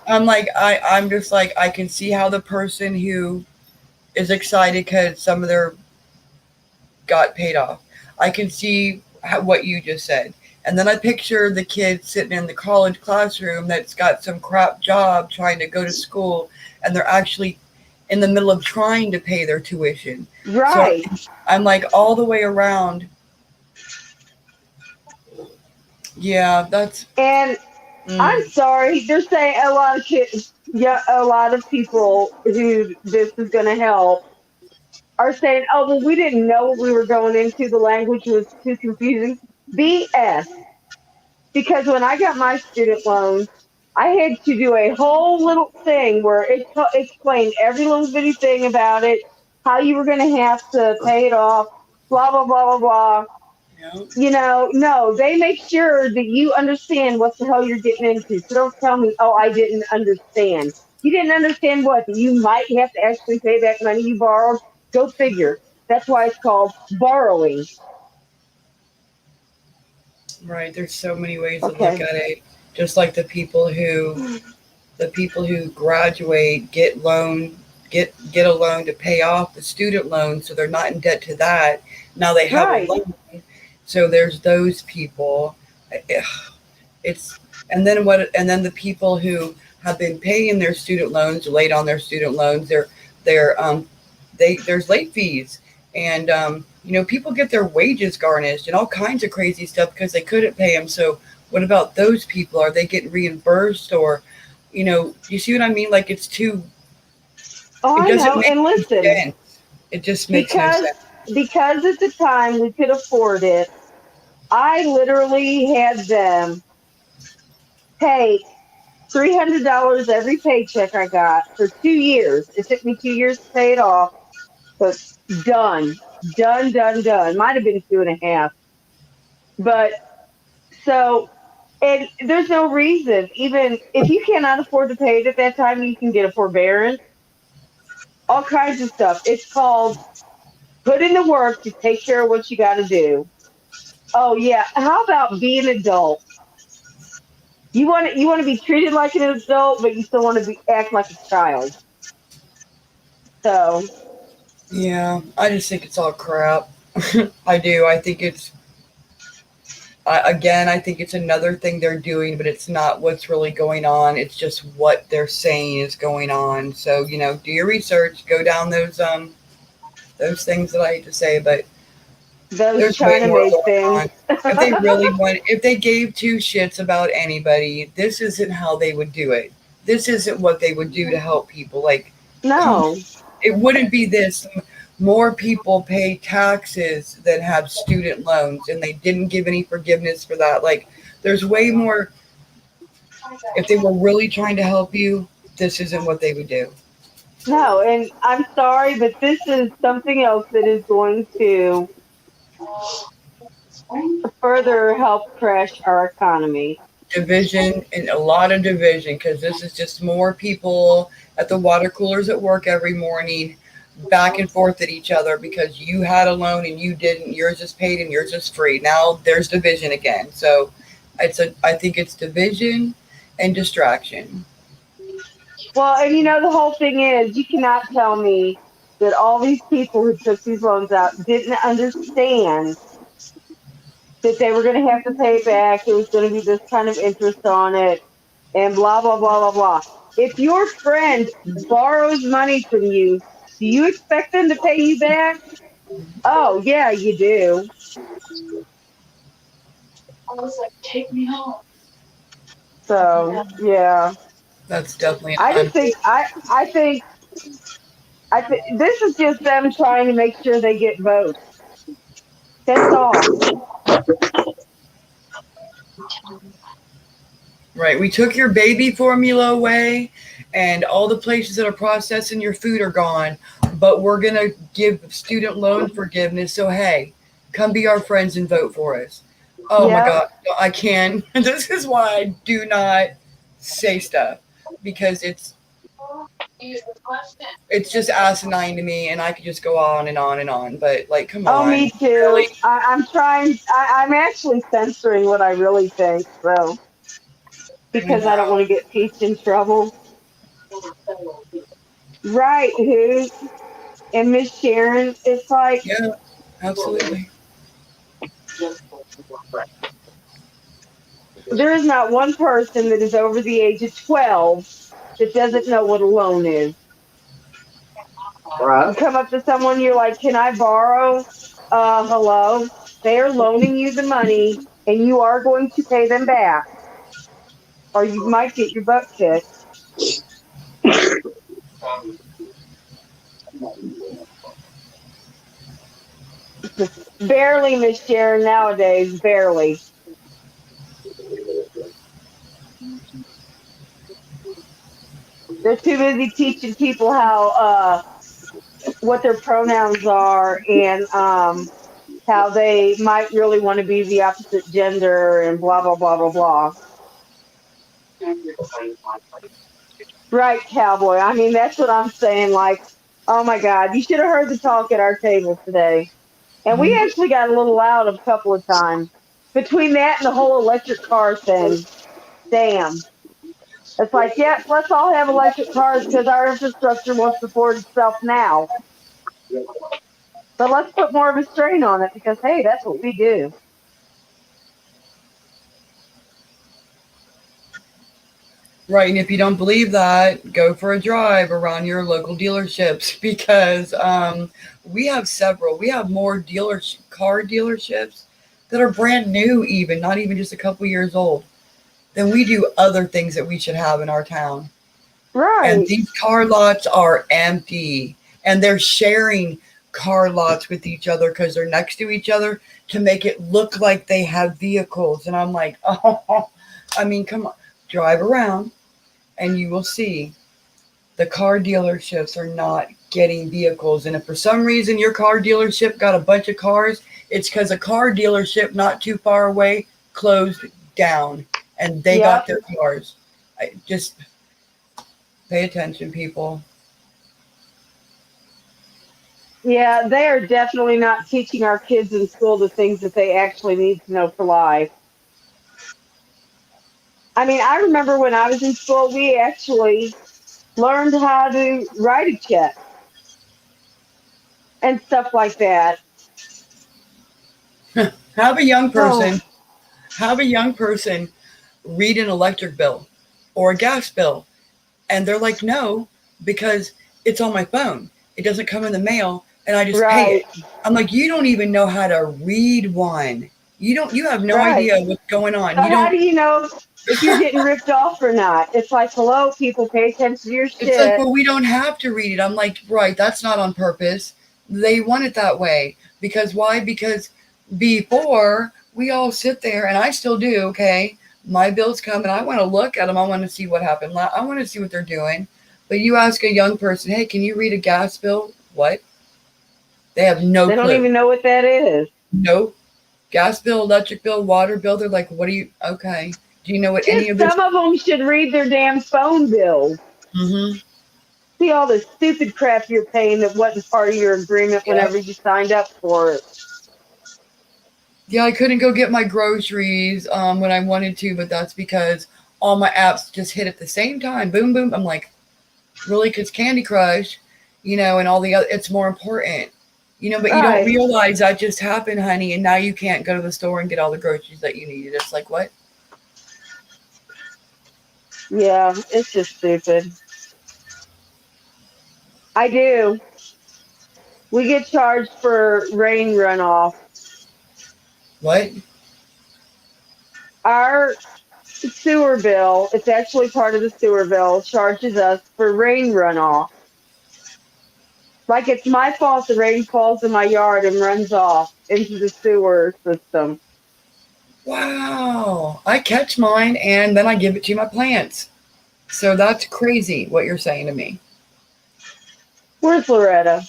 I'm just like, I can see how the person who is excited because some of their got paid off. I can see what you just said. And then I picture the kid sitting in the college classroom that's got some crap job trying to go to school, and they're actually in the middle of trying to pay their tuition. Right. So I'm like, all the way around. Yeah, that's. And I'm sorry, they're saying a lot of kids, yeah, a lot of people who this is going to help are saying, oh, well, we didn't know what we were going into. The language was too confusing. BS. Because when I got my student loans, I had to do a whole little thing where it explained every little bitty thing about it, how you were going to have to pay it off, blah, blah, blah, blah, blah. No, they make sure that you understand what the hell you're getting into. So don't tell me, oh, I didn't understand. You didn't understand what? That you might have to actually pay back money you borrowed? Go figure. That's why it's called borrowing. Right, there's so many ways to look Okay. at it. Just like the people who graduate get a loan to pay off the student loan, so they're not in debt to that. Now they have Right. a loan, so there's those people. It's and then the people who have been paying their student loans, late on their student loans, there's late fees, and people get their wages garnished and all kinds of crazy stuff because they couldn't pay them. So what about those people? Are they getting reimbursed, or you see what I mean? Like, it's too. Oh, It I doesn't know. make And listen, sense. It just makes no because sense. because at the time we could afford it, I literally had them take $300 every paycheck I got for 2 years. It took me 2 years to pay it off, but done, done, done, done. Might have been 2.5, but so. And there's no reason, even if you cannot afford to pay it at that time, you can get a forbearance, all kinds of stuff. It's called put in the work to take care of what you got to do. Oh yeah, how about be an adult? You want to be treated like an adult, but you still want to act like a child. So Yeah, I just think it's all crap. I do. I think it's Again, I think it's another thing they're doing, but it's not what's really going on. It's just what they're saying is going on. So, do your research, go down those things that I hate to say, but Those there's way China more made going things. on. If they gave two shits about anybody, this isn't how they would do it. This isn't what they would do to help people. Like, come on. No. It wouldn't be this. More people pay taxes than have student loans, and they didn't give any forgiveness for that. Like, there's way more. If they were really trying to help you, this isn't what they would do. No, and I'm sorry, but this is something else that is going to further help crash our economy. Division, and a lot of division, because this is just more people at the water coolers at work every morning, back and forth at each other because you had a loan and you didn't. Yours is paid and yours is free. Now there's division again. So I think it's division and distraction. Well, and the whole thing is, you cannot tell me that all these people who took these loans out didn't understand that they were going to have to pay back. It was going to be this kind of interest on it, and blah, blah, blah, blah, blah. If your friend borrows money from you, do you expect them to pay you back? Oh, yeah, you do. So, yeah. That's definitely I just think, I think this is just them trying to make sure they get votes. That's all. right. We took your baby formula away, and all the places that are processing your food are gone. But we're gonna give student loan forgiveness. So hey, come be our friends and vote for us. Oh my Yep. God, I can. This is why I do not say stuff, because it's just asinine to me, and I could just go on and on and on. But like, come Oh, on, me too. really? I'm trying. I'm actually censoring what I really think, so because I don't want to get Peach in trouble. Right, who and Miss Sharon, it's like Yeah, absolutely. there is not one person that is over the age of 12 that doesn't know what a loan is. You Right. come up to someone, you're like, "Can I borrow?" Hello. They are loaning you the money, and you are going to pay them back, or you might get your butt kicked. Barely, Miss Sharon, nowadays, barely. They're too busy teaching people how what their pronouns are, and how they might really want to be the opposite gender, and blah blah blah blah blah. Right, cowboy. I mean, that's what I'm saying. Like, oh my God, you should have heard the talk at our table today. And we actually got a little loud a couple of times. Between that and the whole electric car thing, damn. It's like, yeah, let's all have electric cars because our infrastructure won't support itself now. But let's put more of a strain on it because, hey, that's what we do. Right, and if you don't believe that, go for a drive around your local dealerships, because we have several. We have more car dealerships that are brand new, even not even just a couple years old, than we do other things that we should have in our town. And Right. these car lots are empty, and they're sharing car lots with each other because they're next to each other to make it look like they have vehicles. And I'm like, oh, I mean, come on, drive around and you will see the car dealerships are not getting vehicles. And if for some reason your car dealership got a bunch of cars, it's because a car dealership not too far away closed down and they got their cars. Just pay attention, people. Yeah, they are definitely not teaching our kids in school the things that they actually need to know for life. I mean, I remember when I was in school, we actually learned how to write a check and stuff like that. Have a young Oh, person have a young person read an electric bill or a gas bill, and they're like, no, because it's on my phone. It doesn't come in the mail, and I just pay it. Right. I'm like, you don't even know how to read one. You have no Right. idea what's going on. So You how don't. do you know if you're getting ripped off or not? It's like, hello, people, pay attention to your It's like, shit. well, we don't have to read it. I'm like, right, that's not on purpose. They want it that way. Because why? Because before we all sit there, and I still do, okay? My bills come and I want to look at them. I want to see what happened. I want to see what they're doing. But you ask a young person, hey, can you read a gas bill? What? They have no They clue. don't even know what that is. No. Gas bill, electric bill, water bill. They're like, what are you? Okay. Do you know what any Just of this? some of them should read their damn phone bills. Mm-hmm. See all the stupid crap you're paying that wasn't part of your agreement Yeah. whenever you signed up for it. Yeah, I couldn't go get my groceries when I wanted to, but that's because all my apps just hit at the same time. Boom, boom. I'm like, really? Because Candy Crush, and all the other, it's more important. But you don't Right. realize that just happened, honey, and now you can't go to the store and get all the groceries that you needed. It's like, what? Yeah, it's just stupid. I do. We get charged for rain runoff. What? Our sewer bill, it's actually part of the sewer bill, charges us for rain runoff. Like it's my fault the rain falls in my yard and runs off into the sewer system. Wow. I catch mine and then I give it to my plants. So that's crazy what you're saying to me. Where's Loretta?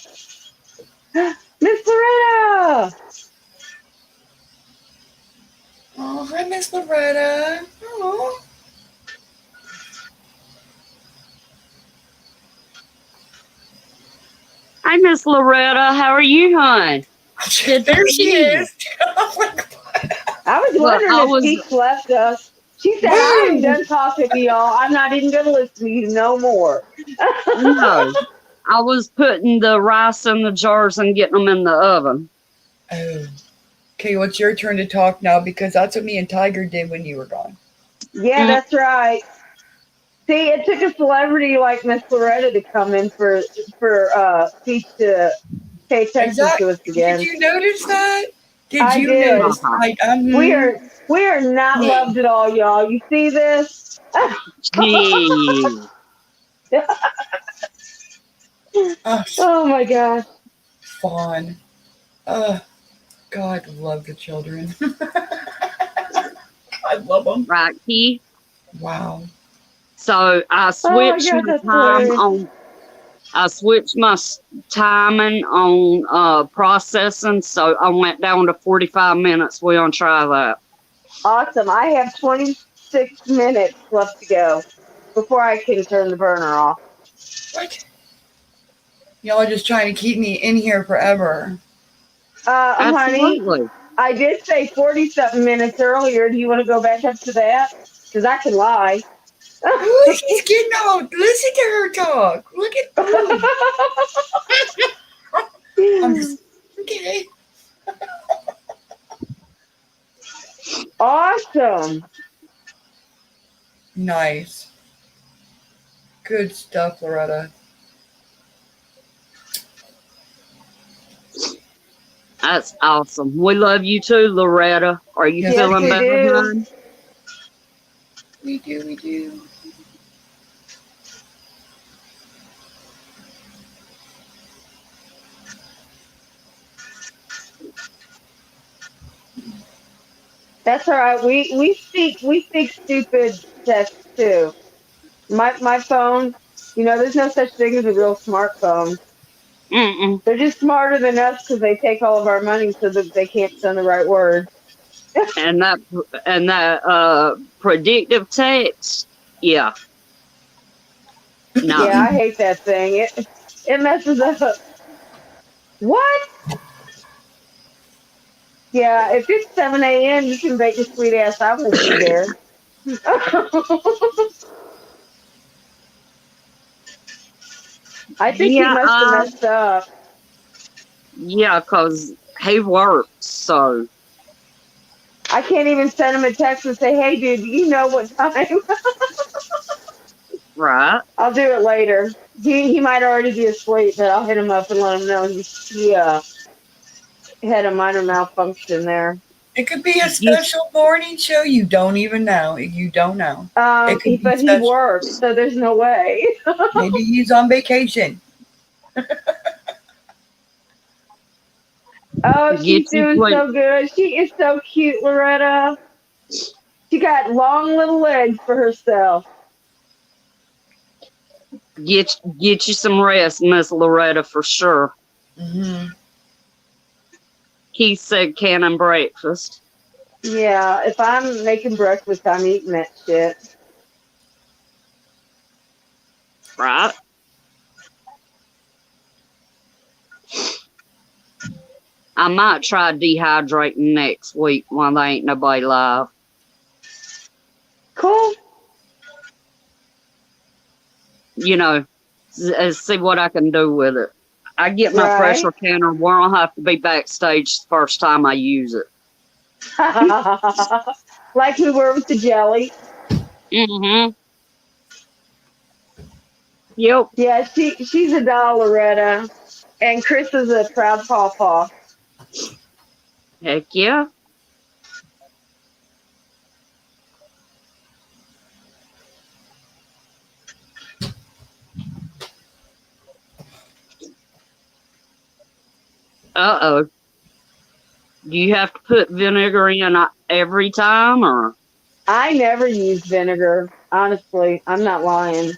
Miss Loretta! Oh, hi, Miss Loretta. Oh. Hi, Miss Loretta. How are you, hon? There she is. I was Well, wondering I if was- Peach left us. She said, I am done talking to y'all. I'm not even going to listen to you no more. No, I was putting the rice in the jars and getting them in the oven. Oh. Okay, well, it's your turn to talk now because that's what me and Tiger did when you were gone. Yeah, that's right. See, it took a celebrity like Miss Loretta to come in for Peach to pay attention to us again. Did you notice that? I you did. notice? We are not loved at all, y'all. You see this? Gee. Oh my gosh. Fawn. God love the children. I love them. Right, Key? Wow. So I switched God, my that's time hilarious. on. I switched my timing on processing, so I went down to 45 minutes. We're gonna try that. Awesome. I have 26 minutes left to go before I can turn the burner off. What? Y'all are just trying to keep me in here forever. Honey, Absolutely. I did say 40-something minutes earlier. Do you want to go back up to that? Because I can lie. Look, she's getting old. Listen to her talk. Look at okay. Awesome. Nice. Good stuff, Loretta. That's awesome. We love you too, Loretta. Are you Yes, feeling we better, do. hon? We do. That's all right. We speak stupid text too. My phone, there's no such thing as a real smartphone. Mm-mm. They're just smarter than us because they take all of our money so that they can't send the right word. And that predictive text, yeah. No. Yeah, I hate that thing. It messes up. What? Yeah, if it's 7 a.m., you can bake your sweet ass. I won't be there. I think he Yeah, must have messed up. Yeah, because he works, so. I can't even send him a text and say, "Hey, dude, do you know what time?" Right. I'll do it later. He might already be asleep, but I'll hit him up and let him know he had a minor malfunction there. It could be a Get, special morning show. You don't even know. You don't know. It could be But he special. works, so there's no way. Maybe he's on vacation. Oh, get she's you doing like, so good. She is so cute, Loretta. She got long little legs for herself. get you some rest, Miss Loretta, for sure. Hmm. He said cannon breakfast. Yeah, if I'm making breakfast, I'm eating that shit. Right. I might try dehydrating next week while there ain't nobody live. Cool. You know, see what I can do with it. I get my Right. pressure canner where I'll have to be backstage the first time I use it. Like we were with the jelly. Mm-hmm. Yep. Yeah, she's a doll, Loretta. And Chris is a proud pawpaw. Heck yeah. Uh-oh. Do you have to put vinegar in every time, or? I never use vinegar, honestly. I'm not lying.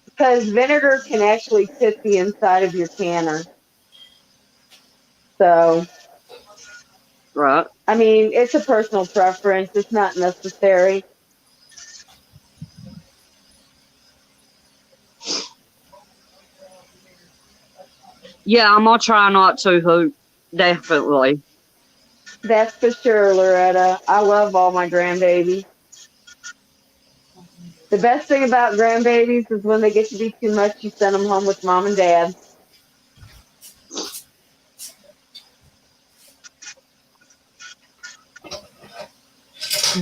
Because vinegar can actually tip the inside of your canner. So, Right. I mean, it's a personal preference. It's not necessary. Yeah, I'm gonna try not to hoop. Definitely. That's for sure, Loretta. I love all my grandbabies. The best thing about grandbabies is when they get to be too much, you send them home with mom and dad.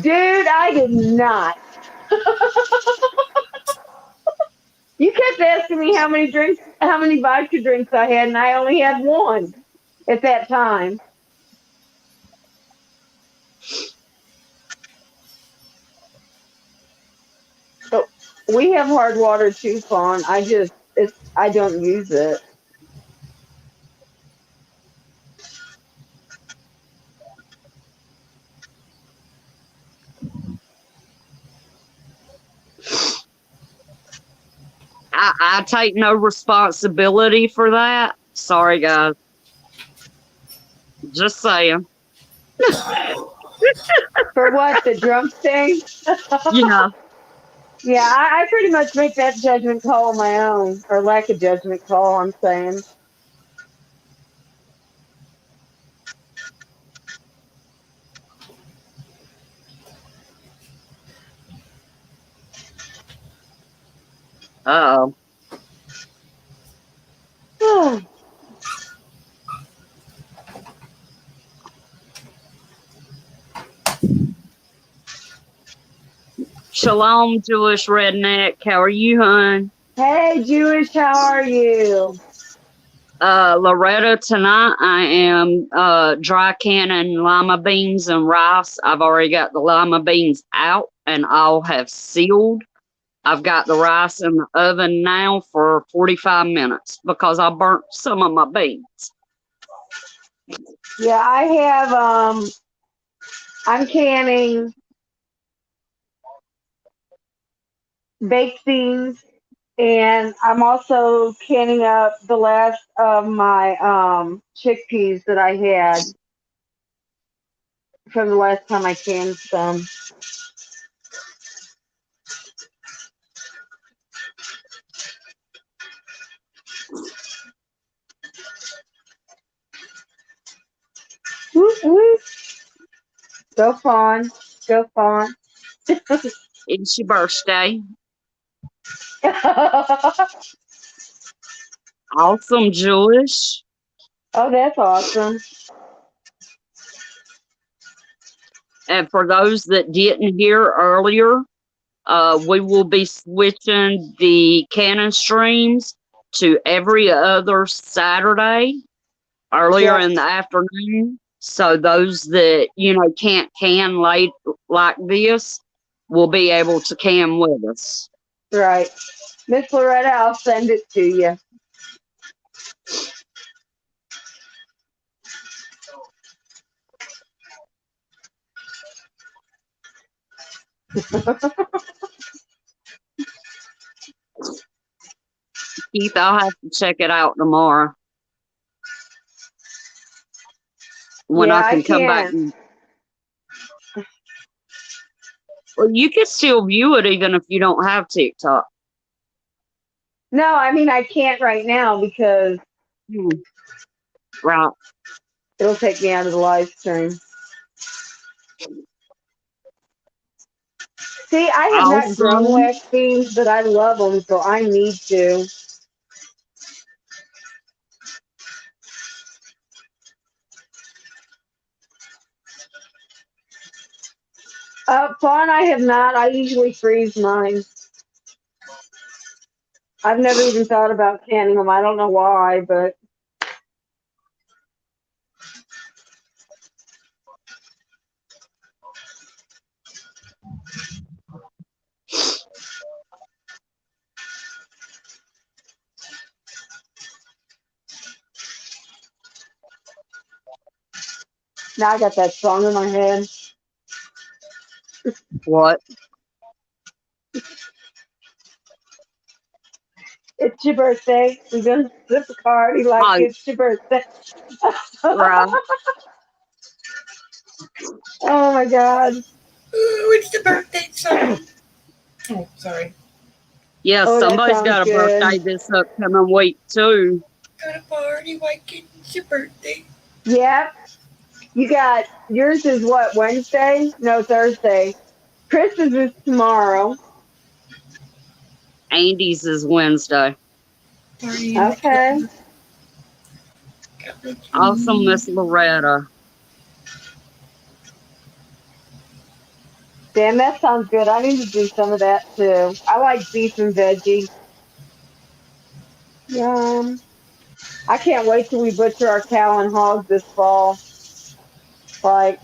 Dude, I did not. You kept asking me how many vodka drinks I had, and I only had one at that time. So we have hard water too, Fawn. I don't use it. I take no responsibility for that. Sorry, guys. Just saying. For what, the drum stain? Yeah. Yeah, I pretty much make that judgment call on my own, or lack of judgment call, I'm saying. Uh-oh. Shalom, Jewish redneck. How are you, hon? Hey, Jewish, how are you? Loretta, tonight I am dry canning lima beans and rice. I've already got the lima beans out and I'll have sealed. I've got the rice in the oven now for 45 minutes because I burnt some of my beans. Yeah, I have, I'm canning baked beans, and I'm also canning up the last of my chickpeas that I had from the last time I canned some. Whoop, whoop. Go Fawn. Go Fawn. It's your birthday. Awesome, Jewish. Oh, that's awesome. And for those that didn't hear earlier, we will be switching the Canon streams to every other Saturday earlier Yes. in the afternoon. So those that, can't can late like this will be able to can with us. Right. Miss Loretta, I'll send it to you. Keith, I'll have to check it out tomorrow when Yeah, I I can come back. can't. Well, you can still view it even if you don't have TikTok. No, I mean I can't right now because Hmm. Right. it'll take me out of the live stream. See, I have I'll not grown Zoom. wax beans, but I love them, so I need to. Fawn, I have not. I usually freeze mine. I've never even thought about canning them. I don't know why, but now I got that song in my head. What? It's your birthday. We're gonna sip a party like Oh, it's your birthday. right. Oh my god. Ooh, it's the birthday song. Oh, sorry. Yeah, Oh, that somebody's sounds got a good. birthday this upcoming week too. Got a party like it's your birthday. Yep. You got yours is what, Wednesday? No, Thursday. Chris's is tomorrow. Andy's is Wednesday. Party in Okay. the club. Awesome, Miss Loretta. Damn, that sounds good. I need to do some of that too. I like beef and veggie. Yum. I can't wait till we butcher our cow and hog this fall. Like,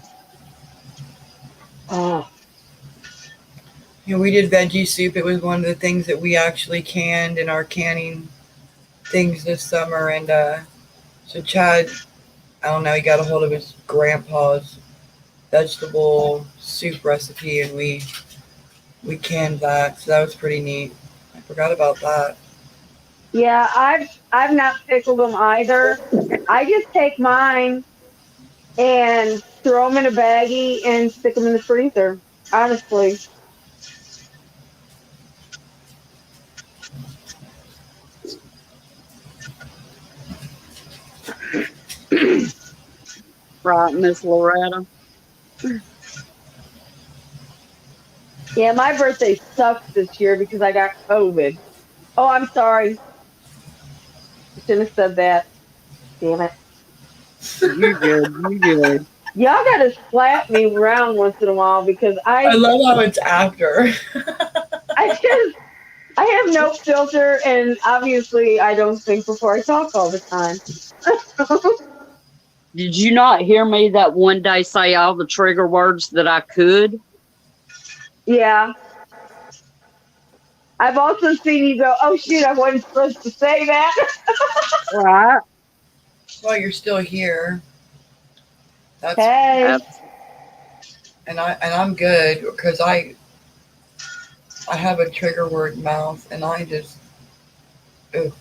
oh, Yeah, we did veggie soup. It was one of the things that we actually canned in our canning things this summer. And so Chad, I don't know, he got a hold of his grandpa's vegetable soup recipe, and we canned that. So that was pretty neat. I forgot about that. yeah, I've not pickled them either. I just take mine and throw them in a baggie and stick them in the freezer. Honestly. Right, Miss Loretta. Yeah, my birthday sucks this year because I got COVID. Oh, I'm sorry. I shouldn't have said that. Damn it. You good, you good. Y'all gotta slap me around once in a while because I love how it's after. I have no filter and obviously I don't think before I talk all the time. Did you not hear me that one day say all the trigger words that I could? Yeah. I've also seen you go, oh shoot, I wasn't supposed to say that. Right. Well, you're still here. That's Hey. and I'm good because I have a trigger word mouth, and I just ugh.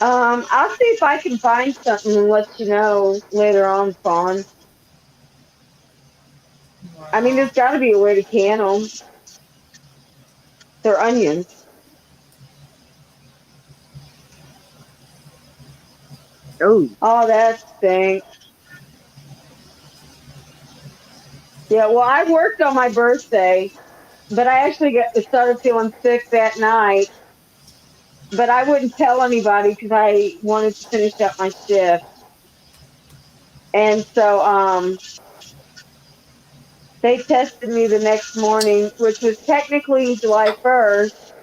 I'll see if I can find something and let you know later on, Fawn. I mean, there's got to be a way to can them. They're onions. Oh, Oh, that stinks. Yeah, well, I worked on my birthday, but I actually started feeling sick that night. But I wouldn't tell anybody because I wanted to finish up my shift. And so they tested me the next morning, which was technically July 1st,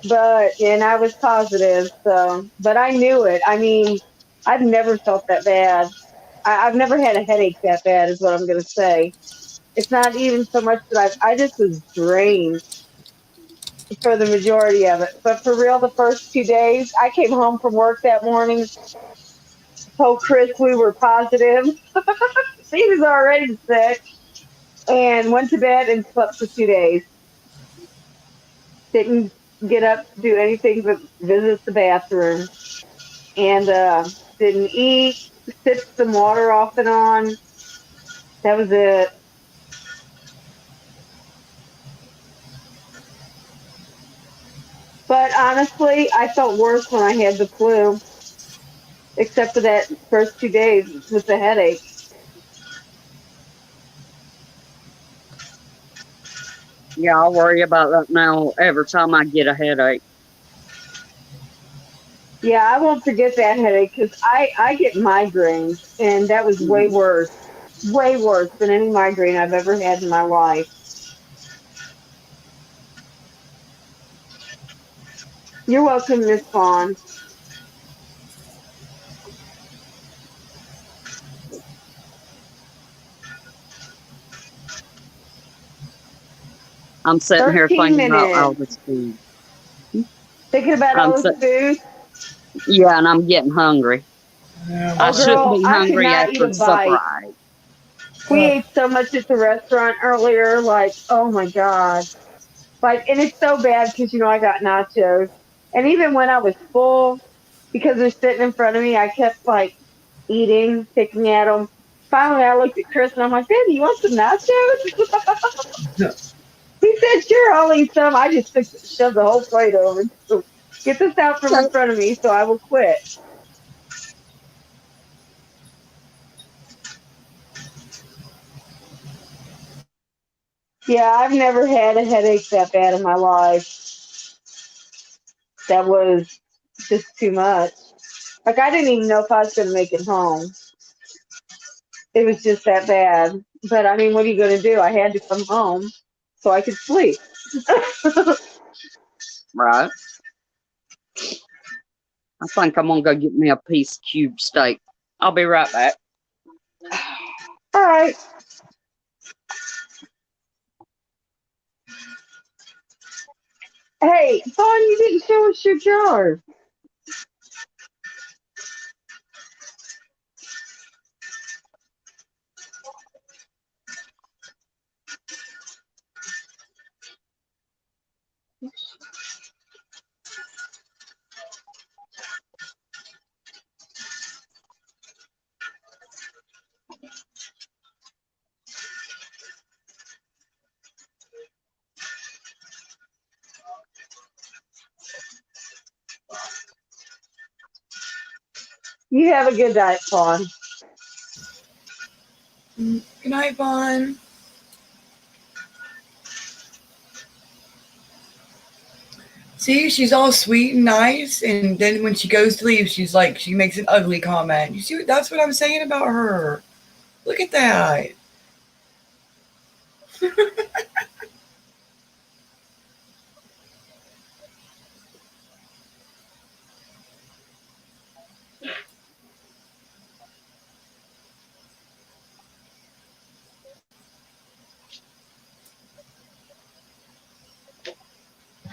but and I was positive. So, but I knew it. I mean, I've never felt that bad. I've never had a headache that bad, is what I'm going to say. It's not even so much that I just was drained for the majority of it. But for real, the first 2 days, I came home from work that morning, told Chris we were positive. She was already sick and went to bed and slept for 2 days. Didn't get up to do anything but visit the bathroom. And didn't eat, sipped some water off and on. That was it. But honestly, I felt worse when I had the flu, except for that first 2 days with the headache. Yeah, I worry about that now every time I get a headache. Yeah, I won't forget that headache because I get migraines, and that was way worse than any migraine I've ever had in my life. You're welcome, Miss Fawn. I'm sitting here 13 thinking about all minutes. this food. Thinking about I'm all sit- this food. yeah, and I'm getting hungry. I Oh, shouldn't girl, be I could hungry not eat after a supper. bite. We ate so much at the restaurant earlier. Like, oh my God. Like, and it's so bad because, I got nachos. And even when I was full, because they're sitting in front of me, I kept like eating, picking at them. Finally, I looked at Chris and I'm like, "Baby, you want some nachos?" He said, "Sure, I'll eat some." I just shoved the whole plate over. So, get this out from in front of me, so I will quit. Yeah, I've never had a headache that bad in my life. That was just too much. Like I didn't even know if I was going to make it home. It was just that bad. But I mean, what are you going to do? I had to come home so I could sleep. Right. I think I'm gonna go get me a piece of cube steak. I'll be right back. All right. Hey, Fawn, you didn't show us your jar. You have a good night, Fawn. Good night, Vaughn. See, she's all sweet and nice, and then when she goes to leave, she's like, she makes an ugly comment. You see, that's what I'm saying about her. Look at that.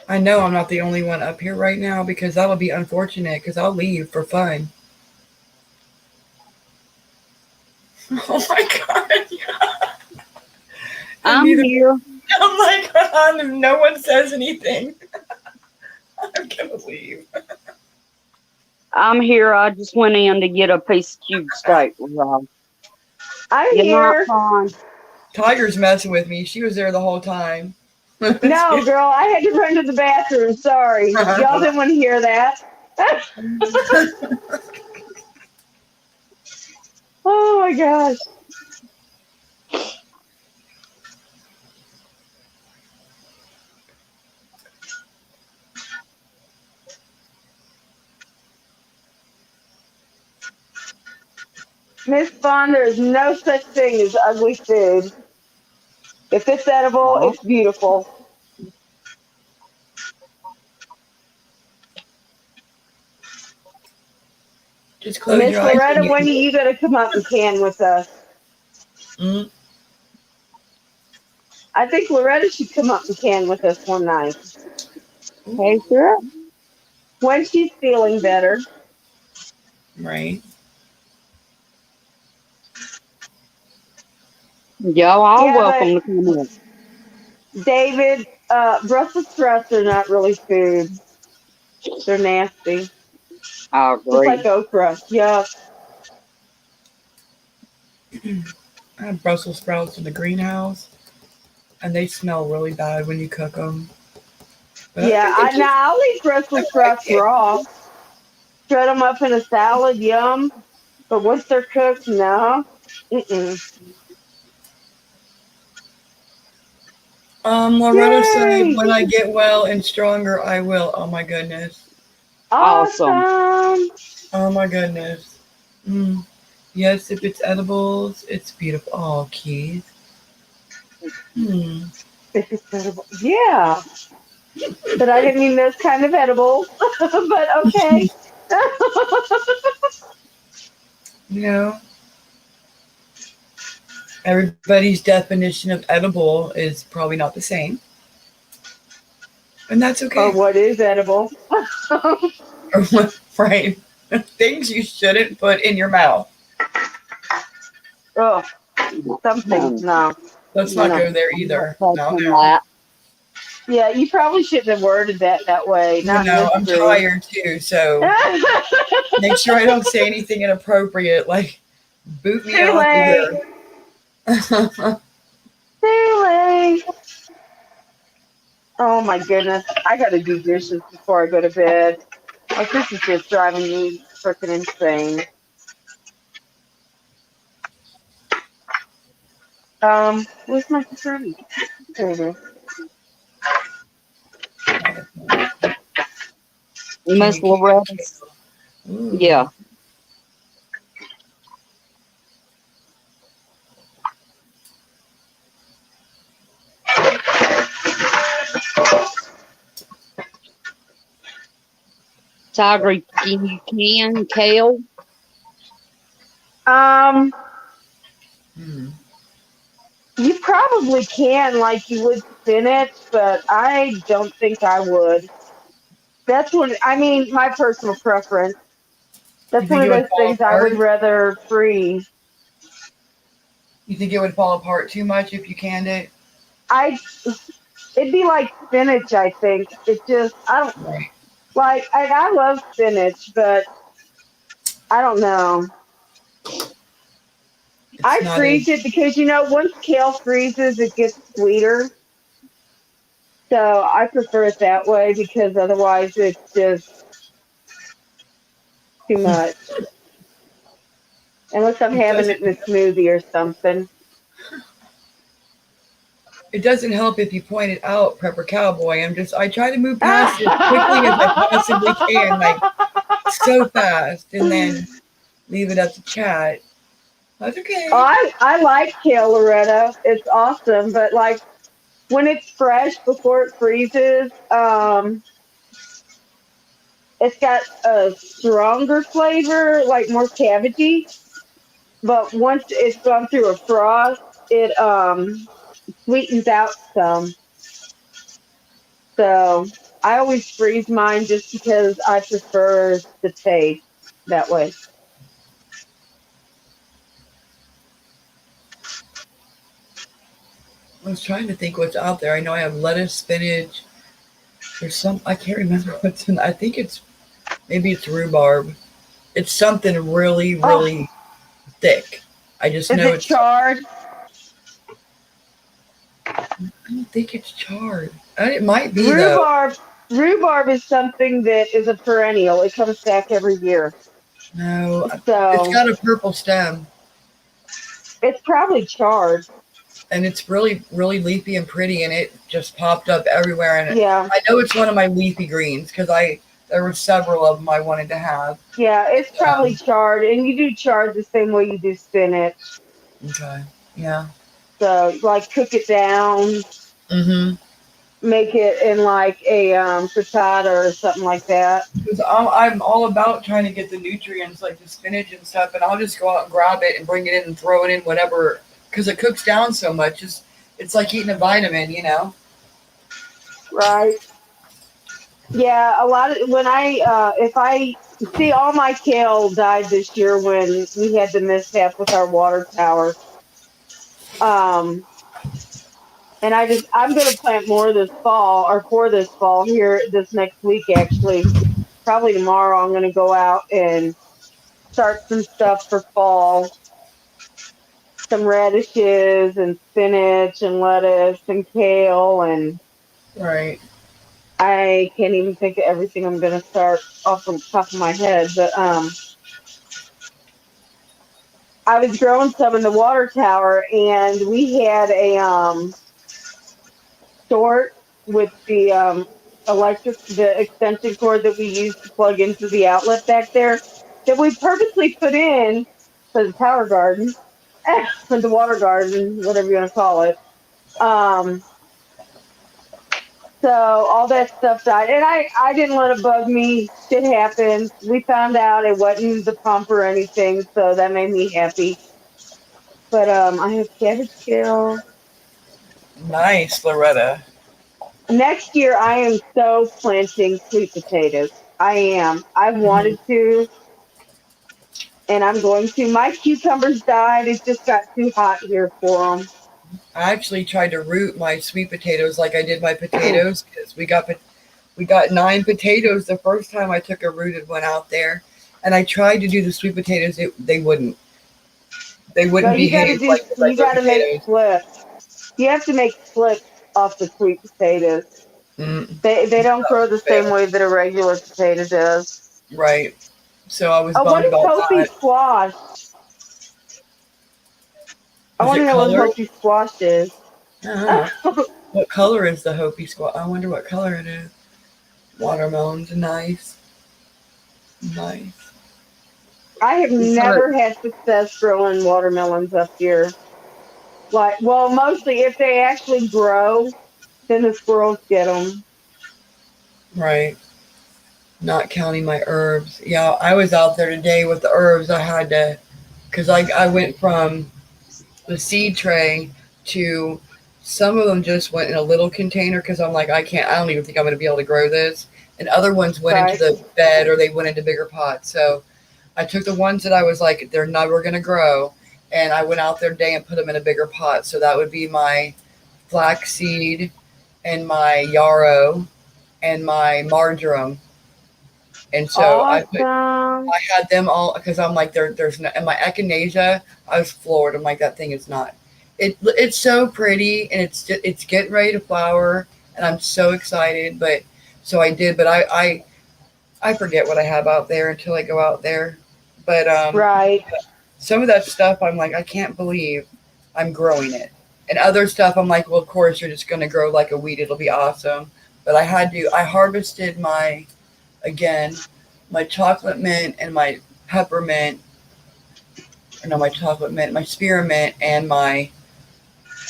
I know I'm not the only one up here right now because that would be unfortunate because I'll leave for fun. Oh my god. And I'm neither here. oh my god, if no one says anything, I'm gonna leave. I'm here. I just went in to get a piece of cube steak. Rob. I'm You're not here. fine. Tiger's messing with me. She was there the whole time. No, girl, I had to run to the bathroom. Sorry. Y'all didn't want to hear that. Oh my gosh. Miss Bond, there is no such thing as ugly food. If it's edible, Oh, it's beautiful. Just And close Miss your eyes when Loretta, you when are eat. you going to come up and can with us? Mm. I think Loretta should come up and can with us one night hey, Ooh, girl. when she's feeling better. right. Y'all are Yeah, but welcome to come in. David, Brussels sprouts are not really food. They're nasty. I Just like agree. okra. Yeah. I have Brussels sprouts in the greenhouse, and they smell really bad when you cook them. But I Yeah, think they taste. I'll eat I Brussels like sprouts it. raw. Shred them up in a salad, yum. But once they're cooked, no. Mm-mm. Loretta said, Yay! "When I get well and stronger, I will." Oh my goodness. Awesome. Awesome! Oh my goodness. Mm. Yes, if it's edibles, it's beautiful. Oh, Keith. Hmm. This is edible. Yeah, but I didn't mean those kind of edibles. But okay. You know, everybody's definition of edible is probably not the same, and that's Or okay. what is edible? Right? Things you shouldn't put in your mouth. Oh, some things, No, no. Let's not No. go there I'm not either. No, touching no. that. Yeah, you probably shouldn't have worded that way. You Not in know, this I'm group. tired too, so make sure I don't say anything inappropriate, like boot me Too off of late. here. Too late. Oh my goodness. I gotta do dishes before I go to bed. Like this is just driving me freaking insane. Where's my concerning? There it is. Miss Candy cane. Loretta's, Ooh. yeah. Tiger, you can kale. Um, Hmm. you probably can like you would spinach, but I don't think I would. That's one I mean, my personal preference. You That's one think of it would those fall things I would apart? rather freeze. You think it would fall apart too much if you canned it? I it'd be like spinach, I think. It just I don't Right. like I love spinach, but I don't know. It's I not freeze as it because once kale freezes it gets sweeter. So I prefer it that way because otherwise it's just too much. Unless I'm it having doesn't it in a smoothie or something. it doesn't help if you point it out, Prepper Cowboy. I try to move past it as quickly as I possibly can, like so fast, and then leave it up to chat. That's okay. I like kale, Loretta. It's awesome, but like when it's fresh before it freezes, it's got a stronger flavor, like more cabbagey. But once it's gone through a frost, it sweetens out some. So I always freeze mine just because I prefer the taste that way. I was trying to think what's out there. I know I have lettuce, spinach. There's some I can't remember what's in. I think it's maybe it's rhubarb. It's something really, Oh, really thick. I just is know it it's something. charred? I don't think it's charred. It might be though. Rhubarb. Rhubarb is something that is a perennial. It comes back every year. No, it's So got a purple stem, it's probably charred. and it's really, really leafy and pretty, and it just popped up everywhere. And Yeah. I know it's one of my leafy greens because I There were several of them I wanted to have. Yeah, it's probably Um, chard, and you do chard the same way you do spinach. okay. Yeah. So, like, cook it down, Mm-hmm. make it in like a frittata or something like that. Because I'm all about trying to get the nutrients like the spinach and stuff, and I'll just go out and grab it and bring it in and throw it in whatever because it cooks down so much. It's like eating a vitamin, you know. Right. Yeah, a lot of when if I see all my kale died this year when we had the mishap with our water tower. Um, and I'm gonna plant more this fall or for this fall here this next week actually. Probably tomorrow I'm gonna go out and start some stuff for fall. Some radishes and spinach and lettuce and kale and Right. I can't even think of everything I'm gonna start off the top of my head, but I was growing some in the water tower, and we had a short with the the extension cord that we used to plug into the outlet back there that we purposely put in for the tower garden, for the water garden, whatever you want to call it. Um, so all that stuff died, and I didn't let it bug me. Shit happens. We found out it wasn't the pump or anything, so that made me happy. But I have cabbage kale. Nice, Loretta. Next year, I am so planting sweet potatoes. I am. I Mhm. wanted to, and I'm going to. My cucumbers died. It just got too hot here for them. I actually tried to root my sweet potatoes like I did my potatoes because we got 9 potatoes the first time I took a rooted one out there, and I tried to do the sweet potatoes. They wouldn't. They No, wouldn't behave like the you regular got to make potatoes. slips. You have to make slips off the sweet potatoes. Mm, They don't that grow was the a same fail. way that a regular potato does. Right. So I was Oh, what bummed is about Hopi that. squash? I Is want to it know what colored? Hopi squash is. I don't know. What color is the Hopi squash? I wonder what color it is. Watermelons, nice, nice. I have So, never had success growing watermelons up here. Like, well, mostly if they actually grow, then the squirrels get them. Right. Not counting my herbs. Yeah, I was out there today with the herbs. I had to, because I went from the seed tray to some of them just went in a little container because I'm like, I don't even think I'm going to be able to grow this. And other ones went into Right. the bed or they went into bigger pots. So I took the ones that I was like, they're never going to grow. And I went out there today and put them in a bigger pot. So that would be my flaxseed and my yarrow and my marjoram. And so Awesome. I had them all because I'm like there's no, and my echinacea I was floored. I'm like that thing is not. It's so pretty and it's getting ready to flower and I'm so excited. But so I did, but I forget what I have out there until I go out there. But Right. some of that stuff I'm like I can't believe I'm growing it, and other stuff I'm like well of course you're just gonna grow like a weed. It'll be awesome. But I harvested my again my chocolate mint and my peppermint, or no, my chocolate mint, my spearmint, and my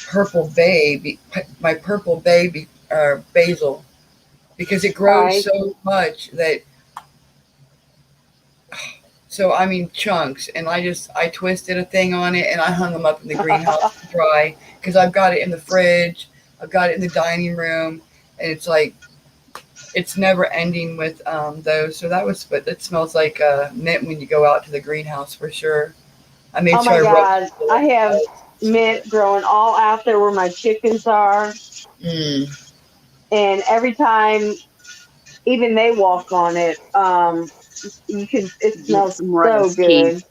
purple baby basil, because it grows Right. so much that. So I mean chunks, and I twisted a thing on it, and I hung them up in the greenhouse to dry because I've got it in the fridge, I've got it in the dining room, and it's like it's never ending with those. So that was, but it smells like mint when you go out to the greenhouse for sure. I made Oh sure my I God. I roasted have it. mint growing all out there where my chickens are. Mm. And every time even they walk on it, it get smells some so rest, Keith. good.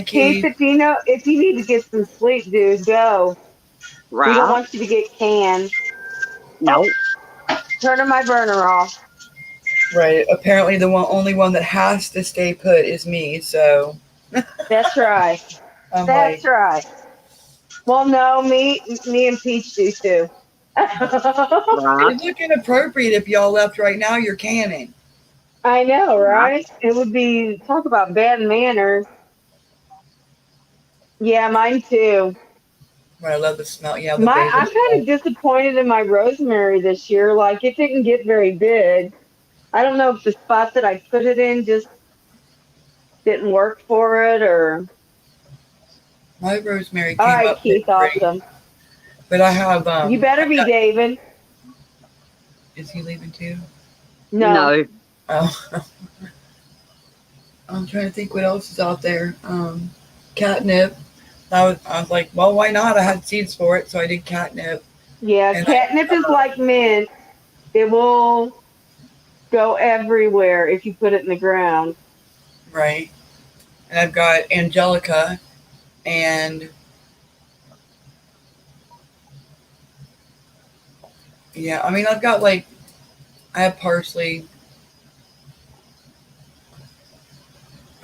Keith, Nike. if you need to get some sleep, dude, go. We don't Right? want you to get canned. Oh, Nope. turning my burner off. Right. Apparently, the only one that has to stay put is me. So That's right. I'm That's like, right. Well, no, me and Peach do too. Right. It'd look inappropriate if y'all left right now. You're canning. I know, right? It would be talk about bad manners. Yeah, mine too. But I love the smell. Yeah, the My basil I'm kind smell. of disappointed in my rosemary this year. Like it didn't get very big. I don't know if the spot that I put it in just didn't work for it or. My rosemary All came right, up pretty Keith, pretty. awesome. But I have You better I've be got, David. is he leaving too? No. No. Oh, I'm trying to think what else is out there. Catnip. I was like, well, why not? I had seeds for it, so I did catnip. Yeah, And catnip is like mint. It will go everywhere if you put it in the ground. right. And I've got Angelica and yeah, I mean I've got like I have parsley.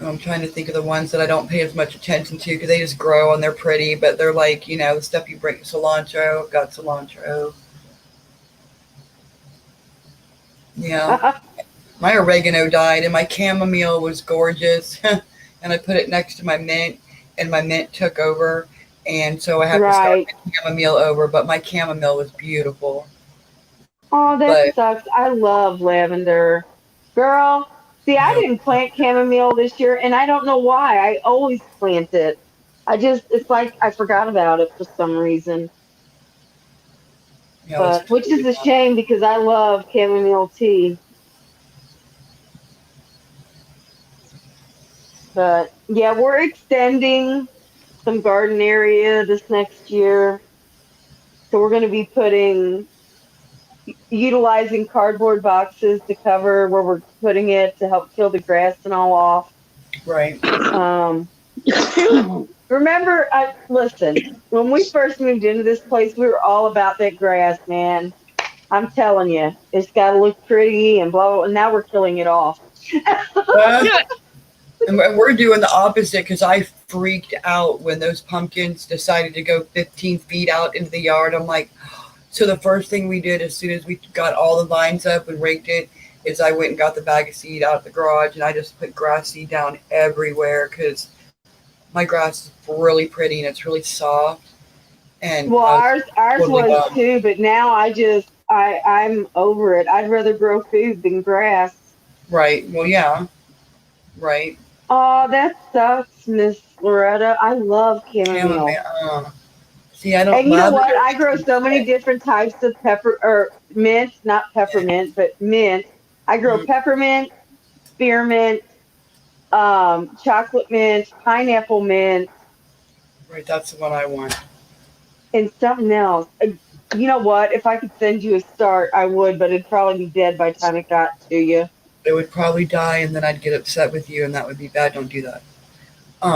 I'm trying to think of the ones that I don't pay as much attention to because they just grow and they're pretty, but they're like, the stuff you bring cilantro. I've got cilantro. Yeah. My oregano died and my chamomile was gorgeous. And I put it next to my mint and my mint took over. And so I have to start Right. my chamomile over, but my chamomile was beautiful. Oh, that But sucks. I love lavender. Girl, see, I you didn't plant chamomile this year, and I don't know why. I always plant it. It's like I forgot about it for some reason. it's But which is totally a fine. shame because I love chamomile tea. But yeah, we're extending some garden area this next year. So we're going to be utilizing cardboard boxes to cover where we're putting it to help kill the grass and all off. Right. Um, remember, listen, when we first moved into this place, we were all about that grass, man. I'm telling you, it's got to look pretty and blah, blah, blah. And now we're killing it off. Uh, and we're doing the opposite because I freaked out when those pumpkins decided to go 15 feet out into the yard. I'm like, so the first thing we did as soon as we got all the lines up and raked it is I went and got the bag of seed out of the garage and I just put grass seed down everywhere because my grass is really pretty and it's really soft. And Well, I was ours totally was bummed. too, but now I'm over it. I'd rather grow food than grass. Right. Well, yeah. Right. Oh, that sucks, Miss Loretta. I love chamomile. Chamomile. See, I don't And you know lavender. what? I Makes grow me so many sick. different types of pepper or mint, not peppermint, but mint. I grow Mm, peppermint, spearmint, chocolate mint, pineapple mint, right. That's the one I want. and something else. You know what? If I could send you a start, I would, but it'd probably be dead by the time it got to you. It would probably die, and then I'd get upset with you, and that would be bad. Don't do that.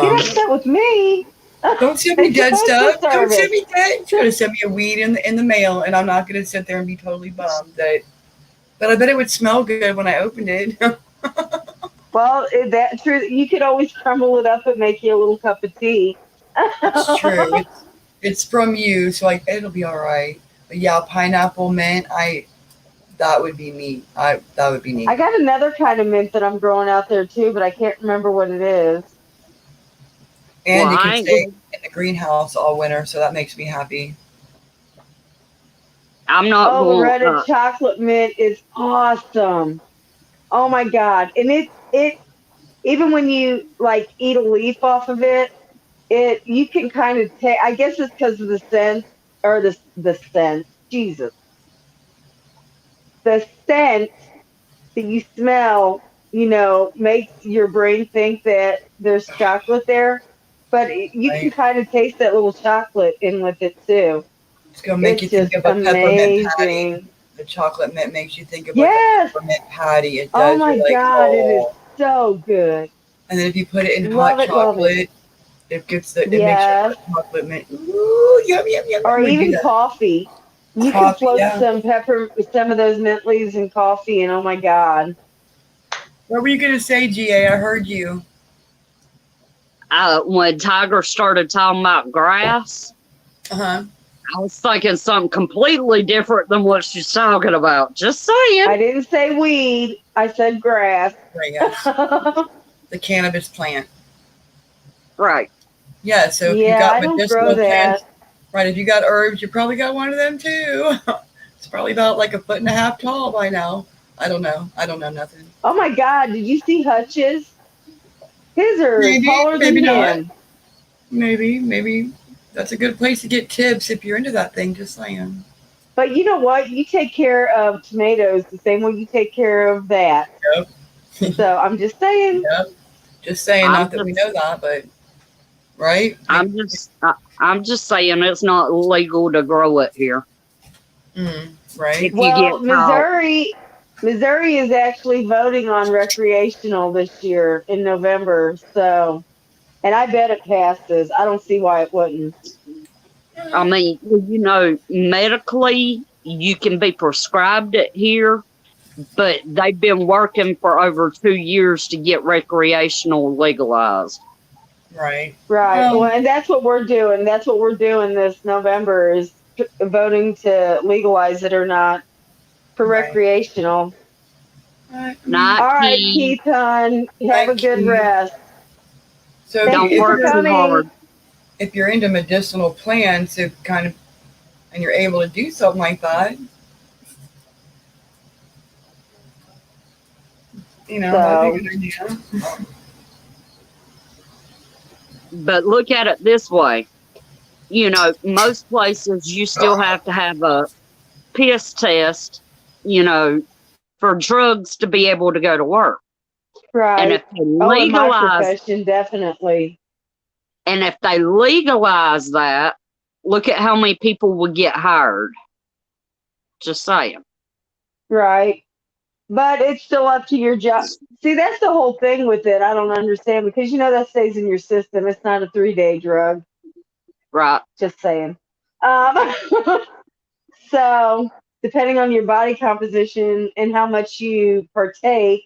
Get Um, upset with me. don't send me It's your dead postal stuff. Don't service. send me dead. You're gonna send me a weed in the mail, and I'm not gonna sit there and be totally bummed that. But I bet it would smell good when I opened it. Well, that true. You could always crumble it up and make you a little cup of tea. That's true. It's from you, so like it'll be all right. But yeah, pineapple mint. That would be neat. That would be I neat. got another kind of mint that I'm growing out there too, but I can't remember what it is. Well, And it I can ain't stay gonna, in the greenhouse all winter, so that makes me happy. I'm not Oh, going, Loretta chocolate mint is awesome. Oh my god! And it even when you like eat a leaf off of it, you can kind of take. I guess it's because of the scent or the scent. Jesus, the scent that you smell, makes your brain think that there's chocolate there. But you can Right? kind of taste that little chocolate in with it too. It's gonna make you It's think just of a peppermint patty. amazing. The chocolate mint makes you think of like a Yes. peppermint patty. It Oh does. You're my like, God, it is oh. so good. And then if you put it in hot Love it, love it. chocolate, it makes your Yes. hot chocolate mint. Ooh, yum yum yum Or yum. We do even that. coffee. You can Coffee, float yeah. some of those mint leaves in coffee, and oh my God. What were you gonna say, GA? I heard you. when Tiger started talking about grass, Uh huh. I was thinking something completely different than what she's talking about. Just saying. I didn't say weed. I said grass. Right, yes. The cannabis plant. Right. Yeah, so if you Yeah, got I don't medicinal grow that. plants, right, if you got herbs, you probably got one of them too. It's probably about like 1.5 feet tall by now. I don't know. I don't know nothing. Oh my God, did you see Hutch's? His are Maybe, taller maybe than not. him. Maybe that's a good place to get tips if you're into that thing, just saying. But you know what? You take care of tomatoes the same way you take care of that. Yep. So I'm just saying. Yep. Just saying, I'm not that we just- know that, but right? I'm just saying it's not legal to grow it here. Right. If you Well, get caught. Missouri is actually voting on recreational this year in November. So, and I bet it passes. I don't see why it wouldn't. I mean, medically, you can be prescribed it here, but they've been working for over 2 years to get recreational legalized. Right. Right. Well, and that's what we're doing. That's what we're doing this November is voting to legalize it or not for Right. recreational. Not All right, key. Keith, hon, have a good Keith. rest. So Thank Don't you for work too coming. hard. if you're into medicinal plants, and you're able to do something like that, that'd be a good idea. But look at it this way. Most places you still have to have a piss test, for drugs to be able to go to work. Right. And if they In my legalize profession, definitely. and if they legalize that, look at how many people would get hired. Just saying. Right. But it's still up to your job. See, that's the whole thing with it. I don't understand because that stays in your system. It's not a 3-day drug. Right. Just saying. So, depending on your body composition and how much you partake,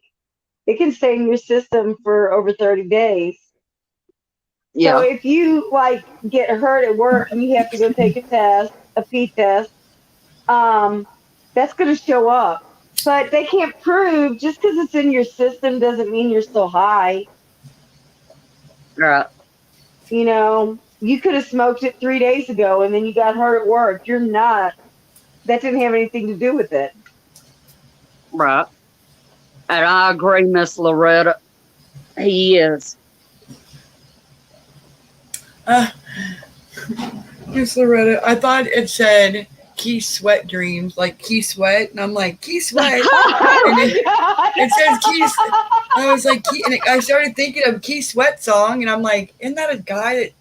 it can stay in your system for over 30 days. Yeah. So, if you get hurt at work and you have to go take a test, a pee test, that's going to show up. But they can't prove just because it's in your system doesn't mean you're still high. Right. You could have smoked it 3 days ago and then you got hurt at work. You're not. That didn't have anything to do with it. Right. And I agree, Miss Loretta. He is. Miss Loretta, I thought it said Key Sweat Dreams, like Key Sweat, and I'm like, Key Sweat. And it says Key. I was like, I started thinking of Key Sweat song, and I'm like, isn't that a guy that?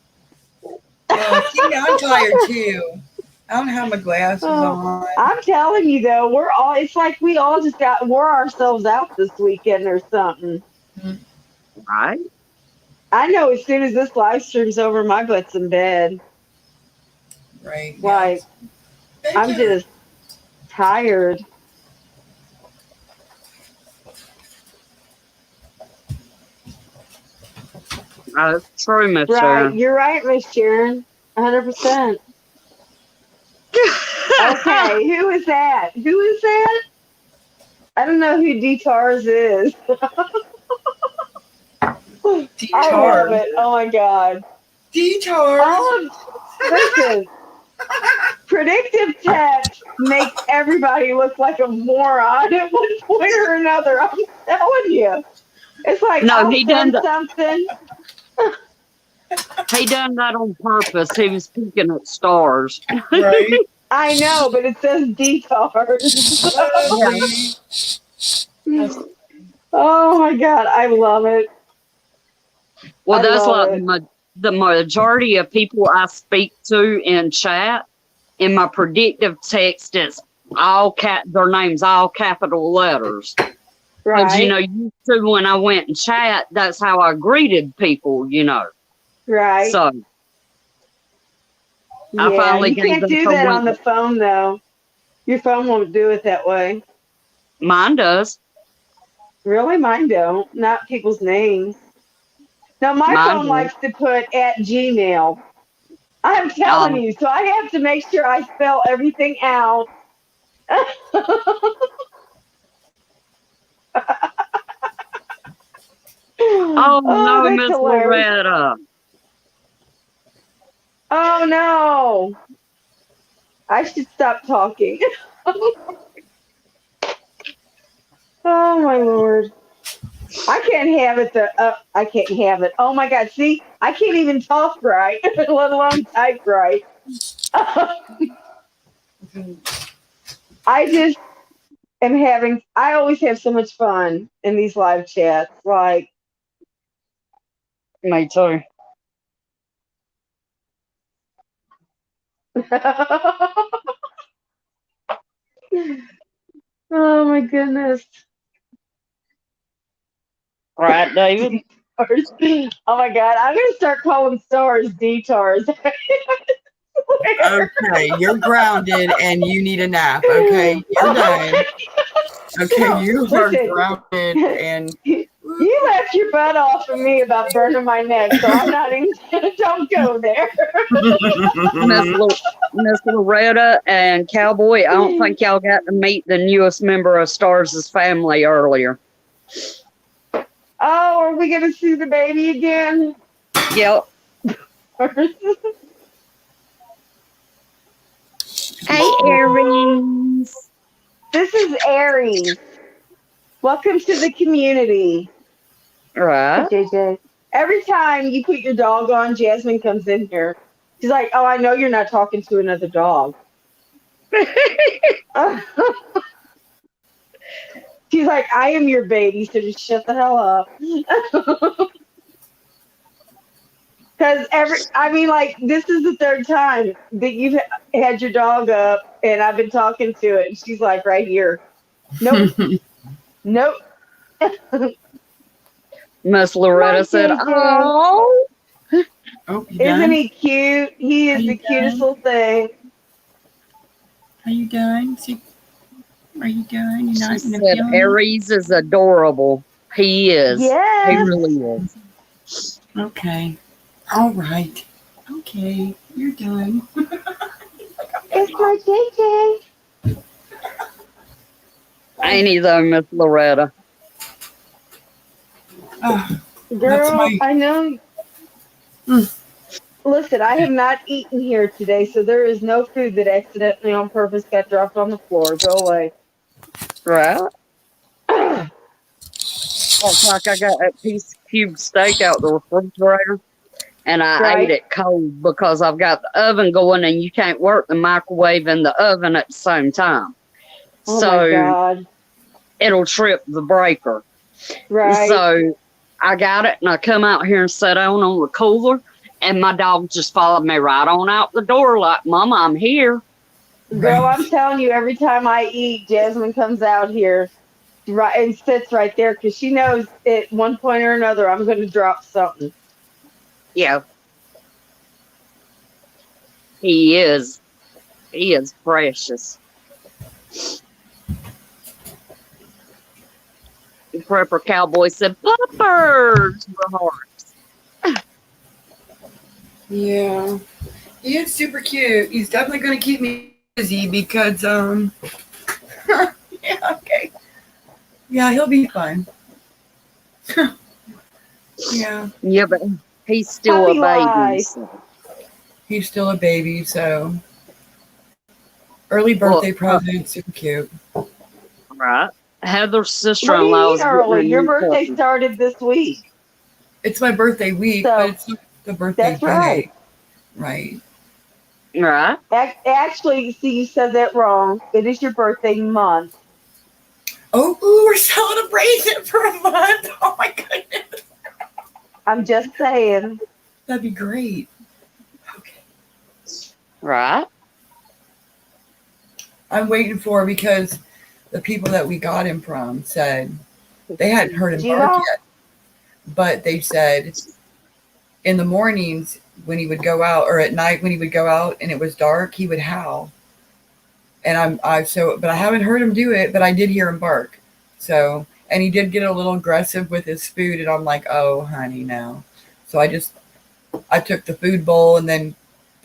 I'm tired too. I don't have my glasses on. I'm telling you though, it's like we all just wore ourselves out this weekend or something. Right. I know as soon as this live stream's over, my butt's in bed. Right. Like, yes. I'm just tired. That's true, Miss Right. Sharon. You're right, Miss Sharon. 100%. Okay, who is that? Who is that? I don't know who D-Tars is. I love it. Oh my God. D-Tars. Listen, predictive text makes everybody look like a moron at one point or another. I'm telling you. It's like, No, he done that. something. He done that on purpose. He was picking at stars. Right. I know, but it says D-Tars. Oh my God, I love it. Well, I that's love like the majority of people I speak to in chat. In my predictive text, it's their names all capital letters. Right. Because, used to when I went in chat, that's how I greeted people, Right. So I finally you can't do that on the phone though. Your phone won't do it that way. Mine does. Really? Mine don't. Not people's names. Now my Mine phone do. likes to put at Gmail. I'm telling Um, you. So I have to make sure I spell everything out. oh Oh, no, that's Miss hilarious. Loretta. Oh no. I should stop talking. Oh my lord. I can't have it. I can't have it. Oh my god. See, I can't even talk right, let alone type right. I just am having. I always have so much fun in these live chats. Like, Me too. oh my goodness. Right, David? Stars. Oh my god. I'm gonna start calling stars D-tars. Okay, you're grounded and you need a nap. Okay, you're done. Okay, you are Listen, grounded and you left your butt off of me about burning my neck, so I'm not even. Don't go there. Miss Miss Loretta and Cowboy, I don't think y'all got to meet the newest member of Stars' family earlier. Oh, are we gonna see the baby again? Yep. Hey, Aries. This is Aries. Welcome to the community. Right. JJ. Every time you put your dog on, Jasmine comes in here. She's like, "Oh, I know you're not talking to another dog." She's like, "I am your baby, so just shut the hell up." Because I mean, like, this is the third time that you've had your dog up, and I've been talking to it, and she's like, right here. Nope, nope. Miss Loretta said, JJ. oh. oh, you Isn't done? he cute? He Are is you the cutest done? little thing. Are you done? Are you done? You're She not gonna said, feel it? Aries is adorable. He is. He Yes. really is. Okay. All right. Okay, you're done. It's my JJ. Ain't he though, Miss Loretta? Ah, that's Girl, my I know. Mm. Listen, I have not eaten here today, so there is no food that accidentally on purpose got dropped on the floor. Go away. Right? It's like I got that piece of cube steak out the refrigerator and I ate Right? it cold because I've got the oven going and you can't work the microwave and the oven at the same time. Oh my So God. it'll trip the breaker. Right? So I got it and I come out here and sat down on the cooler and my dog just followed me right on out the door like, Mama, I'm here. Girl, right. I'm telling you, every time I eat, Jasmine comes out here right and sits right there because she knows at one point or another I'm going to drop something. Yeah, he is. He is precious. The prepper cowboy said, Puppers with hearts. Yeah. He is super cute. He's definitely gonna keep me busy because yeah, okay. Yeah, he'll be fun. Yeah. Yeah, but he's still Puppy a baby. life. So. He's still a baby, so early Well, birthday present, super cute. right. Heather's What do you sister-in-law mean is getting a early? Your new birthday puppy. started this week. It's my birthday week, but So it's not the birthday that's right. day. Right. Right. Actually, see, you said that wrong. It is your birthday month. Oh, ooh, we're celebrating for a month. Oh my goodness. I'm just saying. That'd be great. Okay. Right. I'm waiting for because the people that we got him from said they hadn't heard him bark Jiva? yet, but they said in the mornings when he would go out or at night when he would go out and it was dark, he would howl. And but I haven't heard him do it, but I did hear him bark. So, and he did get a little aggressive with his food, and I'm like, oh, honey, no. So I took the food bowl and then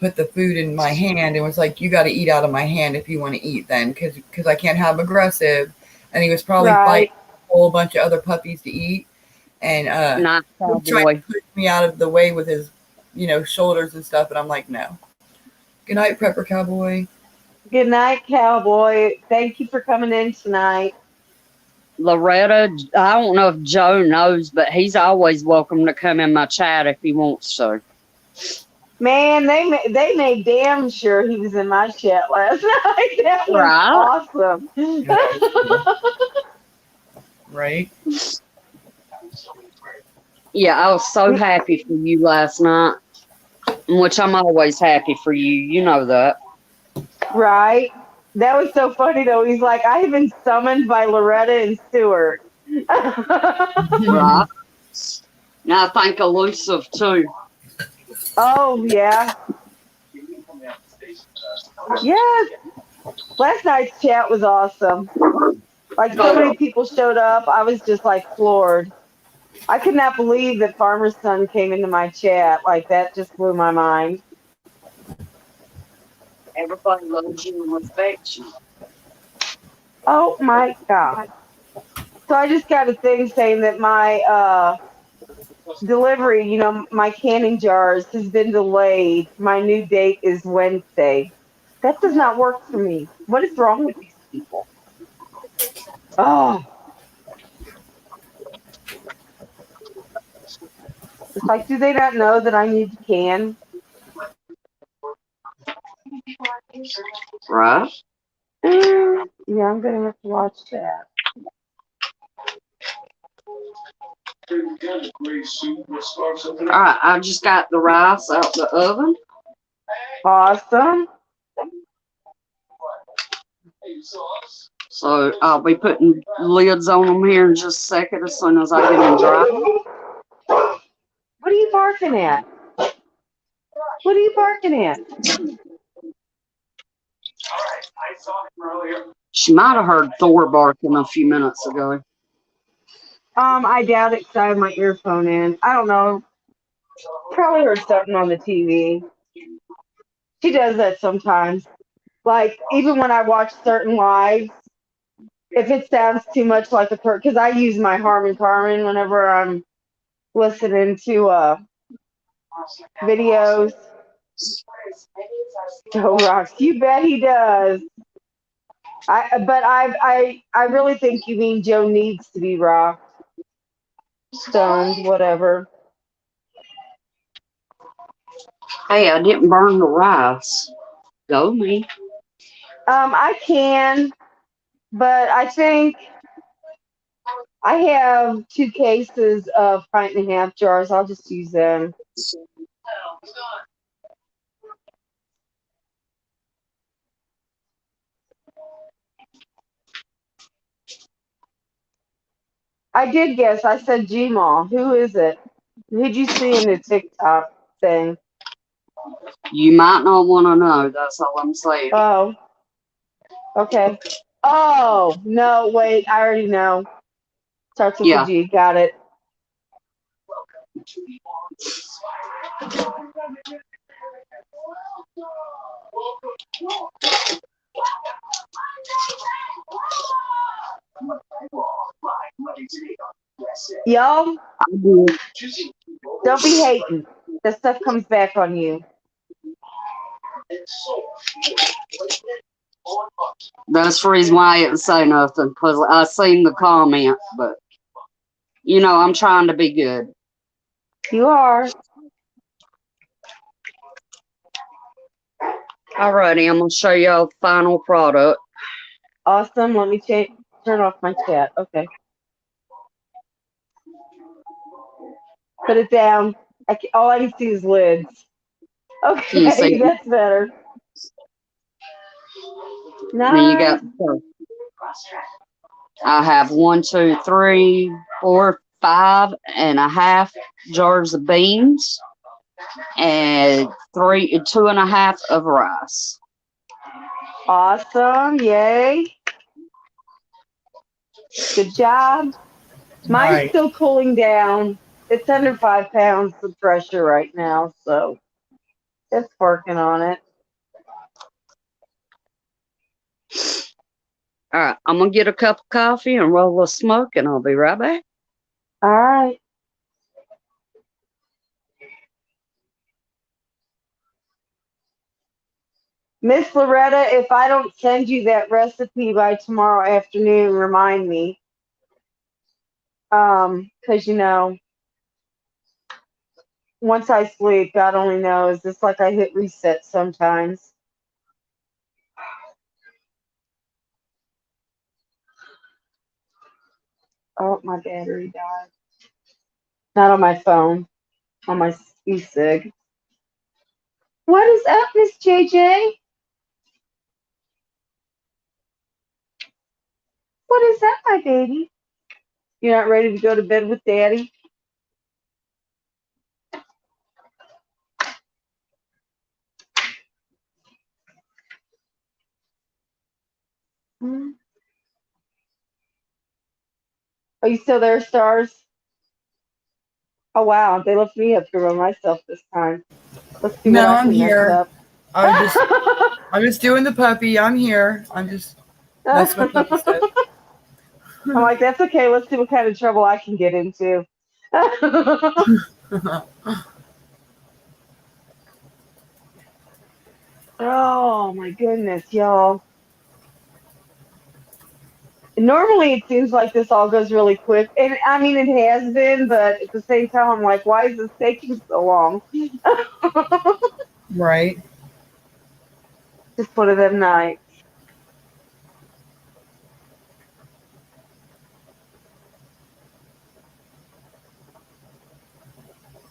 put the food in my hand and was like, "You got to eat out of my hand if you want to eat, then, because I can't have aggressive." And he was probably Right. fighting a whole bunch of other puppies to eat, and Nice he tried cowboy. to push me out of the way with his, shoulders and stuff. And I'm like, "No." Good night, Prepper Cowboy. Good night, cowboy. Thank you for coming in tonight. Loretta, I don't know if Joe knows, but he's always welcome to come in my chat if he wants to. Man, they made damn sure he was in my chat last night. That was Right. awesome. Right? Yeah, I was so happy for you last night, which I'm always happy for you. You know that. Right? That was so funny though. He's like, I have been summoned by Loretta and Stewart. Right. Now I think Elusive too. Oh yeah. Yes. Last night's chat was awesome. Like so many people showed up. I was just like floored. I could not believe that Farmer's Son came into my chat. Like that just blew my mind. Everybody loves you and respects you. Oh my God. So I just got a thing saying that my delivery, my canning jars has been delayed. My new date is Wednesday. That does not work for me. What is wrong with these people? Oh, it's like, do they not know that I need to can? Right. Yeah, I'm gonna have to watch that. Alright, I just got the rice out the oven. Awesome. So I'll be putting lids on them here in just a second as soon as I get them dry. What are you barking at? What are you barking at? She might have heard Thor barking a few minutes ago. I doubt it because I have my earphone in. I don't know. Probably heard something on the TV. She does that sometimes. Like, even when I watch certain lives, if it sounds too much like a person, because I use my Harman Kardon whenever I'm listening to videos. Joe rocks. You bet he does. I really think you mean Joe needs to be rocked, stunned, whatever. Hey, I didn't burn the rice. Go me. I can, but I think I have 2 cases of pint and a half jars. I'll just use them. I did guess. I said Gmail. Who is it? Who'd you see in the TikTok thing? You might not want to know. That's all I'm saying. Oh, okay. Oh, no, wait. I already know. Starts with a Yeah. G. Got it. Y'all, don't be hating. That stuff comes back on you. That's the reason why I didn't say nothing, because I seen the comment, but, I'm trying to be good. You are. Alrighty, I'm going to show y'all the final product. Awesome. Let me turn off my chat. Okay. Put it down. All I can see is lids. Can you see? Okay, that's better. Then you Nice. got, I have 1, 2, 3, 4, 5.5 jars of beans and 2.5 of rice. Awesome. Yay. Good job. Mine's Right. still cooling down. It's under 5 pounds of pressure right now, so It's working on it. All right, I'm gonna get a cup of coffee and roll a smoke, and I'll be right back. All right. Miss Loretta, if I don't send you that recipe by tomorrow afternoon, remind me. 'Cause once I sleep, God only knows. It's like I hit reset sometimes. Oh, my battery died. Not on my phone, on my e-cig. What is up, Miss JJ? What is up, my baby? You're not ready to go to bed with Daddy? Hmm? Are you still there, stars? Oh wow, they left me up here by myself this time. Let's see what No, I I'm can mess here. up. I'm just doing the puppy. I'm here. I'm just messing with puppy stuff. I'm like, that's okay. Let's see what kind of trouble I can get into. Oh my goodness, y'all. Normally it seems like this all goes really quick. And I mean it has been, but at the same time I'm like, why is this taking so long? Right. Just one of them nights.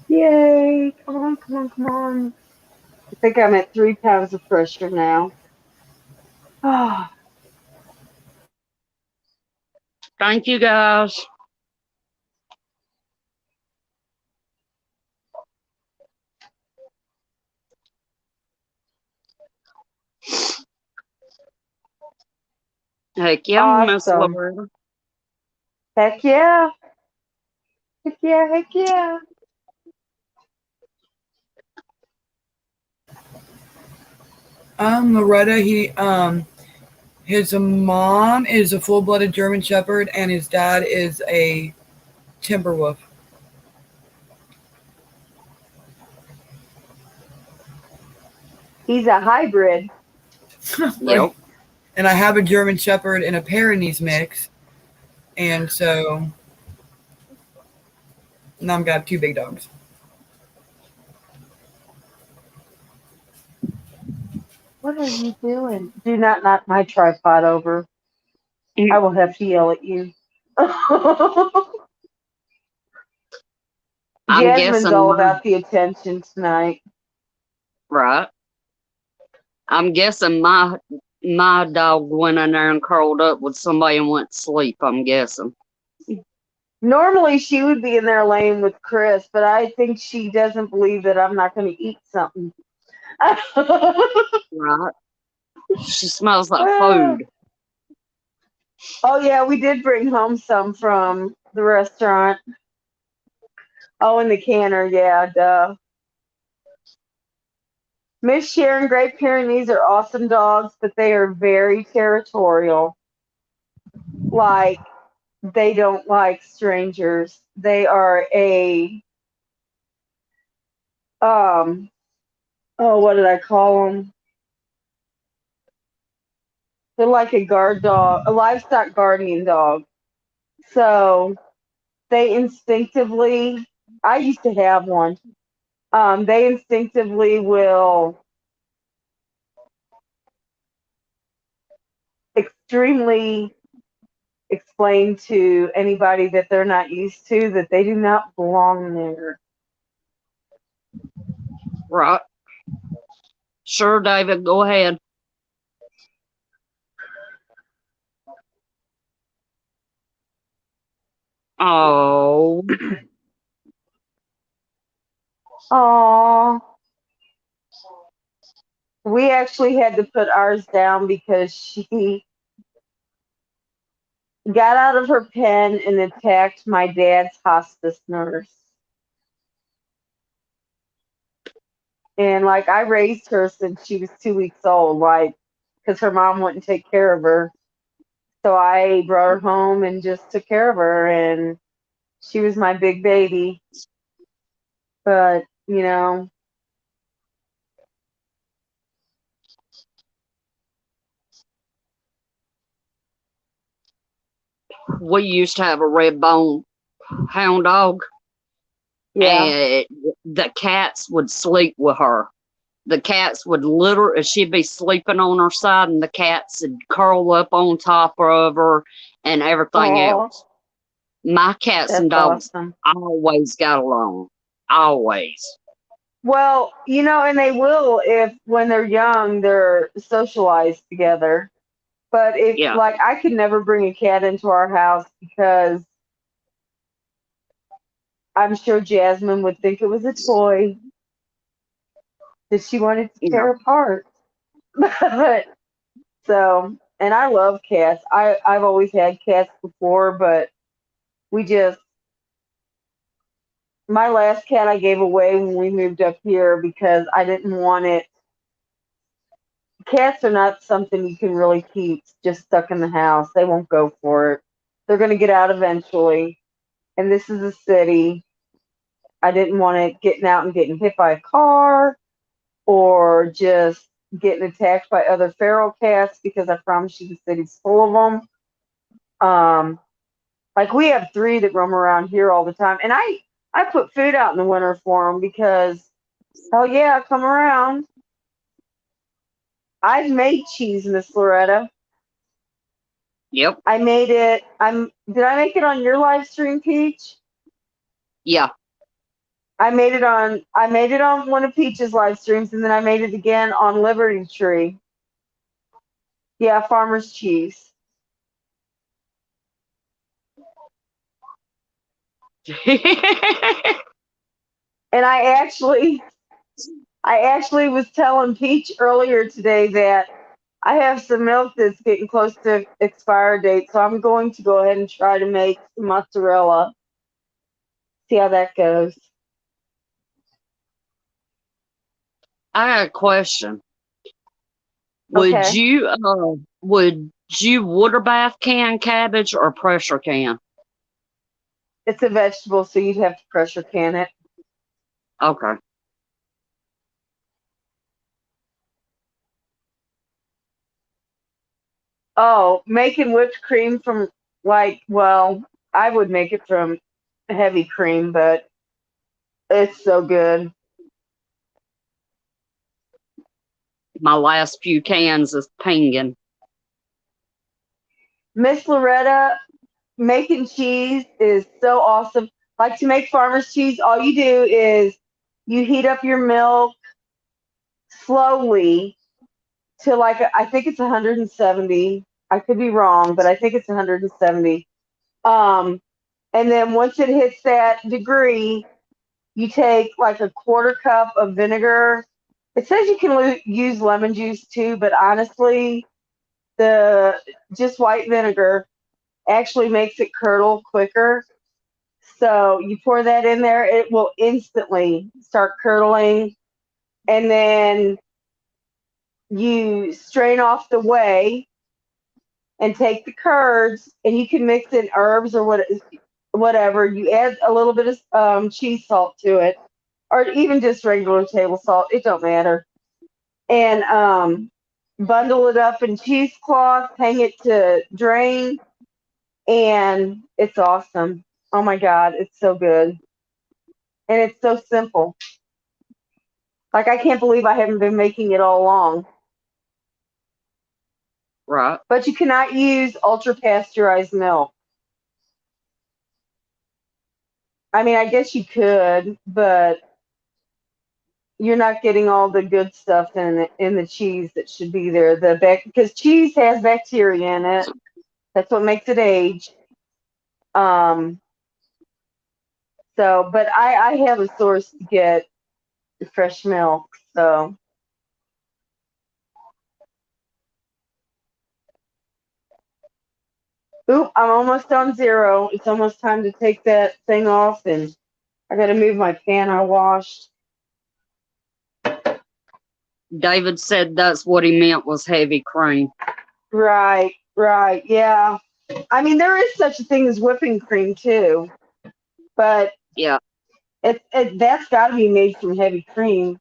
Yay. Come on, come on, come on. I think I'm at 3 pounds of pressure now. Ah, Thank you, guys. Heck yeah, Miss awesome. Loretta. Heck yeah. Heck yeah, heck yeah. Loretta, his mom is a full-blooded German Shepherd, and his dad is a Timberwolf. He's a hybrid. Right. Yep. And I have a German Shepherd and a Pyrenees mix, and so now I've got two big dogs. What are you doing? Do not knock my tripod over. I will have to yell at you. I'm Jasmine's guessing all my about the attention tonight. right. I'm guessing my dog went in there and curled up with somebody and went to sleep. I'm guessing. Normally she would be in there laying with Chris, but I think she doesn't believe that I'm not going to eat something. Right. She smells like food. Oh yeah, we did bring home some from the restaurant. Oh, in the canner, yeah, duh. Miss Sharon Great Pyrenees are awesome dogs, but they are very territorial. Like, they don't like strangers. They are oh, what did I call them? They're like a guard dog, a livestock guardian dog. So they instinctively, I used to have one. They instinctively will extremely explain to anybody that they're not used to that they do not belong there. Right. Sure, David, go ahead. Oh, Aww. We actually had to put ours down because she got out of her pen and attacked my dad's hospice nurse. And like I raised her since she was 2 weeks old, like because her mom wouldn't take care of her. So I brought her home and just took care of her, and she was my big baby. But We used to have a red bone hound dog, yeah. and the cats would sleep with her. The cats would literally, she'd be sleeping on her side, and the cats would curl up on top of her and everything Oh, else. My cats and that's dogs awesome. always got along. Always. Well, and they will if when they're young, they're socialized together. But if Yeah. like I could never bring a cat into our house because I'm sure Jasmine would think it was a toy that she wanted to Yeah. tear apart. But so, and I love cats. I've always had cats before, but we just my last cat I gave away when we moved up here because I didn't want it. Cats are not something you can really keep just stuck in the house. They won't go for it. They're going to get out eventually. And this is a city. I didn't want it getting out and getting hit by a car or just getting attacked by other feral cats because I promise you the city's full of them. Like we have 3 that roam around here all the time, and I put food out in the winter for them because hell yeah, come around. I've made cheese, Miss Loretta. Yep. I made it. Did I make it on your live stream, Peach? Yeah. I made it on one of Peach's live streams, and then I made it again on Liberty Tree. Yeah, farmer's cheese. And I actually was telling Peach earlier today that I have some milk that's getting close to expire date, so I'm going to go ahead and try to make some mozzarella. See how that goes. I got a question. Okay. Would you water bath can cabbage or pressure can? It's a vegetable, so you'd have to pressure can it. Okay. Oh, making whipped cream from well, I would make it from heavy cream, but it's so good. My last few cans is pinging. Miss Loretta, making cheese is so awesome. Like to make farmer's cheese, all you do is you heat up your milk slowly to like I think it's 170. I could be wrong, but I think it's 170. Um, and then once it hits that degree, you take like a quarter cup of vinegar. It says you can use lemon juice too, but honestly, the just white vinegar actually makes it curdle quicker. So you pour that in there, it will instantly start curdling, and then you strain off the whey and take the curds, and you can mix in herbs or whatever. You add a little bit of cheese salt to it, or even just regular table salt. It don't matter. And bundle it up in cheesecloth, hang it to drain, and it's awesome. Oh my God, it's so good. And it's so simple. Like, I can't believe I haven't been making it all along. Right. But you cannot use ultra pasteurized milk. I mean, I guess you could, but you're not getting all the good stuff in the cheese that should be there. Because cheese has bacteria in it. That's what makes it age. Um, but I have a source to get fresh milk. So, oop, I'm almost on 0. It's almost time to take that thing off, and I got to move my pan I washed. David said that's what he meant was heavy cream. Right, right, yeah. I mean, there is such a thing as whipping cream too, but Yeah. that's got to be made from heavy cream.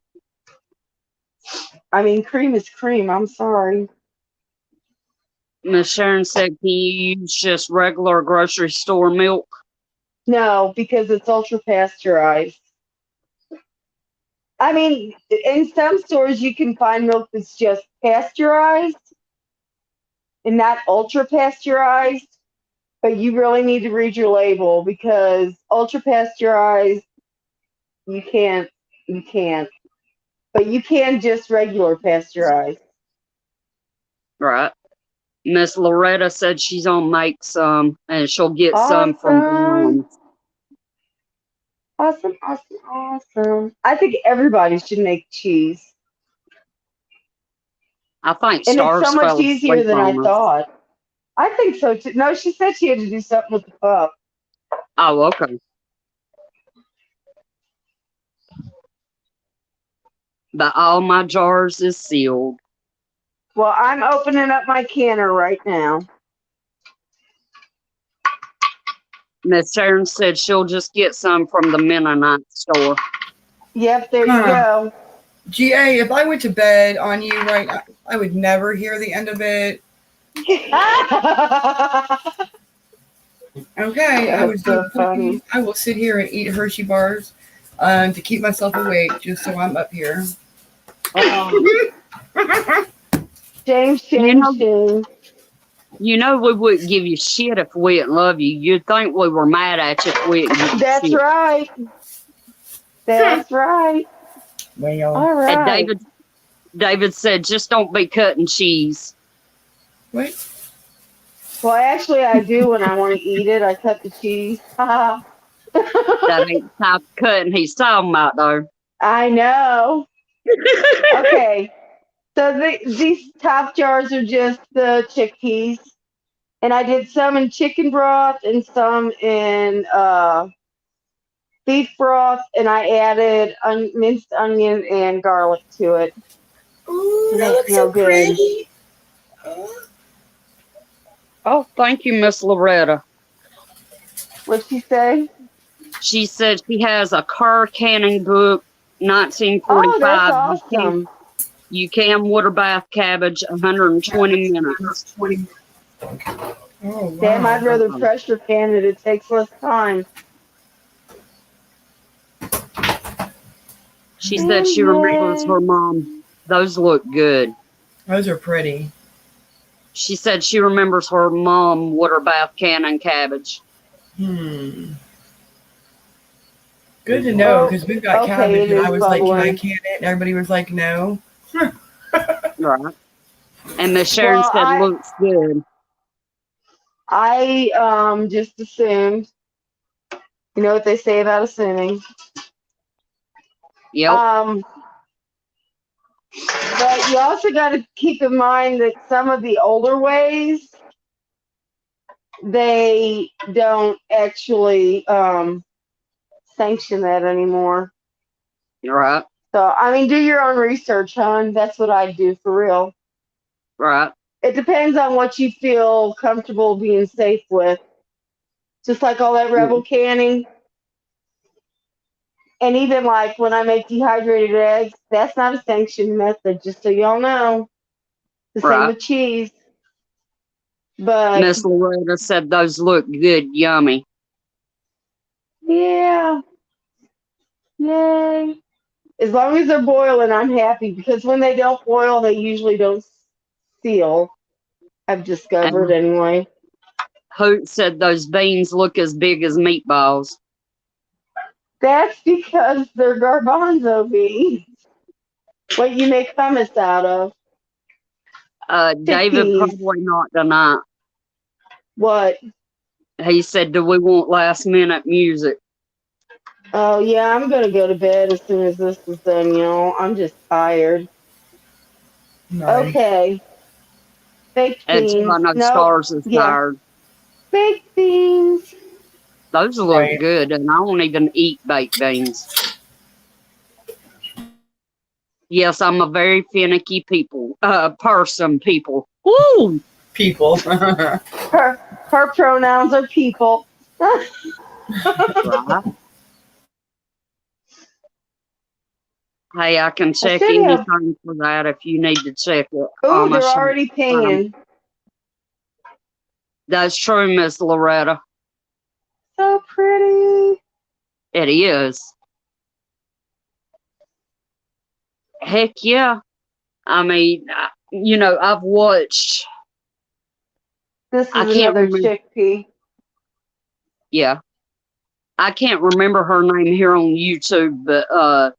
I mean, cream is cream. I'm sorry. Miss Sharon said, can you use just regular grocery store milk? No, because it's ultra pasteurized. I mean, in some stores you can find milk that's just pasteurized and not ultra pasteurized, but you really need to read your label because ultra pasteurized, you can't. But you can just regular pasteurized. Right. Miss Loretta said she's gonna make some and she'll get some from Awesome. Blonde. Awesome, awesome, awesome. I think everybody should make cheese. I think And it's so Stars much fell easier asleep than I on us. thought. I think so too. No, she said she had to do something with the pup. Oh, okay. But all my jars is sealed. Well, I'm opening up my canner right now. Miss Sharon said she'll just get some from the Mennonite store. Yep, there you go. GA, if I went to bed on you right now, I would never hear the end of it. Okay, I That's would do so funny. I will sit here and eat Hershey bars to keep myself awake just so I'm up here. Shame, shame. You know we wouldn't give you shit if we didn't love you. You'd think we were mad at you if we didn't give you That's shit. right. That's right. Well, All And right. David said, just don't be cutting cheese. what? Well, actually, I do when I want to eat it. I cut the cheese. That ain't the type of cutting he's talking about, though. I know. Okay. So these top jars are just the chickpeas. And I did some in chicken broth and some in beef broth. And I added minced onion and garlic to it. Ooh, And that they looks smell so good. pretty. Oh, thank you, Miss Loretta. What'd she say? She said she has a car canning book, Oh, 1945. that's awesome. You can water bath cabbage, 120 minutes. Oh, wow. Damn, I'd rather pressure can it. It takes less time. She said she remembers her mom. Those look good. Those are pretty. She said she remembers her mom water bath canning cabbage. Good to know, because we've got Okay, cabbage, it and I is was like, can I bubbling. can it? And everybody was like, no. Right. And Miss Sharon Well, said, looks good. I just assumed. You know what they say about assuming. Yep. But you also got to keep in mind that some of the older ways, they don't actually sanction that anymore. Right. So, I mean, do your own research, hon. That's what I do for real. Right. It depends on what you feel comfortable being safe with. Just like all that Rebel canning. And even like when I make dehydrated eggs, that's not a sanctioned method, just so y'all know. The same Right. with cheese. But Miss Loretta said those look good, yummy. yeah. Yay. As long as they're boiling, I'm happy because when they don't boil, they usually don't seal. I've discovered And anyway. Hoot said those beans look as big as meatballs. That's because they're garbanzo beans. What you make hummus out of. David Chickpeas. probably not tonight. What? He said, do we want last minute music? Oh, yeah, I'm going to go to bed as soon as this is done, y'all. I'm just tired. Nice. Okay. Baked And beans. I know Nope. Stars is Yeah. tired. Baked beans. Those look Right. good, and I don't even eat baked beans. Yes, I'm a very finicky people. Woo! People. Her pronouns are people. Right. Hey, I can check should have- anything for that if you need to check it. Oh, they're Amish. already pinging. That's true, Miss Loretta. So pretty. It is. Heck yeah. I mean, I've watched. This is I can't another remember. chickpea. Yeah. I can't remember her name here on YouTube, but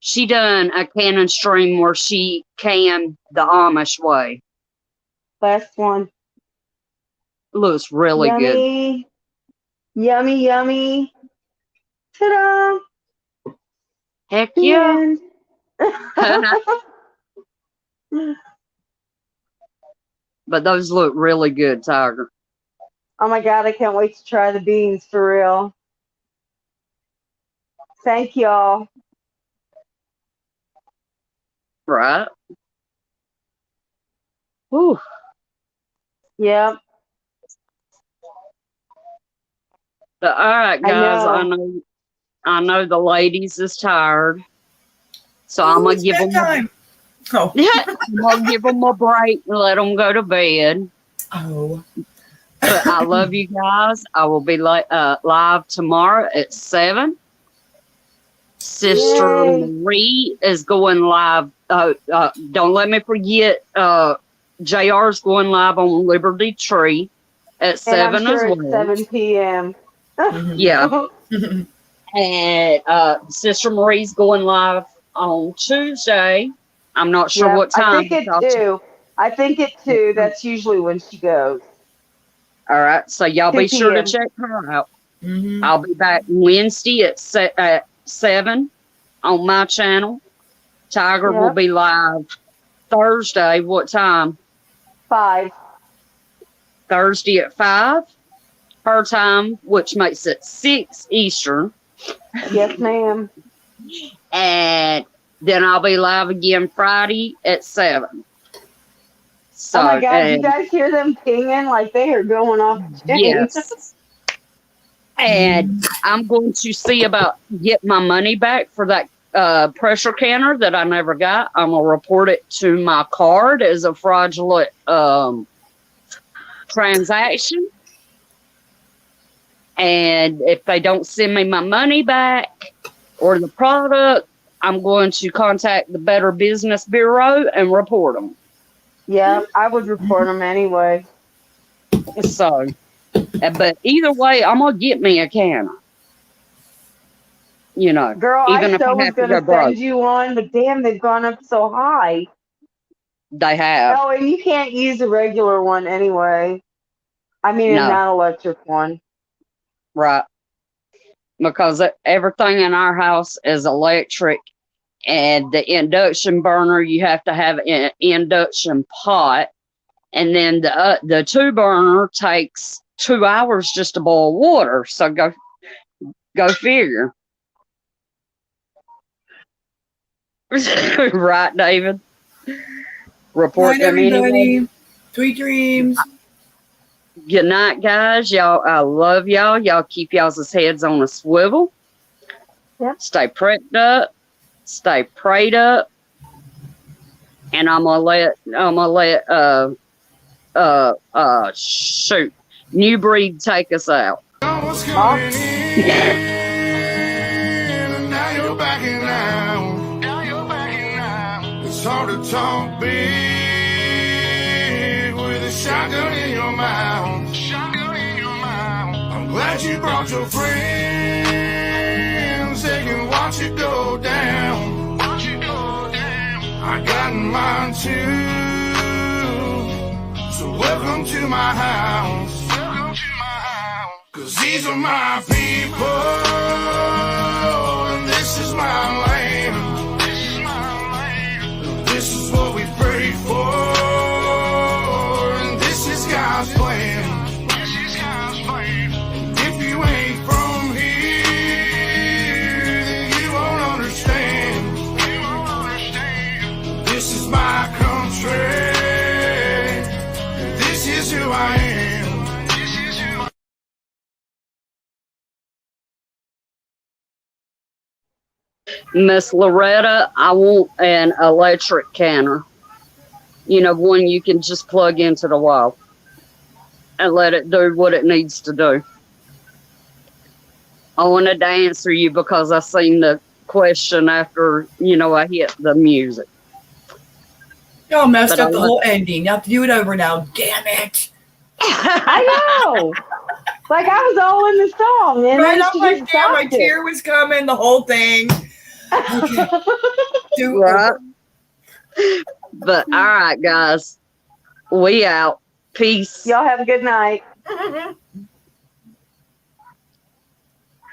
she done a canon stream where she canned the Amish way. Last one. Looks really good. Yummy. Yummy, yummy. Ta-da! Heck The yeah. end. But those look really good, Tiger. Oh my God, I can't wait to try the beans for real. Thank y'all. Right? Whew. Yep. But all right, I guys. know. I know the ladies is tired, so I'm gonna it's give them. bedtime. Oh. I'm gonna give them a break and let them go to bed. Oh. But I love you guys. I will be live tomorrow at 7. Sister Yay. Marie is going live. Don't let me forget. JR's going live on Liberty Tree at And 7 I'm sure as it's well. 7 p.m. Yeah. And Sister Marie's going live on Tuesday. I'm not sure Yep, what time. I think at 2. I think at 2. That's usually when she goes. All right. So y'all 2 be sure to p.m. check her out. Mhm. I'll be back Wednesday at 7 on my channel. Tiger will Yep. be live Thursday. What time? 5. Thursday at 5. Her time, which makes it 6 Eastern. Yes, ma'am. And then I'll be live again Friday at 7. So, Oh my God, you and- guys hear them pinging like they are going off the chain? yes. And I'm going to see about get my money back for that pressure canner that I never got. I'm gonna report it to my card as a fraudulent transaction. And if they don't send me my money back or the product, I'm going to contact the Better Business Bureau and report them. Yeah, I would report them anyway. So, but either way, I'm gonna get me a canner. You know, Girl, even I if still I was have to going go to broke, send you one, but damn, they've gone up so high. they have. Oh, and you can't use a regular one anyway. I mean, a No. non-electric one. Right. Because everything in our house is electric, and the induction burner, you have to have an induction pot. And then the 2 burner takes 2 hours just to boil water. So go figure. Right, David? Report Night, them anyway. everybody. Sweet dreams. Good night, guys. Y'all, I love y'all. Y'all keep y'all's heads on a swivel. Yep. Stay prepped up. Stay prayed up. And I'm gonna let shoot, New Breed take us out. Huh? Now you're backing out. It's hard to talk big with a shotgun in your mouth. I'm glad you brought your friends. They can watch it go down. I got mine too. So welcome to my house. 'Cause these are my people, and this is my land. This is what we pray for, and this is God's plan. And if you ain't from here, then you won't understand. Miss Loretta, I want an electric canner. You know, one you can just plug into the wall and let it do what it needs to do. I wanted to answer you because I seen the question after, you know, I hit the music. Y'all messed But up I the want- whole ending. You have to do it over now. Damn it. I know. Like I was all in the song, and Right, then I'm she like, just damn, my stopped it. tear was coming, the whole thing. Okay. Do Right. over. But all right, guys, we out. Peace. Y'all have a good night.